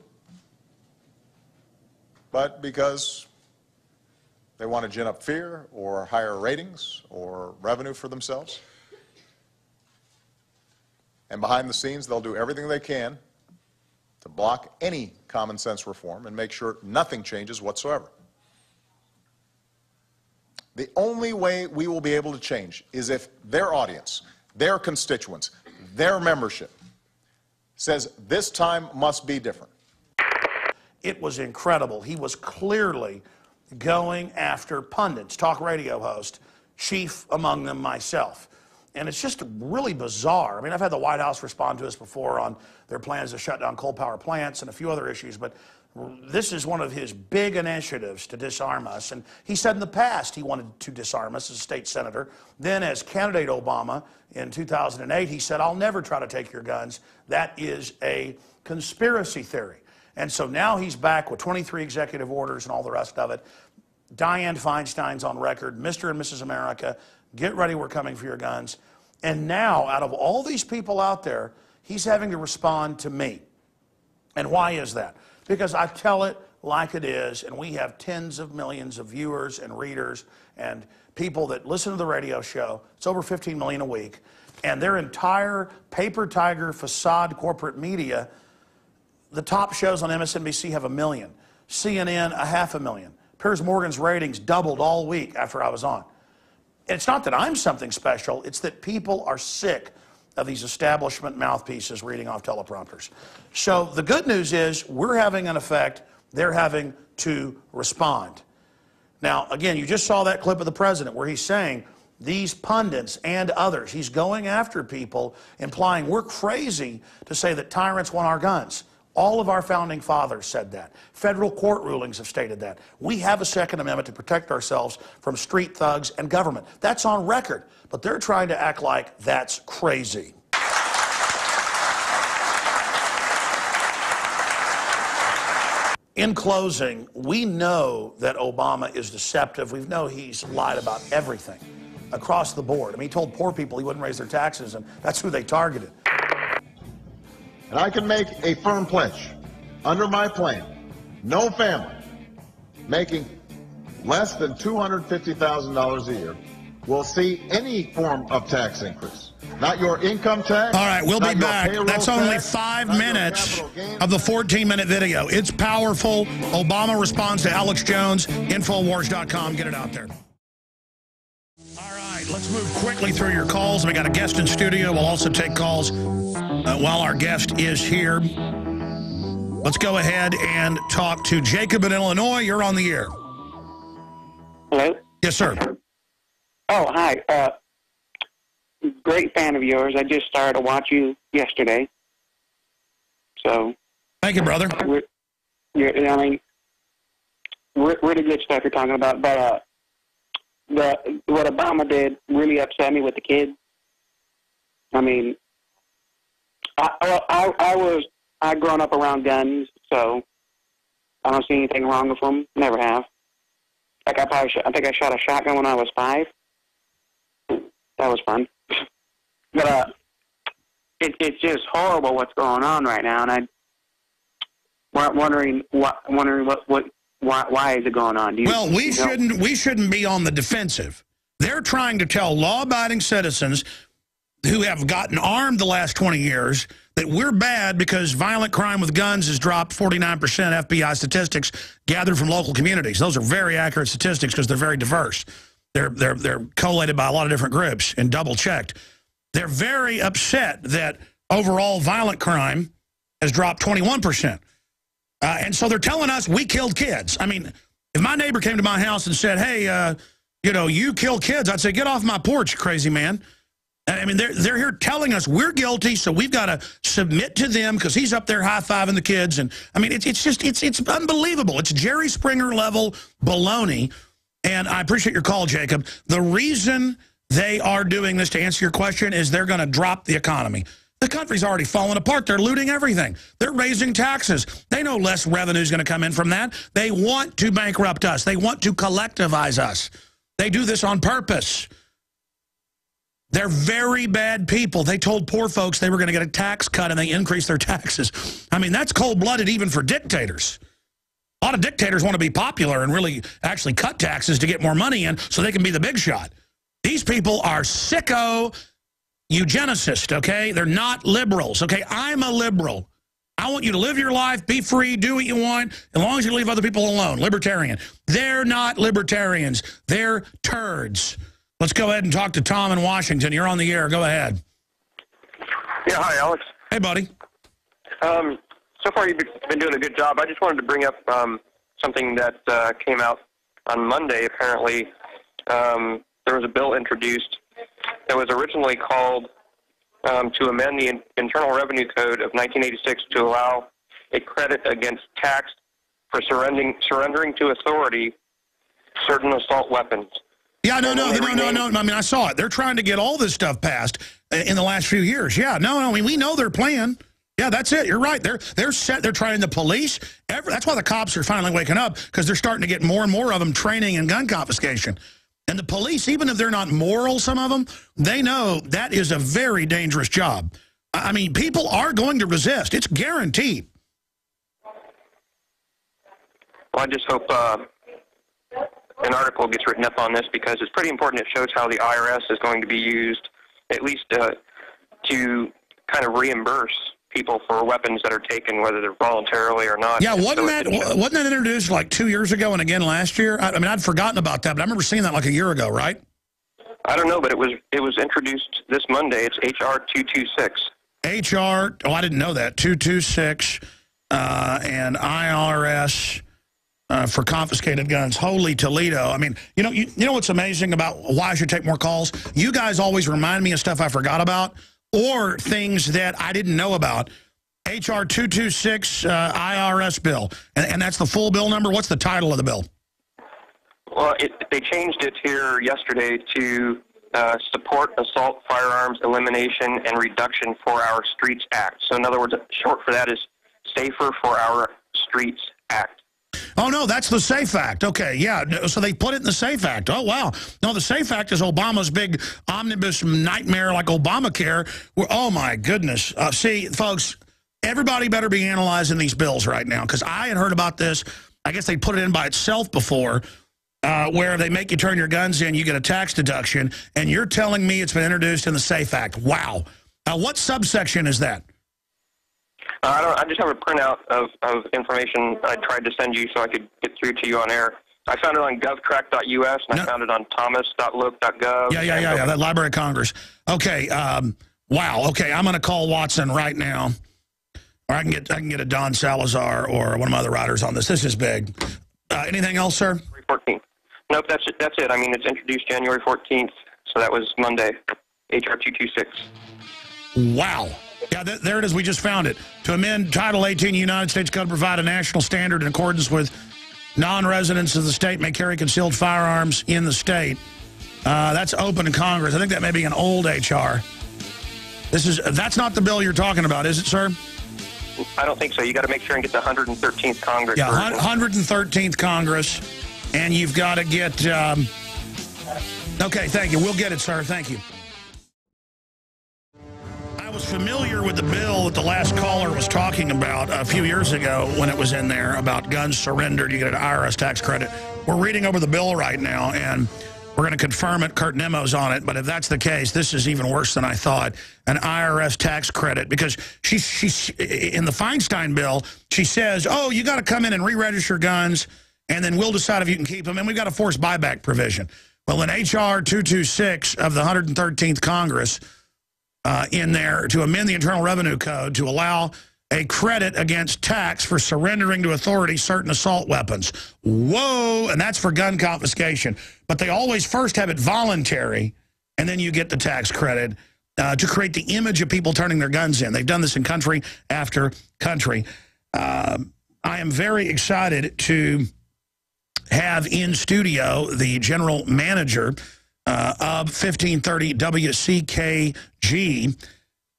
but because they want to gin up fear or higher ratings or revenue for themselves. And behind the scenes, they'll do everything they can to block any common sense reform and make sure nothing changes whatsoever. The only way we will be able to change is if their audience, their constituents, their membership says this time must be different. It was incredible. He was clearly going after pundits, talk radio host, chief among them myself. And it's just really bizarre. I mean, I've had the White House respond to us before on their plans to shut down coal power plants and a few other issues, but this is one of his big initiatives to disarm us. And he said in the past he wanted to disarm us as a state senator. Then as candidate Obama in 2008, he said, I'll never try to take your guns. That is a conspiracy theory. And so now he's back with 23 executive orders and all the rest of it. Dianne Feinstein's on record, Mr. and Mrs. America, get ready, we're coming for your guns. And now, out of all these people out there, he's having to respond to me. And why is that? Because I tell it like it is, and we have tens of millions of viewers and readers and people that listen to the radio show. It's over 15 million a week. And their entire paper tiger facade corporate media, the top shows on MSNBC have 1 million. CNN, 500,000. Piers Morgan's ratings doubled all week after I was on. And it's not that I'm something special, it's that people are sick of these establishment mouthpieces reading off teleprompters. So the good news is we're having an effect, they're having to respond. Now, again, you just saw that clip of the president where he's saying these pundits and others, he's going after people, implying we're crazy to say that tyrants want our guns. All of our founding fathers said that. Federal court rulings have stated that. We have a Second Amendment to protect ourselves from street thugs and government. That's on record, but they're trying to act like that's crazy. In closing, we know that Obama is deceptive. We know he's lied about everything across the board. I mean, he told poor people he wouldn't raise their taxes, and that's who they targeted. And I can make a firm pledge. Under my plan, no family making less than $250,000 a year will see any form of tax increase. Not your income tax. All right, we'll be back. That's only tax, 5 minutes of the 14-minute video. It's powerful. Obama responds to Alex Jones. Infowars.com. Get it out there. All right, let's move quickly through your calls. We got a guest in studio. We'll also take calls while our guest is here. Let's go ahead and talk to Jacob in Illinois. You're on the air. Hello? Yes, sir. Oh, hi. Great fan of yours. I just started to watch you yesterday. So. Thank you, brother. I mean, really good stuff you're talking about. But what Obama did really upset me with the kids. I mean, I've grown up around guns, so I don't see anything wrong with them. Never have. Like I think I shot a shotgun when I was 5. That was fun. But it's just horrible what's going on right now, and I'm wondering why is it going on? Well, we shouldn't be on the defensive. They're trying to tell law-abiding citizens who have gotten armed the last 20 years that we're bad because violent crime with guns has dropped 49%, FBI statistics gathered from local communities. Those are very accurate statistics because they're very diverse. They're collated by a lot of different groups and double-checked. They're very upset that overall violent crime has dropped 21%. And so they're telling us we killed kids. I mean, if my neighbor came to my house and said, hey, you kill kids, I'd say, get off my porch, you crazy man. I mean, they're here telling us we're guilty, so we've got to submit to them because he's up there high-fiving the kids. And I mean, it's unbelievable. It's Jerry Springer level baloney. And I appreciate your call, Jacob. The reason they are doing this, to answer your question, is they're going to drop the economy. The country's already fallen apart. They're looting everything. They're raising taxes. They know less revenue is going to come in from that. They want to bankrupt us. They want to collectivize us. They do this on purpose. They're very bad people. They told poor folks they were going to get a tax cut, and they increased their taxes. I mean, that's cold-blooded even for dictators. A lot of dictators want to be popular and really actually cut taxes to get more money in so they can be the big shot. These people are sicko eugenicists, okay? They're not liberals, okay? I'm a liberal. I want you to live your life, be free, do what you want, as long as you leave other people alone. Libertarian. They're not libertarians. They're turds. Let's go ahead and talk to Tom in Washington. You're on the air. Go ahead. Yeah, hi, Alex. Hey, buddy. So far, you've been doing a good job. I just wanted to bring up something that came out on Monday, apparently. There was a bill introduced that was originally called to amend the Internal Revenue Code of 1986 to allow a credit against tax for surrendering to authority certain assault weapons. Yeah, no. I mean, I saw it. They're trying to get all this stuff passed in the last few years. Yeah, no. I mean, we know their plan. Yeah, that's it. You're right. They're set. They're trying the police. That's why the cops are finally waking up, because they're starting to get more and more of them training in gun confiscation. And the police, even if they're not moral, some of them, they know that is a very dangerous job. I mean, people are going to resist. It's guaranteed. Well, I just hope an article gets written up on this, because it's pretty important. It shows how the IRS is going to be used, at least to kind of reimburse people for weapons that are taken, whether they're voluntarily or not. Yeah, wasn't that introduced like 2 years ago and again last year? I mean, I'd forgotten about that, but I remember seeing that like a year ago, right? I don't know, but it was introduced this Monday. It's H.R. 226. I didn't know that. 226 and IRS for confiscated guns. Holy Toledo. I mean, you know what's amazing about why I should take more calls? You guys always remind me of stuff I forgot about, or things that I didn't know about. H.R. 226 IRS bill. And that's the full bill number? What's the title of the bill? Well, they changed it here yesterday to Support Assault Firearms Elimination and Reduction for Our Streets Act. So in other words, short for that is Safer for Our Streets Act. Oh, no, that's the SAFE Act. Okay, yeah, so they put it in the SAFE Act. Oh, wow. No, the SAFE Act is Obama's big omnibus nightmare like Obamacare. Oh, my goodness. See, folks, everybody better be analyzing these bills right now, because I had heard about this. I guess they put it in by itself before. where they make you turn your guns in, you get a tax deduction, and you're telling me it's been introduced in the SAFE Act. Wow. What subsection is that? I just have a printout of information I tried to send you so I could get through to you on air. I found it on govcrack.us, and I found it on thomas.loc.gov. Yeah, that Library of Congress. Okay, wow. Okay, I'm going to call Watson right now. Or I can get a Don Salazar or one of my other writers on this. This is big. Anything else, sir? 14th. Nope, that's it. I mean, it's introduced January 14th, so that was Monday, H.R. 226. Wow. Yeah, there it is. We just found it. To amend Title 18 United States Code to provide a national standard in accordance with non-residents of the state may carry concealed firearms in the state. That's open to Congress. I think that may be an old H.R. That's not the bill you're talking about, is it, sir? I don't think so. You got to make sure and get the 113th Congress. Yeah, 113th Congress, and you've got to get. Okay, thank you. We'll get it, sir. Thank you. I was familiar with the bill that the last caller was talking about a few years ago when it was in there about guns surrendered. You get an IRS tax credit. We're reading over the bill right now, and we're going to confirm it. Kurt Nemo's on it, but if that's the case, this is even worse than I thought. An IRS tax credit, because she's in the Feinstein bill, she says, oh, you got to come in and re-register guns, and then we'll decide if you can keep them, and we've got a forced buyback provision. Well, in H.R. 226 of the 113th Congress, in there to amend the Internal Revenue Code to allow a credit against tax for surrendering to authority certain assault weapons. Whoa, and that's for gun confiscation. But they always first have it voluntary, and then you get the tax credit to create the image of people turning their guns in. They've done this in country after country. I am very excited to have in studio the general manager of 1530 WCKG.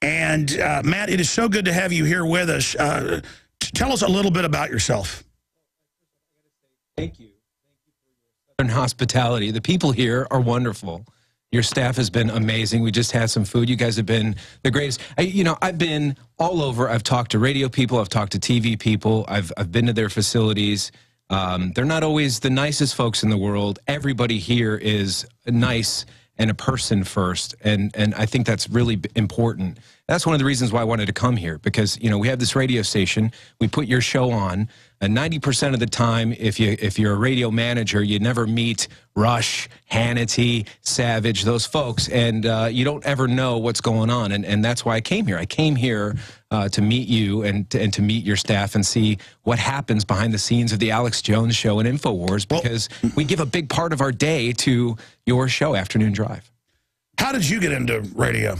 And, Matt, it is so good to have you here with us. Tell us a little bit about yourself. Thank you. Thank you for your southern hospitality. The people here are wonderful. Your staff has been amazing. We just had some food. You guys have been the greatest. I've been all over. I've talked to radio people. I've talked to TV people. I've been to their facilities. They're not always the nicest folks in the world. Everybody here is nice and a person first, and I think that's really important. That's one of the reasons why I wanted to come here, because we have this radio station. We put your show on, and 90% of the time, if you're a radio manager, you never meet Rush, Hannity, Savage, those folks, and you don't ever know what's going on, and that's why I came here. I came here to meet you and to meet your staff and see what happens behind the scenes of the Alex Jones Show and InfoWars, because we give a big part of our day to your show, Afternoon Drive. How did you get into radio?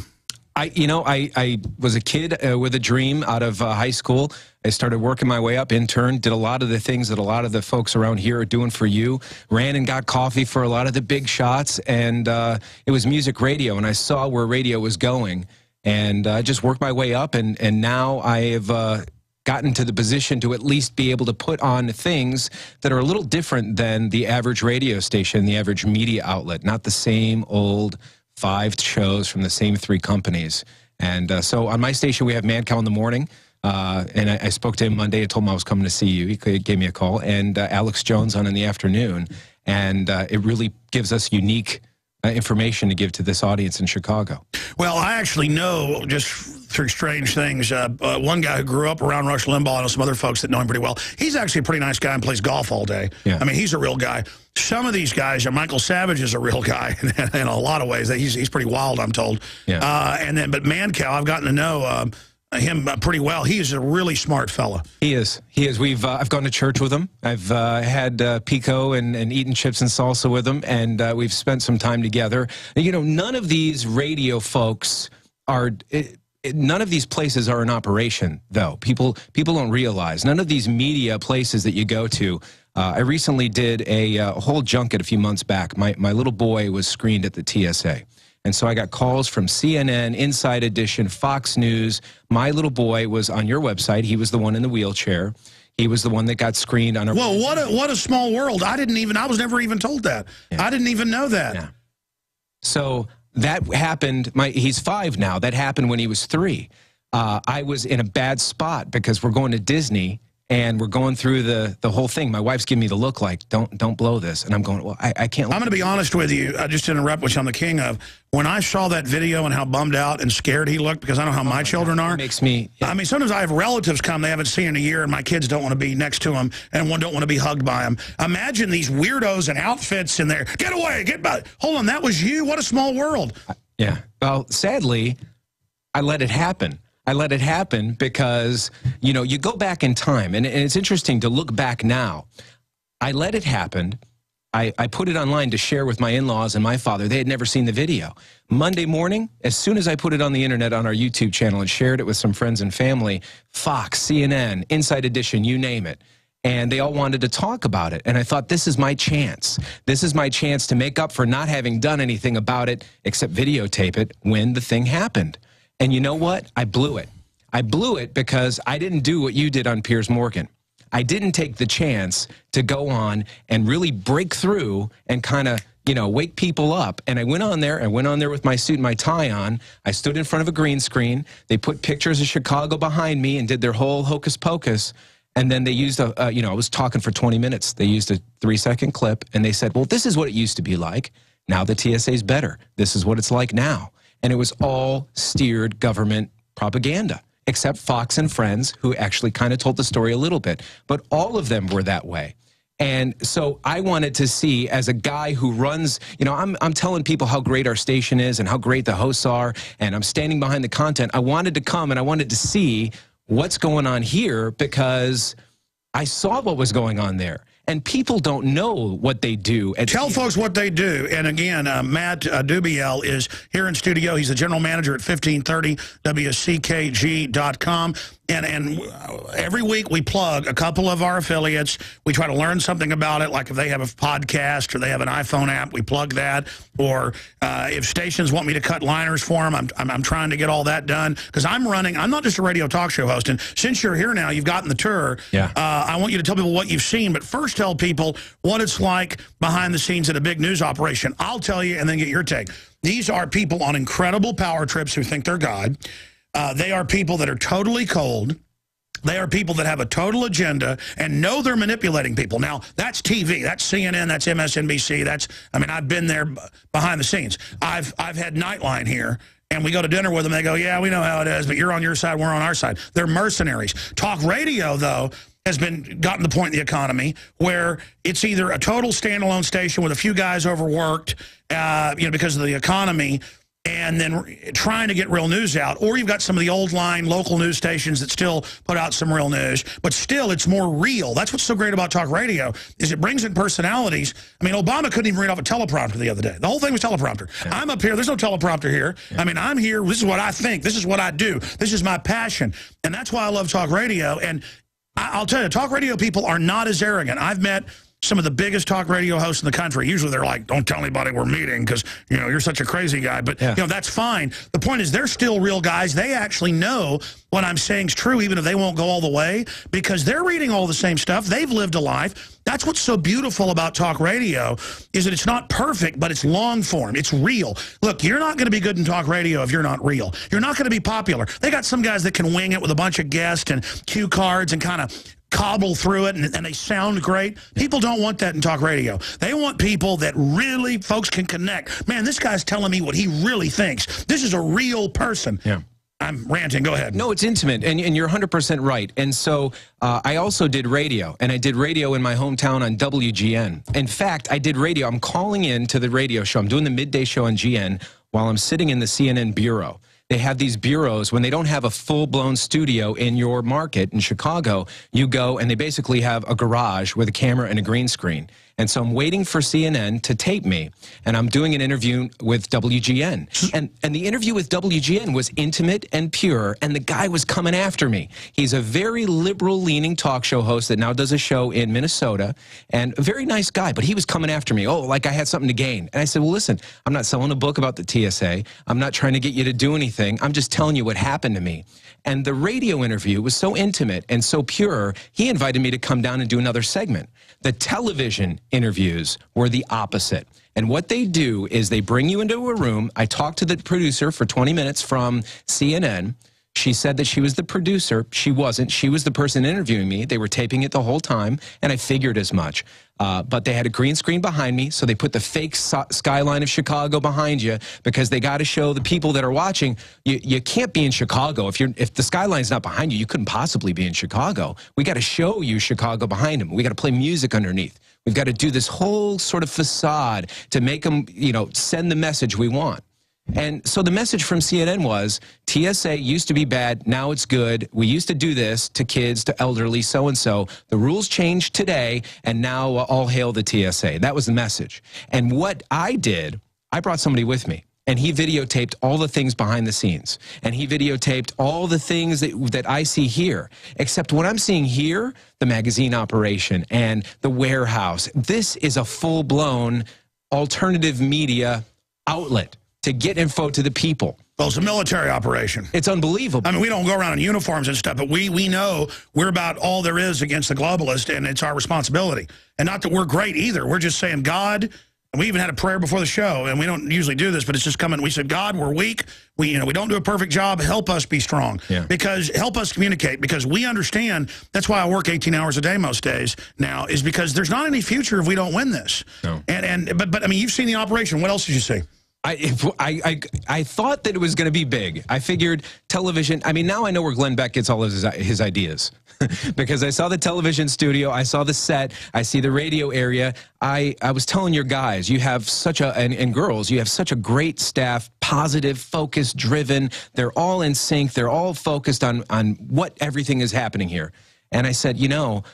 I was a kid with a dream out of high school. I started working my way up, interned, did a lot of the things that a lot of the folks around here are doing for you, ran and got coffee for a lot of the big shots, and it was music radio, and I saw where radio was going, and I just worked my way up, and now I have gotten to the position to at least be able to put on things that are a little different than the average radio station, the average media outlet, not the same old 5 shows from the same 3 companies. And so on my station, we have Mancow in the morning, and I spoke to him Monday. I told him I was coming to see you. He gave me a call, and Alex Jones on in the afternoon. And it really gives us unique information to give to this audience in Chicago. Well, I actually know, just through strange things, one guy who grew up around Rush Limbaugh. I know some other folks that know him pretty well. He's actually a pretty nice guy and plays golf all day. Yeah. I mean, he's a real guy. Some of these guys, Michael Savage is a real guy in a lot of ways. He's pretty wild, I'm told. Yeah. But Mancow, I've gotten to know him pretty well. He is a really smart fella. He is. He is. I've gone to church with him. I've had pico and eaten chips and salsa with him, and we've spent some time together. None of these radio folks are. None of these places are in operation, though. People don't realize. None of these media places that you go to. I recently did a whole junket a few months back. My little boy was screened at the TSA. And so I got calls from CNN, Inside Edition, Fox News. My little boy was on your website. He was the one in the wheelchair. He was the one that got screened on our... Well, what a small world. I was never even told that. Yeah. I didn't even know that. Yeah. So that happened. He's 5 now. That happened when he was 3. I was in a bad spot because we're going to Disney, and we're going through the whole thing. My wife's giving me the look like, don't blow this. And I'm going, well, I can't. I'm going to be honest with you. I just interrupt, which I'm the king of. When I saw that video and how bummed out and scared he looked, because I know how my children are. It makes me... I mean, sometimes I have relatives come they haven't seen in a year, and my kids don't want to be next to them and don't want to be hugged by them. Imagine these weirdos in outfits in there. Get away, get by. Hold on, that was you? What a small world. Yeah. Well, sadly, I let it happen. I let it happen because, you know, you go back in time, and it's interesting to look back now. I let it happen. I put it online to share with my in-laws and my father. They had never seen the video. Monday morning, as soon as I put it on the internet on our YouTube channel and shared it with some friends and family, Fox, CNN, Inside Edition, you name it, and they all wanted to talk about it. And I thought, this is my chance. This is my chance to make up for not having done anything about it except videotape it when the thing happened. And you know what? I blew it. I blew it because I didn't do what you did on Piers Morgan. I didn't take the chance to go on and really break through and kind of, you know, wake people up. And I went on there with my suit and my tie on. I stood in front of a green screen. They put pictures of Chicago behind me and did their whole hocus pocus. And then they used you know, I was talking for 20 minutes. They used a 3-second clip, and they said, well, this is what it used to be like. Now the TSA is better. This is what it's like now. And it was all steered government propaganda, except Fox and Friends, who actually kind of told the story a little bit. But all of them were that way. And so I wanted to see, as a guy who runs, you know, I'm telling people how great our station is and how great the hosts are, and I'm standing behind the content. I wanted to come and I wanted to see what's going on here, because I saw what was going on there. And people don't know what they do. Tell folks what they do. And again, Matt Dubiel is here in studio. He's the general manager at 1530 WCKG.com. And every week we plug a couple of our affiliates. We try to learn something about it, like if they have a podcast or they have an iPhone app, we plug that. Or if stations want me to cut liners for them, I'm trying to get all that done. Because I'm not just a radio talk show host. And since you're here now, you've gotten the tour. Yeah. I want you to tell people what you've seen. But first tell people what it's like behind the scenes at a big news operation. I'll tell you and then get your take. These are people on incredible power trips who think they're God. They are people that are totally cold. They are people that have a total agenda and know they're manipulating people. Now, that's TV. That's CNN. That's MSNBC. I mean, I've been there behind the scenes. I've had Nightline here, and we go to dinner with them. They go, yeah, we know how it is, but you're on your side, we're on our side. They're mercenaries. Talk radio, though, has gotten to the point in the economy where it's either a total standalone station with a few guys overworked, you know, because of the economy, and then trying to get real news out, or you've got some of the old line local news stations that still put out some real news, but still it's more real. That's what's so great about talk radio, is it brings in personalities. I mean, Obama couldn't even read off a teleprompter the other day. The whole thing was teleprompter. Yeah. I'm up here, there's no teleprompter here. Yeah. I mean, I'm here, this is what I think, this is what I do, this is my passion, and that's why I love talk radio. And I'll tell you, talk radio people are not as arrogant. I've met some of the biggest talk radio hosts in the country. Usually they're like, don't tell anybody we're meeting because, you know, you're such a crazy guy. But, you know, that's fine. The point is they're still real guys. They actually know what I'm saying is true, even if they won't go all the way, because they're reading all the same stuff. They've lived a life. That's what's so beautiful about talk radio, is that it's not perfect, but it's long form. It's real. Look, you're not going to be good in talk radio if you're not real. You're not going to be popular. They got some guys that can wing it with a bunch of guests and cue cards and kind of cobble through it, and they sound great. People don't want that in talk radio. They want people that really folks can connect. Man, this guy's telling me what he really thinks. This is a real person. Yeah. I'm ranting. Go ahead. No, it's intimate, and you're 100% right. And so I also did radio, and I did radio in my hometown on WGN. In fact, I did radio. I'm calling in to the radio show. I'm doing the midday show on GN while I'm sitting in the CNN bureau. They have these bureaus when they don't have a full-blown studio in your market in Chicago. You go and they basically have a garage with a camera and a green screen. And so I'm waiting for CNN to tape me, and I'm doing an interview with WGN. And the interview with WGN was intimate and pure, and the guy was coming after me. He's a very liberal-leaning talk show host that now does a show in Minnesota, and a very nice guy, but he was coming after me. Oh, like I had something to gain. And I said, well, listen, I'm not selling a book about the TSA. I'm not trying to get you to do anything. I'm just telling you what happened to me. And the radio interview was so intimate and so pure, he invited me to come down and do another segment. The television interviews were the opposite. And what they do is they bring you into a room. I talk to the producer for 20 minutes from CNN. She said that she was the producer. She wasn't. She was the person interviewing me. They were taping it the whole time, and I figured as much. But they had a green screen behind me, so they put the fake skyline of Chicago behind you because they got to show the people that are watching, you can't be in Chicago. If the skyline's not behind you, you couldn't possibly be in Chicago. We got to show you Chicago behind them. We got to play music underneath. We've got to do this whole sort of facade to make them, you know, send the message we want. And so the message from CNN was, TSA used to be bad, now it's good. We used to do this to kids, to elderly, so-and-so. The rules changed today, and now all hail the TSA. That was the message. And what I did, I brought somebody with me, and he videotaped all the things behind the scenes. And he videotaped all the things that I see here. Except what I'm seeing here, the magazine operation and the warehouse, this is a full-blown alternative media outlet to get info to the people. Well, it's a military operation. It's unbelievable. I mean, we don't go around in uniforms and stuff, but we know we're about all there is against the globalist, and it's our responsibility. And not that we're great either. We're just saying, God, and we even had a prayer before the show, and we don't usually do this, but it's just coming. We said, God, we're weak. We don't do a perfect job. Help us be strong. Yeah. Because help us communicate, because we understand. That's why I work 18 hours a day most days now, is because there's not any future if we don't win this. No. But I mean, you've seen the operation. What else did you see? I thought that it was going to be big. I figured television. I mean, now I know where Glenn Beck gets all of his ideas. Because I saw the television studio, I saw the set, I see the radio area. I was telling your guys, you have such a, and girls, you have such a great staff, positive, focused, driven. They're all in sync. They're all focused on what everything is happening here. And I said, you know,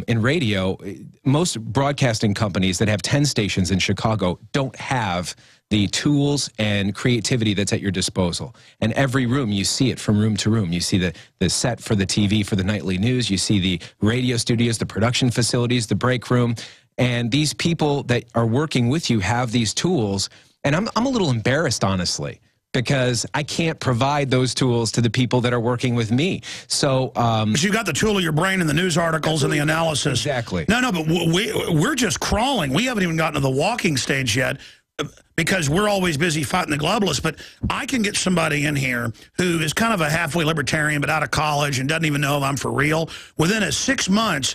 in radio, most broadcasting companies that have 10 stations in Chicago don't have the tools and creativity that's at your disposal. And every room, you see it from room to room. You see the set for the TV, for the nightly news. You see the radio studios, the production facilities, the break room. And these people that are working with you have these tools. And I'm a little embarrassed, honestly, because I can't provide those tools to the people that are working with me. So but you got the tool of your brain and the news articles and the analysis. Exactly. No, but we're just crawling. We haven't even gotten to the walking stage yet, because we're always busy fighting the globalists. But I can get somebody in here who is kind of a halfway libertarian but out of college and doesn't even know if I'm for real. Within 6 months,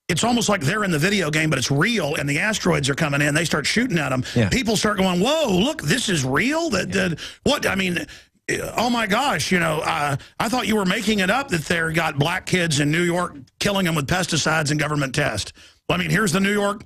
it's almost like they're in the video game, but it's real, and the asteroids are coming in. They start shooting at them. Yeah. People start going, whoa, look, this is real? What? I mean, oh, my gosh, you know, I thought you were making it up that they got black kids in New York killing them with pesticides and government tests. Well, I mean, here's the New York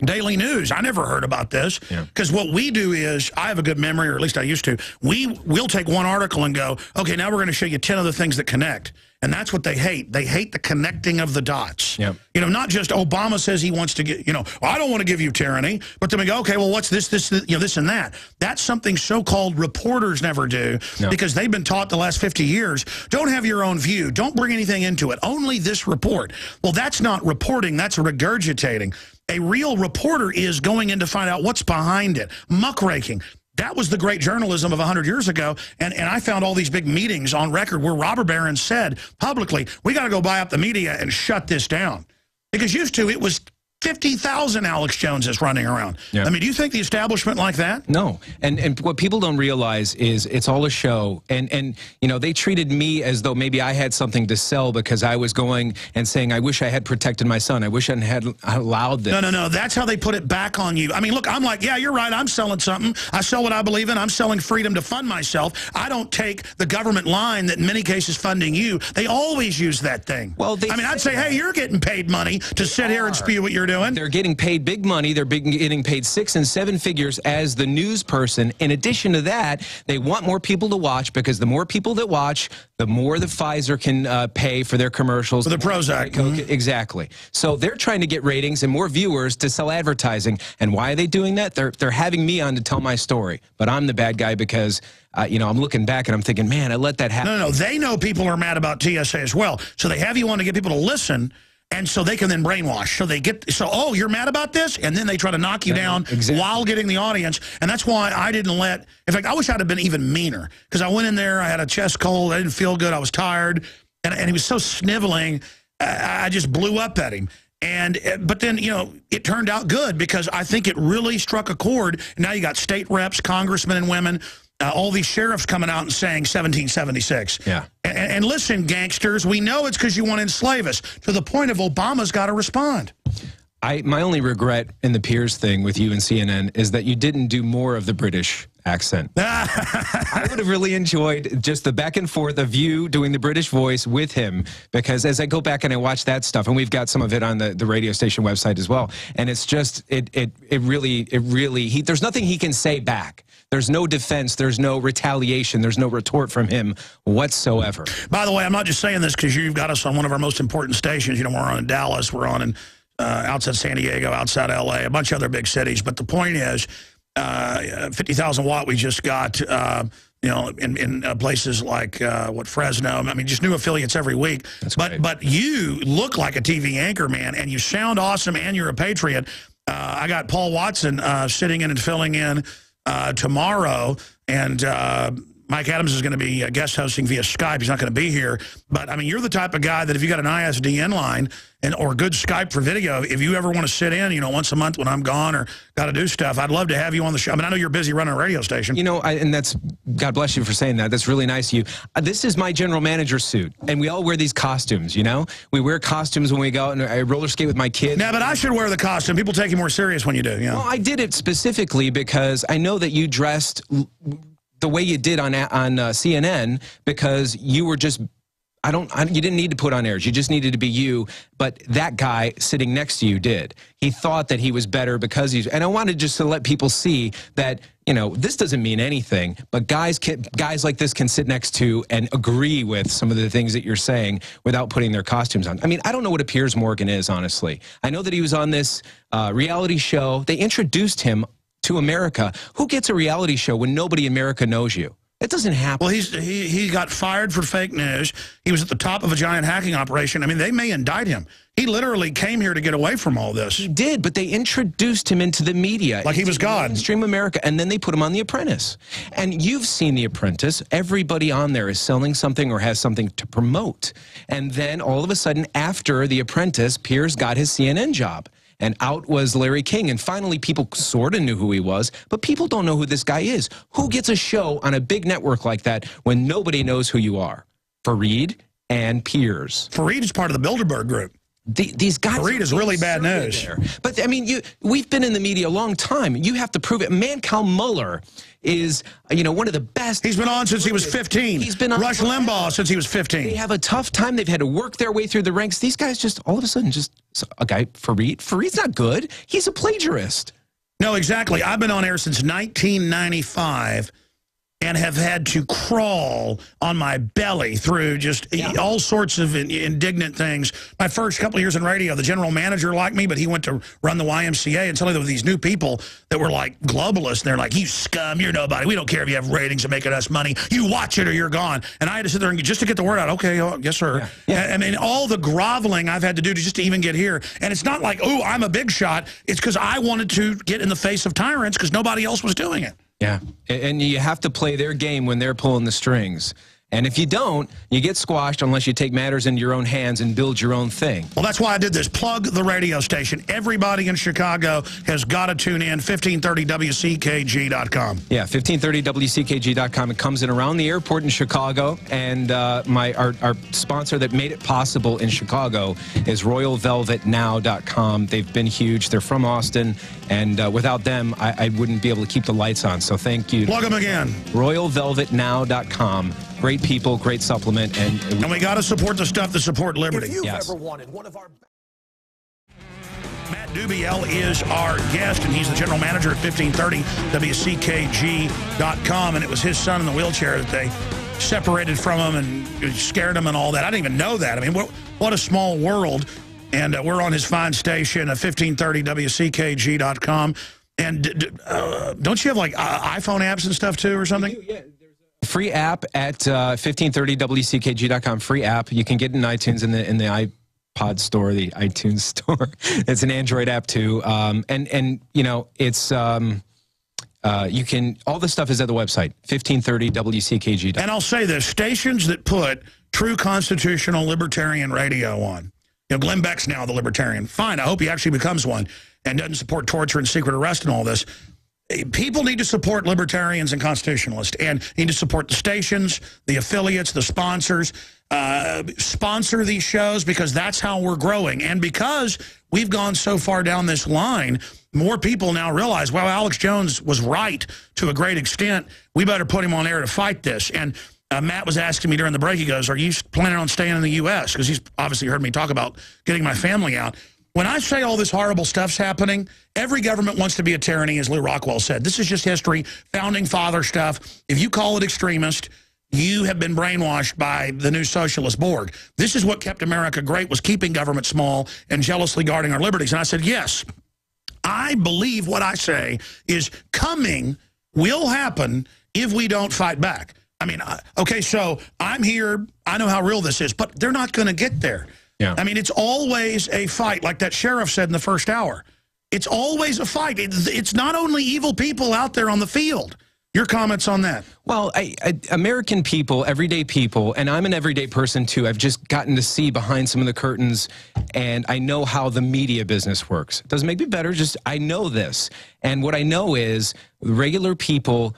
Daily News. I never heard about this, because what we do is, I have a good memory, or at least I used to. We'll take one article and go, okay, now we're going to show you 10 other things that connect. And that's what they hate. They hate the connecting of the dots. Yep. You know, not just Obama says he wants to get, you know, I don't want to give you tyranny, but then we go, okay, well, what's this, you know, this and that. That's something so-called reporters never do, because they've been taught the last 50 years, don't have your own view. Don't bring anything into it. Only this report. Well, that's not reporting. That's regurgitating. A real reporter is going in to find out what's behind it. Muckraking. That was the great journalism of 100 years ago, and I found all these big meetings on record where robber barons said publicly, we got to go buy up the media and shut this down. Because used to, it was 50,000 Alex Joneses running around. Yeah. I mean, do you think the establishment like that? No. And what people don't realize is it's all a show. And you know, they treated me as though maybe I had something to sell because I was going and saying, I wish I had protected my son. I wish I had allowed this. No. That's how they put it back on you. I mean, look, I'm like, yeah, you're right. I'm selling something. I sell what I believe in. I'm selling freedom to fund myself. I don't take the government line that in many cases funding you. They always use that thing. Well, I mean, I'd say, hey, you're getting paid money to sit here and spew what you're doing. They're getting paid big money. They're getting paid 6 and 7 figures as the news person. In addition to that, they want more people to watch, because the more people that watch, the more the Pfizer can pay for their commercials. For the Prozac. Exactly. So they're trying to get ratings and more viewers to sell advertising. And why are they doing that? They're having me on to tell my story. But I'm the bad guy because you know, I'm looking back and I'm thinking, man, I let that happen. No. They know people are mad about TSA as well. So they have you on to get people to listen, and so they can then brainwash. So oh, you're mad about this? And then they try to knock you down while getting the audience. And that's why I didn't let, in fact, I wish I'd have been even meaner. Because I went in there, I had a chest cold, I didn't feel good, I was tired. And he was so sniveling, I just blew up at him. But then, you know, it turned out good, because I think it really struck a chord. And now you got state reps, congressmen and women, all these sheriffs coming out and saying 1776. Yeah. And listen, gangsters, we know it's because you want to enslave us, to the point of Obama's got to respond. My only regret in the Piers thing with you and CNN is that you didn't do more of the British accent. I would have really enjoyed just the back and forth of you doing the British voice with him, because as I go back and I watch that stuff, and we've got some of it on the radio station website as well, and it's just, it really, there's nothing he can say back. There's no defense, there's no retaliation, there's no retort from him whatsoever. By the way, I'm not just saying this because you've got us on one of our most important stations. You know, we're on in Dallas, we're on in outside San Diego, outside L.A., a bunch of other big cities. But the point is, 50,000 watt we just got, you know, in places like, Fresno. I mean, just new affiliates every week. But you look like a TV anchor, man, and you sound awesome, and you're a patriot. I got Paul Watson sitting in and filling in tomorrow, and Mike Adams is going to be guest hosting via Skype. He's not going to be here. But, I mean, you're the type of guy that if you got an ISDN line or good Skype for video, if you ever want to sit in, you know, once a month when I'm gone or got to do stuff, I'd love to have you on the show. I mean, I know you're busy running a radio station. You know, and that's, God bless you for saying that. That's really nice of you. This is my general manager suit, and we all wear these costumes, you know? We wear costumes when we go out, and I roller skate with my kids. Yeah, but I should wear the costume. People take you more serious when you do, you know? Well, I did it specifically because I know that you dressed the way you did on CNN, because you were just, you didn't need to put on airs. You just needed to be you. But that guy sitting next to you did. He thought that he was better because he's, and I wanted just to let people see that, you know, this doesn't mean anything, but guys like this can sit next to and agree with some of the things that you're saying without putting their costumes on. I mean, I don't know what a Piers Morgan is, honestly. I know that he was on this reality show. They introduced him to America. Who gets a reality show when nobody in America knows you? It doesn't happen. Well, he got fired for fake news. He was at the top of a giant hacking operation. I mean, they may indict him. He literally came here to get away from all this. He did, but they introduced him into the media. Like he was God. Mainstream America, and then they put him on The Apprentice. And you've seen The Apprentice. Everybody on there is selling something or has something to promote. And then all of a sudden, after The Apprentice, Piers got his CNN job. And out was Larry King. And finally, people sort of knew who he was, but people don't know who this guy is. Who gets a show on a big network like that when nobody knows who you are? Fareed and Piers. Fareed is part of the Bilderberg group. These guys. Fareed is really bad news. But, I mean, we've been in the media a long time. You have to prove it. Mancow Mueller is, you know, one of the best. He's been on since he was 15. He's been on Rush Limbaugh since he was 15. They have a tough time. They've had to work their way through the ranks. These guys just, all of a sudden, just a guy, Fareed's not good. He's a plagiarist. No, exactly. I've been on air since 1995. And have had to crawl on my belly through just all sorts of indignant things. My first couple of years in radio, the general manager liked me, but he went to run the YMCA, and suddenly there were these new people that were like globalists, and they're like, you scum, you're nobody. We don't care if you have ratings and making us money. You watch it or you're gone. And I had to sit there and just to get the word out, okay, yes, sir. I mean, all the groveling I've had to do just to even get here. And it's not like, oh, I'm a big shot. It's because I wanted to get in the face of tyrants because nobody else was doing it. Yeah, and you have to play their game when they're pulling the strings. And if you don't, you get squashed unless you take matters into your own hands and build your own thing. Well, that's why I did this. Plug the radio station. Everybody in Chicago has got to tune in, 1530WCKG.com. Yeah, 1530WCKG.com. It comes in around the airport in Chicago. And our sponsor that made it possible in Chicago is RoyalVelvetNow.com. They've been huge. They're from Austin. And without them, I wouldn't be able to keep the lights on. So thank you. Plug them again. RoyalVelvetNow.com. Great people, great supplement, and we got to support the stuff that support liberty. If you've ever wanted one of our... Matt Dubiel is our guest, and he's the general manager at 1530WCKG.com, and it was his son in the wheelchair that they separated from him and scared him and all that. I didn't even know that. I mean, what a small world. And we're on his fine station at 1530WCKG.com. And don't you have, like, iPhone apps and stuff, too, or something? Yeah. Free app at 1530WCKG.com. Free app. You can get it in iTunes in the iPod store, the iTunes store. It's an Android app too. And you know, it's you can, all the stuff is at the website, 1530WCKG.com. And I'll say this, stations that put true constitutional libertarian radio on. You know, Glenn Beck's now the libertarian. Fine, I hope he actually becomes one and doesn't support torture and secret arrest and all this. people need to support libertarians and constitutionalists, and need to support the stations, the affiliates, the sponsors. Sponsor these shows, because that's how we're growing. And because we've gone so far down this line, more people now realize, well, Alex Jones was right to a great extent. We better put him on air to fight this. And Matt was asking me during the break, he goes, are you planning on staying in the U.S.? Because he's obviously heard me talk about getting my family out. When I say all this horrible stuff's happening, every government wants to be a tyranny, as Lew Rockwell said. This is just history, founding father stuff. If you call it extremist, you have been brainwashed by the new socialist Borg. This is what kept America great, was keeping government small and jealously guarding our liberties. And I said, yes, I believe what I say is coming will happen if we don't fight back. I mean, okay, so I'm here. I know how real this is, but they're not going to get there. Yeah. I mean, it's always a fight, like that sheriff said in the first hour. It's always a fight. It's not only evil people out there on the field. Your comments on that? Well, American people, everyday people, and I'm an everyday person too. I've just gotten to see behind some of the curtains, and I know how the media business works. It doesn't make me better, just I know this. And what I know is regular people,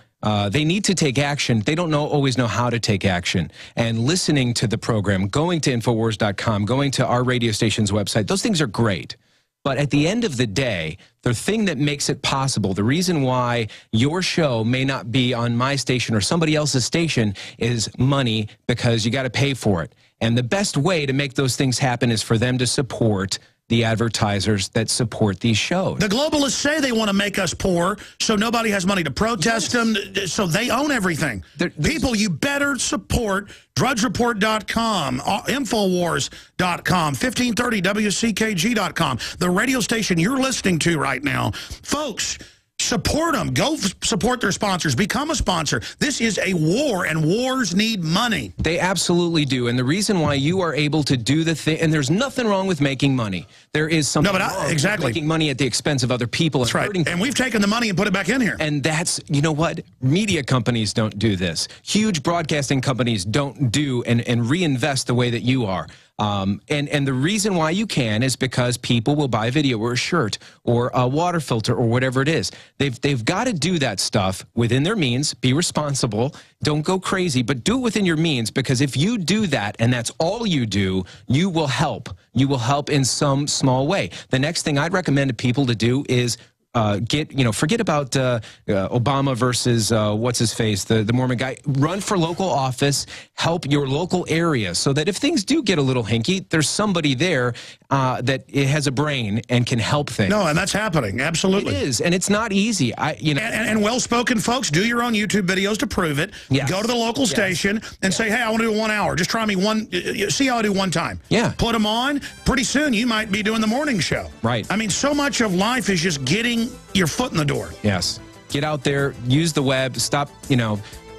they need to take action. They don't always know how to take action. And listening to the program, going to Infowars.com, going to our radio station's website, those things are great. But at the end of the day, the thing that makes it possible, the reason why your show may not be on my station or somebody else's station is money, because you got to pay for it. And the best way to make those things happen is for them to support the advertisers that support these shows. The globalists say they want to make us poor so nobody has money to protest them, so they own everything. People, you better support DrudgeReport.com, Infowars.com, 1530WCKG.com, the radio station you're listening to right now. Folks, support them. Go support their sponsors. Become a sponsor. This is a war, and wars need money. They absolutely do. And the reason why you are able to do the thing, and there's nothing wrong with making money. There is something wrong with making money at the expense of other people. That's right. And we've taken the money and put it back in here. And that's, you know what? Media companies don't do this. Huge broadcasting companies don't do and reinvest the way that you are. And the reason why you can is because people will buy a video or a shirt or a water filter or whatever it is. They've got to do that stuff within their means. Be responsible. Don't go crazy, but do it within your means, because if you do that and that's all you do, you will help. You will help in some small way. The next thing I'd recommend to people to do is forget about Obama versus what's his face, the Mormon guy. Run for local office, help your local area, so that if things do get a little hinky, there's somebody there that it has a brain and can help things. No, and that's happening. Absolutely. It is, and it's not easy. And well-spoken folks, do your own YouTube videos to prove it. Yes. Go to the local station and say, hey, I want to do 1 hour. Just try me see how I do one time. Yeah. Put them on. Pretty soon you might be doing the morning show. Right. I mean, so much of life is just getting your foot in the door. Yes. Get out there, use the web, stop,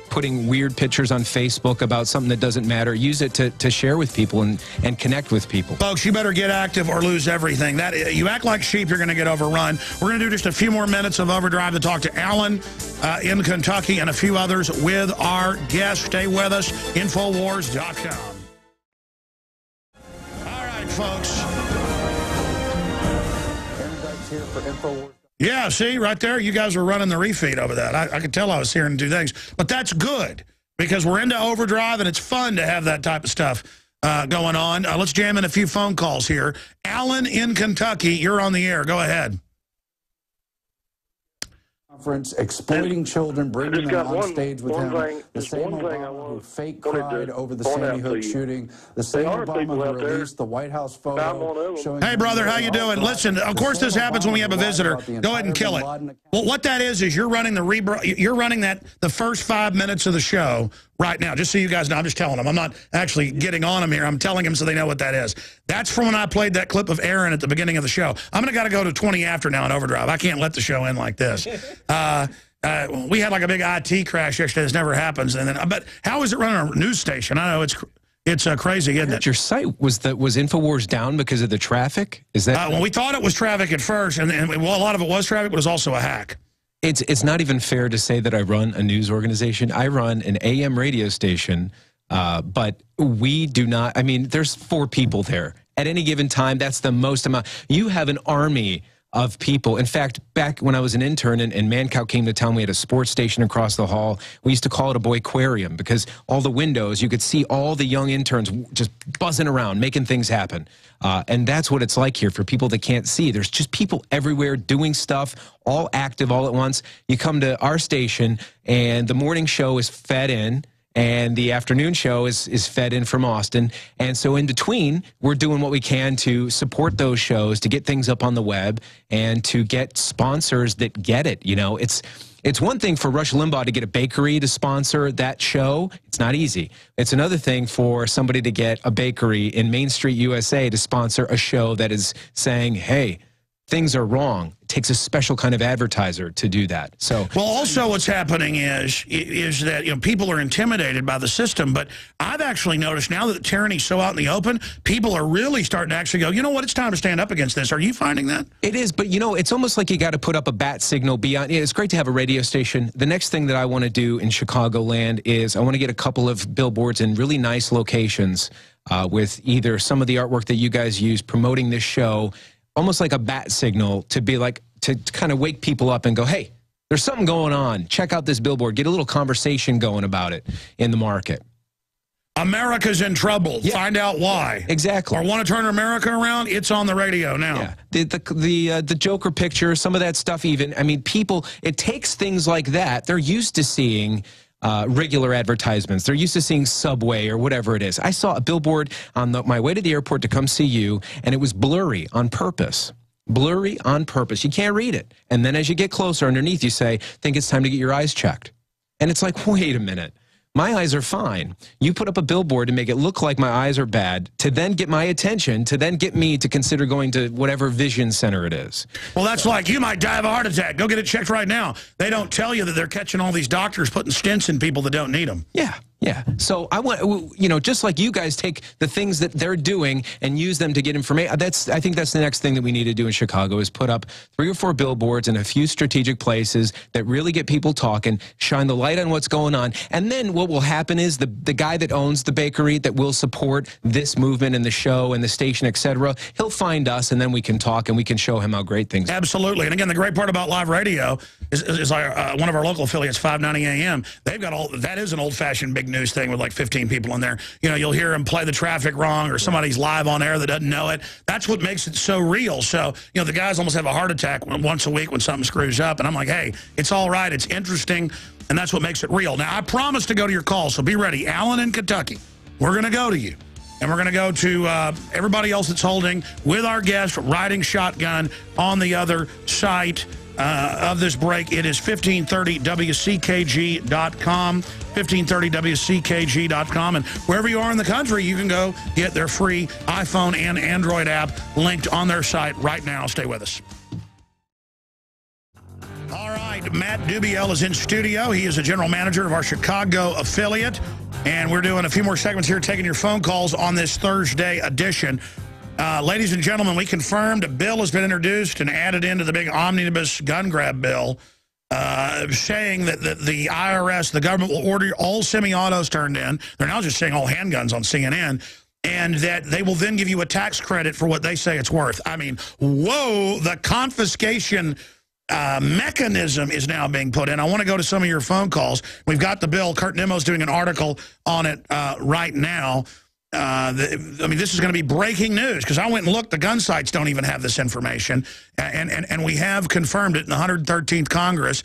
putting weird pictures on Facebook about something that doesn't matter. Use it to share with people and connect with people. Folks, you better get active or lose everything. You act like sheep, you're going to get overrun. We're going to do just a few more minutes of Overdrive to talk to Alan in Kentucky and a few others with our guests. Stay with us, Infowars.com. All right, folks. Everybody's here for Infowars. Yeah, see, right there, you guys were running the refeed over that. I could tell I was hearing two things. But that's good, because we're into overdrive, and it's fun to have that type of stuff going on. Let's jam in a few phone calls here. Alan in Kentucky, you're on the air. Go ahead. Conference exploiting children, bringing them on stage with him. The same Obama who fake cried over the Sandy Hook shooting. The same Obama who released the White House photo showing. Hey, brother, how you doing? Listen, of course this happens when we have a visitor. Go ahead and kill it. Well, what that is you're running the first 5 minutes of the show right now, just so you guys know. I'm just telling them. I'm not actually getting on them here. I'm telling them so they know what that is. That's from when I played that clip of Aaron at the beginning of the show. I'm going to go to 20 after now in Overdrive. I can't let the show end like this. We had like a big IT crash yesterday. This never happens. But how is it running a news station? I know it's crazy, isn't it? Your site was Infowars down because of the traffic? Is that? Well, we thought it was traffic at first, and a lot of it was traffic, but it was also a hack. It's not even fair to say that I run a news organization. I run an AM radio station, but we do not. I mean, there's 4 people there at any given time. That's the most amount. You have an army of people. In fact, back when I was an intern and Mancow came to town, we had a sports station across the hall. We used to call it a boyquarium because all the windows, you could see all the young interns just buzzing around, making things happen. And that's what it's like here for people that can't see. There's just people everywhere doing stuff, all active all at once. You come to our station and the morning show is fed in, and the afternoon show is fed in from Austin. And so in between, we're doing what we can to support those shows, to get things up on the web, and to get sponsors that get it. You know, it's one thing for Rush Limbaugh to get a bakery to sponsor that show. It's not easy. It's another thing for somebody to get a bakery in Main Street, USA to sponsor a show that is saying, hey, things are wrong. It takes a special kind of advertiser to do that. So, well, also what's happening is that, you know, people are intimidated by the system, but I've actually noticed now that the tyranny's so out in the open, people are really starting to actually go, you know what, it's time to stand up against this. Are you finding that? It is, but you know, it's almost like you got to put up a bat signal beyond. It's great to have a radio station. The next thing that I want to do in Chicagoland is I want to get a couple of billboards in really nice locations with either some of the artwork that you guys use promoting this show, almost like a bat signal to be like, to kind of wake people up and go, hey, there's something going on. Check out this billboard. Get a little conversation going about it in the market. America's in trouble. Yeah. Find out why. Exactly. Or want to turn America around? It's on the radio now. Yeah. The Joker picture, some of that stuff even. I mean, people, it takes things like that. They're used to seeing regular advertisements. They're used to seeing Subway or whatever it is. I saw a billboard on my way to the airport to come see you, and it was blurry on purpose. Blurry on purpose. You can't read it. And then as you get closer underneath, you say, think it's time to get your eyes checked. And it's like, wait a minute. My eyes are fine. You put up a billboard to make it look like my eyes are bad, to then get my attention, to then get me to consider going to whatever vision center it is. Well, that's like, you might die of a heart attack. Go get it checked right now. They don't tell you that they're catching all these doctors putting stents in people that don't need them. Yeah. Yeah. So I want, you know, just like you guys take the things that they're doing and use them to get information. I think that's the next thing that we need to do in Chicago is put up 3 or 4 billboards in a few strategic places that really get people talking, shine the light on what's going on. And then what will happen is the guy that owns the bakery that will support this movement and the show and the station, etc., he'll find us and then we can talk and we can show him how great things are. Absolutely. And again, the great part about live radio is one of our local affiliates, 590 AM. They've got all, that is an old-fashioned big news thing with like 15 people in there. You know, you'll hear them play the traffic wrong or somebody's live on air that doesn't know it. That's what makes it so real. So, you know, the guys almost have a heart attack once a week when something screws up. And I'm like, hey, it's all right. It's interesting. And that's what makes it real. Now, I promise to go to your call, so be ready. Alan in Kentucky, we're going to go to you. And we're going to go to everybody else that's holding with our guest riding shotgun on the other side of this break. It is 1530WCKG.com, 1530WCKG.com. And wherever you are in the country, you can go get their free iPhone and Android app linked on their site right now. Stay with us. All right, Matt Dubiel is in studio. He is a general manager of our Chicago affiliate. And we're doing a few more segments here, taking your phone calls on this Thursday edition. Ladies and gentlemen, we confirmed a bill has been introduced and added into the big omnibus gun grab bill, saying that the IRS, the government, will order all semi-autos turned in. They're now just saying all handguns on CNN. And that they will then give you a tax credit for what they say it's worth. I mean, whoa, the confiscation mechanism is now being put in. I want to go to some of your phone calls. We've got the bill. Kurt Nemo's doing an article on it right now. I mean, this is going to be breaking news because I went and looked. The gun sites don't even have this information. And we have confirmed it in the 113th Congress,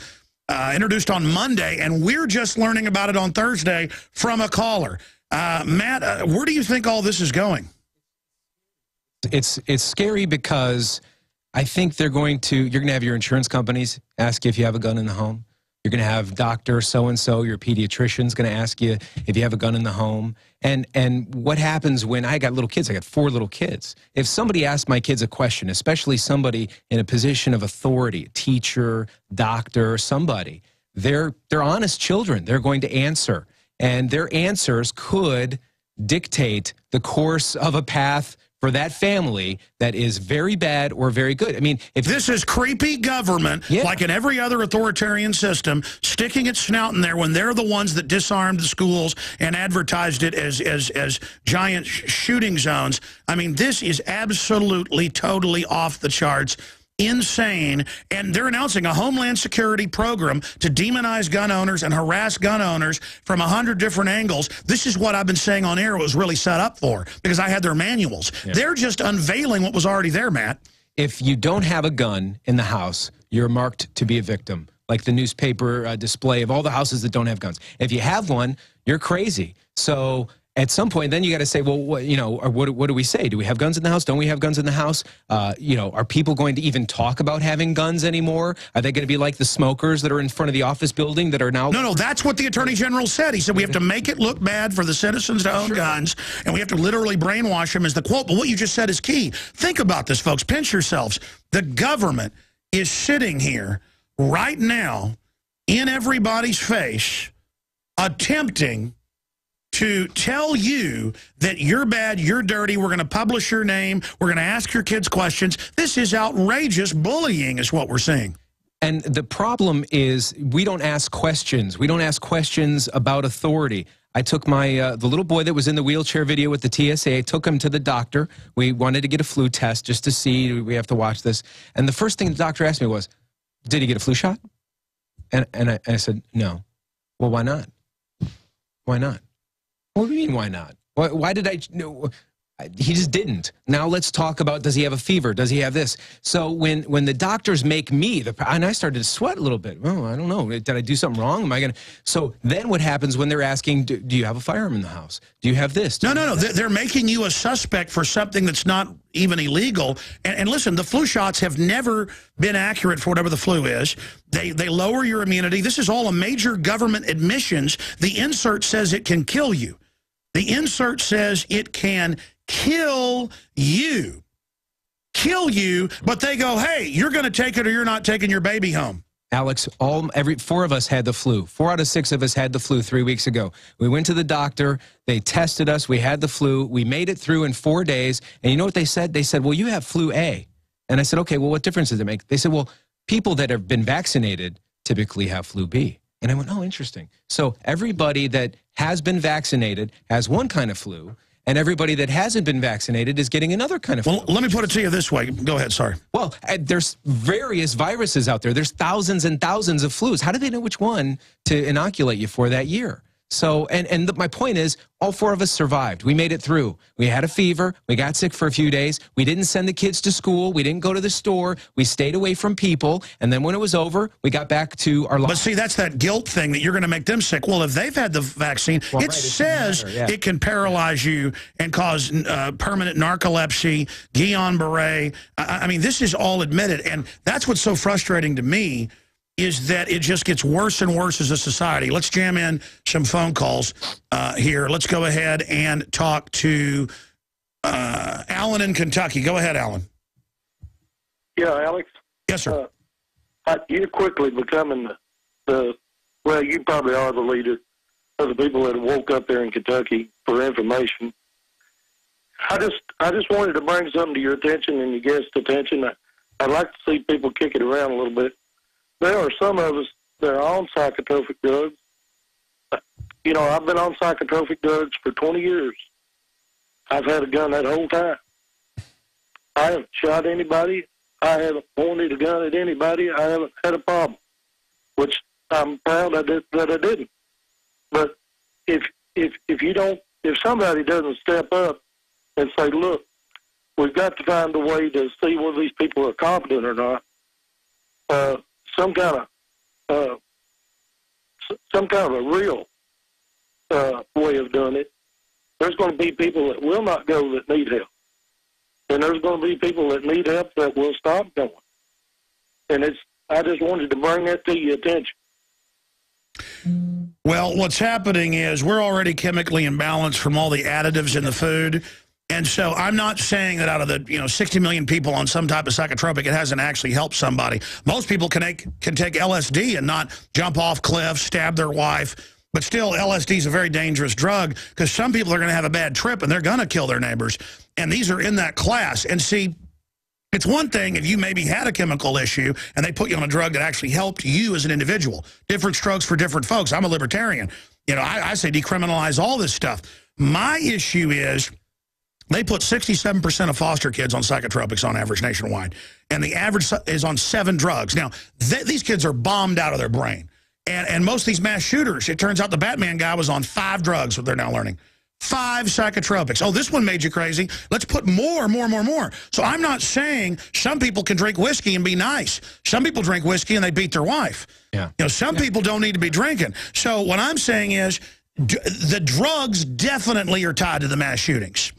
introduced on Monday. And we're just learning about it on Thursday from a caller. Matt, where do you think all this is going? It's scary because I think you're going to have your insurance companies ask you if you have a gun in the home. You're going to have doctor so-and-so, your pediatrician's going to ask you if you have a gun in the home. And what happens when I got little kids? I got 4 little kids. If somebody asks my kids a question, especially somebody in a position of authority, teacher, doctor, somebody, they're honest children. They're going to answer. And their answers could dictate the course of a path for that family that is very bad or very good. I mean, if this is creepy government, like in every other authoritarian system, sticking its snout in there when they're the ones that disarmed the schools and advertised it as giant shooting zones. I mean, this is absolutely, totally off the charts. insane, and they're announcing a Homeland Security program to demonize gun owners and harass gun owners from 100 different angles. This is what I've been saying on air it was really set up for, because I had their manuals. Yeah. They're just unveiling what was already there, Matt. If you don't have a gun in the house, you're marked to be a victim, like the newspaper display of all the houses that don't have guns. If you have one, you're crazy. So at some point, then you got to say, well, what do we say? Do we have guns in the house? Don't we have guns in the house? Are people going to even talk about having guns anymore? Are they going to be like the smokers that are in front of the office building that are now? No, that's what the Attorney General said. He said we have to make it look bad for the citizens to own guns, and we have to literally brainwash them, is the quote. But what you just said is key. Think about this, folks. Pinch yourselves. The government is sitting here right now in everybody's face attempting to tell you that you're bad, you're dirty, we're going to publish your name, we're going to ask your kids questions. This is outrageous bullying is what we're seeing. And the problem is we don't ask questions. We don't ask questions about authority. I took my the little boy that was in the wheelchair video with the TSA, I took him to the doctor. We wanted to get a flu test just to see, we have to watch this. And the first thing the doctor asked me was, did he get a flu shot? And I said, no. Well, why not? Why not? What do you mean, why not? Why did I? No, he just didn't. Now let's talk about, does he have a fever? Does he have this? So when the doctors make me, and I started to sweat a little bit. Oh, I don't know. Did I do something wrong? Am I going to? So then what happens when they're asking, do you have a firearm in the house? Do you have this? No. They're making you a suspect for something that's not even illegal. And listen, the flu shots have never been accurate for whatever the flu is. They lower your immunity. This is all a major government admissions. The insert says it can kill you. The insert says it can kill you. Kill you, but they go, hey, you're going to take it or you're not taking your baby home. Alex, four of us had the flu. 4 out of 6 of us had the flu 3 weeks ago. We went to the doctor. They tested us. We had the flu. We made it through in 4 days. And you know what they said? They said, well, you have flu A. And I said, okay, well, what difference does it make? They said, well, people that have been vaccinated typically have flu B. And I went, oh, interesting. So everybody that has been vaccinated has one kind of flu, and everybody that hasn't been vaccinated is getting another kind of flu. Well, let me put it to you this way. Go ahead, sorry. Well, there's various viruses out there. There's thousands and thousands of flus. How do they know which one to inoculate you for that year? So, my point is, all 4 of us survived. We made it through. We had a fever. We got sick for a few days. We didn't send the kids to school. We didn't go to the store. We stayed away from people. And then when it was over, we got back to our lives. But see, that's that guilt thing that you're going to make them sick. Well, if they've had the vaccine, well, it says it can paralyze you and cause permanent narcolepsy, Guillain-Barré. I mean, this is all admitted. And that's what's so frustrating to me, is that it just gets worse and worse as a society. Let's jam in some phone calls here. Let's go ahead and talk to Alan in Kentucky. Go ahead, Alan. Yeah, Alex? Yes, sir. You're quickly becoming well, you probably are the leader of the people that woke up there in Kentucky for information. I just wanted to bring something to your attention and your guest's attention. I'd like to see people kick it around a little bit. There are some of us that are on psychotropic drugs. You know, I've been on psychotropic drugs for 20 years. I've had a gun that whole time. I haven't shot anybody. I haven't pointed a gun at anybody. I haven't had a problem, which I'm proud that I didn't. But if somebody doesn't step up and say, look, we've got to find a way to see whether these people are competent or not, some kind of a real way of doing it, there's going to be people that will not go that need help. And there's going to be people that need help that will stop going. And I just wanted to bring that to your attention. Well, what's happening is we're already chemically imbalanced from all the additives in the food. And so I'm not saying that out of the 60 million people on some type of psychotropic, it hasn't actually helped somebody. Most people can take LSD and not jump off cliffs, stab their wife. But still, LSD is a very dangerous drug because some people are going to have a bad trip and they're going to kill their neighbors. And these are in that class. And see, it's one thing if you maybe had a chemical issue and they put you on a drug that actually helped you as an individual. Different strokes for different folks. I'm a libertarian. I say decriminalize all this stuff. My issue is They put 67% of foster kids on psychotropics on average nationwide. And the average is on 7 drugs. Now, these kids are bombed out of their brain. And most of these mass shooters, it turns out the Batman guy was on 5 drugs, what they're now learning. 5 psychotropics. Oh, this one made you crazy. Let's put more. So I'm not saying some people can drink whiskey and be nice. Some people drink whiskey and they beat their wife. Yeah. You know, some people don't need to be drinking. So what I'm saying is the drugs definitely are tied to the mass shootings.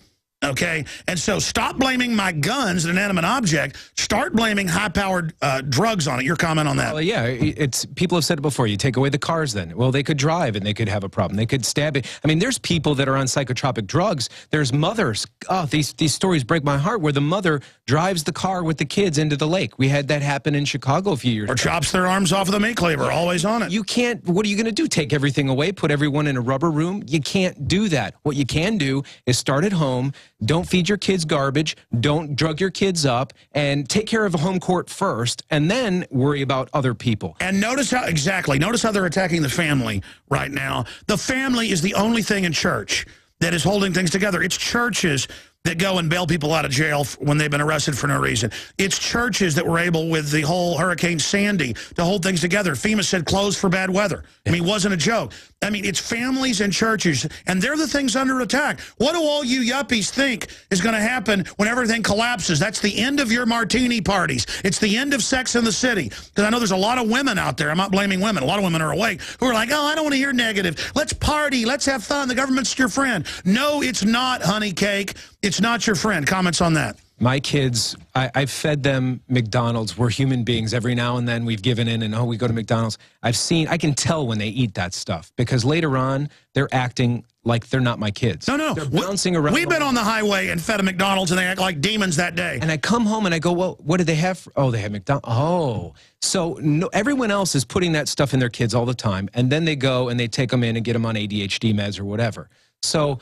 Okay? And so stop blaming my guns, an inanimate object. Start blaming high-powered drugs on it. Your comment on that? Well, yeah, it's people have said it before. You take away the cars then. Well, they could drive and they could have a problem. They could stab it. I mean, there's people that are on psychotropic drugs. There's mothers. Oh, these stories break my heart where the mother drives the car with the kids into the lake. We had that happen in Chicago a few years ago. Or chops their arms off with a meat cleaver, always on it. You can't, what are you going to do? Take everything away, put everyone in a rubber room? You can't do that. What you can do is start at home. Don't feed your kids garbage. Don't drug your kids up, and take care of a home court first, and then worry about other people. And notice how, exactly, notice how they're attacking the family right now. The family is the only thing in church that is holding things together. It's churches that go and bail people out of jail when they've been arrested for no reason. It's churches that were able, with the whole Hurricane Sandy, to hold things together. FEMA said closed for bad weather. I mean, it wasn't a joke. I mean, it's families and churches, and they're the things under attack. What do all you yuppies think is going to happen when everything collapses? That's the end of your martini parties. It's the end of Sex in the City. Because I know there's a lot of women out there, I'm not blaming women, a lot of women are awake, who are like, oh, I don't want to hear negative. Let's party. Let's have fun. The government's your friend. No, it's not, honey cake. It's not your friend. Comments on that? My kids, I've fed them McDonald's. We're human beings. Every now and then we've given in and, oh, we go to McDonald's. I can tell when they eat that stuff because later on they're acting like they're not my kids. No. They're bouncing around. We've been on the highway and fed a McDonald's and they act like demons that day. And I come home and I go, well, what did they have? Oh, they had McDonald's. Oh. So no, everyone else is putting that stuff in their kids all the time. And then they go and they take them in and get them on ADHD meds or whatever. So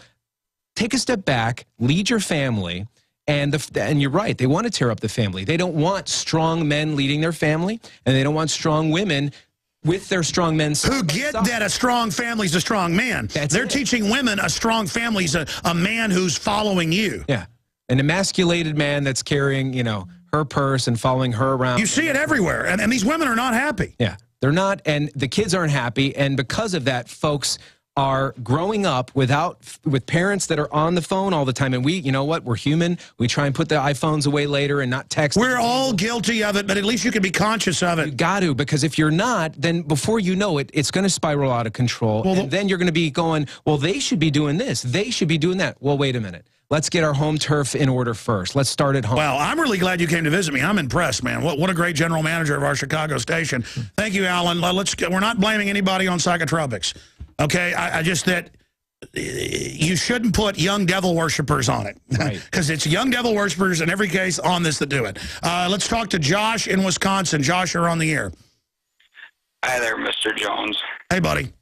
take a step back, lead your family. And you're right, they want to tear up the family. They don't want strong men leading their family, and they don't want strong women with their strong men. Who get that a strong family's a strong man. They're teaching women a strong family's a man who's following you. Yeah, an emasculated man that's carrying, you know, her purse and following her around. You see it everywhere, and these women are not happy. Yeah, they're not, and the kids aren't happy, and because of that, folks are growing up with parents that are on the phone all the time. And we, you know what, we're human. We try and put the iPhones away later and not text. We're all guilty of it, but at least you can be conscious of it. You got to, because if you're not, then before you know it, it's going to spiral out of control. Well, and then you're going to be going, well, they should be doing this. They should be doing that. Well, wait a minute. Let's get our home turf in order first. Let's start at home. Well, I'm really glad you came to visit me. I'm impressed, man. What a great general manager of our Chicago station. Thank you, Alan. We're not blaming anybody on psychotropics. Okay, I just that you shouldn't put young devil worshipers on it. Right. Because it's young devil worshipers in every case on this that do it. Let's talk to Josh in Wisconsin. Josh, you're on the air. Hi there, Mr. Jones. Hey, buddy.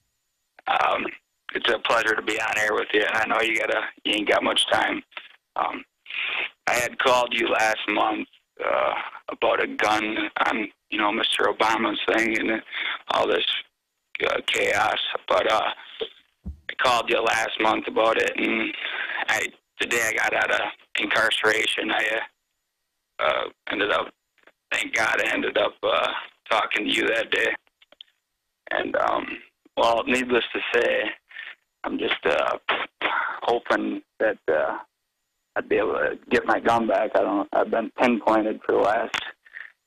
It's a pleasure to be on air with you. I know you ain't got much time. I had called you last month about a gun on, you know, Mr. Obama's thing and all this chaos, but I called you last month about it, and the day I got out of incarceration, I ended up, thank God, I ended up talking to you that day. And well, needless to say, I'm just hoping that I'd be able to get my gun back. I've been pinpointed for the last,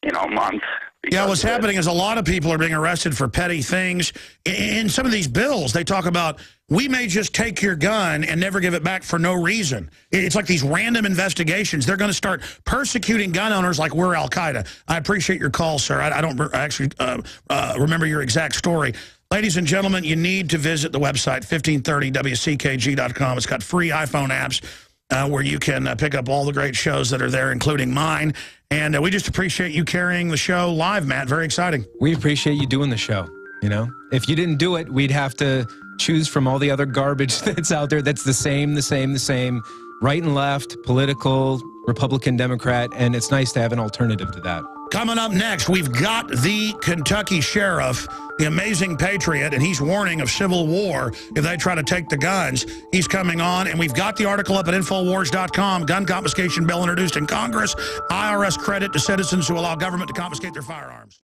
you know, month. Yeah, what's happening is a lot of people are being arrested for petty things. In some of these bills, they talk about, we may just take your gun and never give it back for no reason. It's like these random investigations. They're going to start persecuting gun owners like we're Al-Qaeda. I appreciate your call, sir. I don't actually remember your exact story. Ladies and gentlemen, you need to visit the website, 1530wckg.com. It's got free iPhone apps where you can pick up all the great shows that are there, including mine. And we just appreciate you carrying the show live, Matt. Very exciting. We appreciate you doing the show, you know. If you didn't do it, we'd have to choose from all the other garbage that's out there that's the same, right and left, political, Republican, Democrat, and it's nice to have an alternative to that. Coming up next, we've got the Kentucky sheriff the amazing patriot, and he's warning of civil war if they try to take the guns. He's coming on, and we've got the article up at Infowars.com. Gun confiscation bill introduced in Congress. IRS credit to citizens who allow government to confiscate their firearms.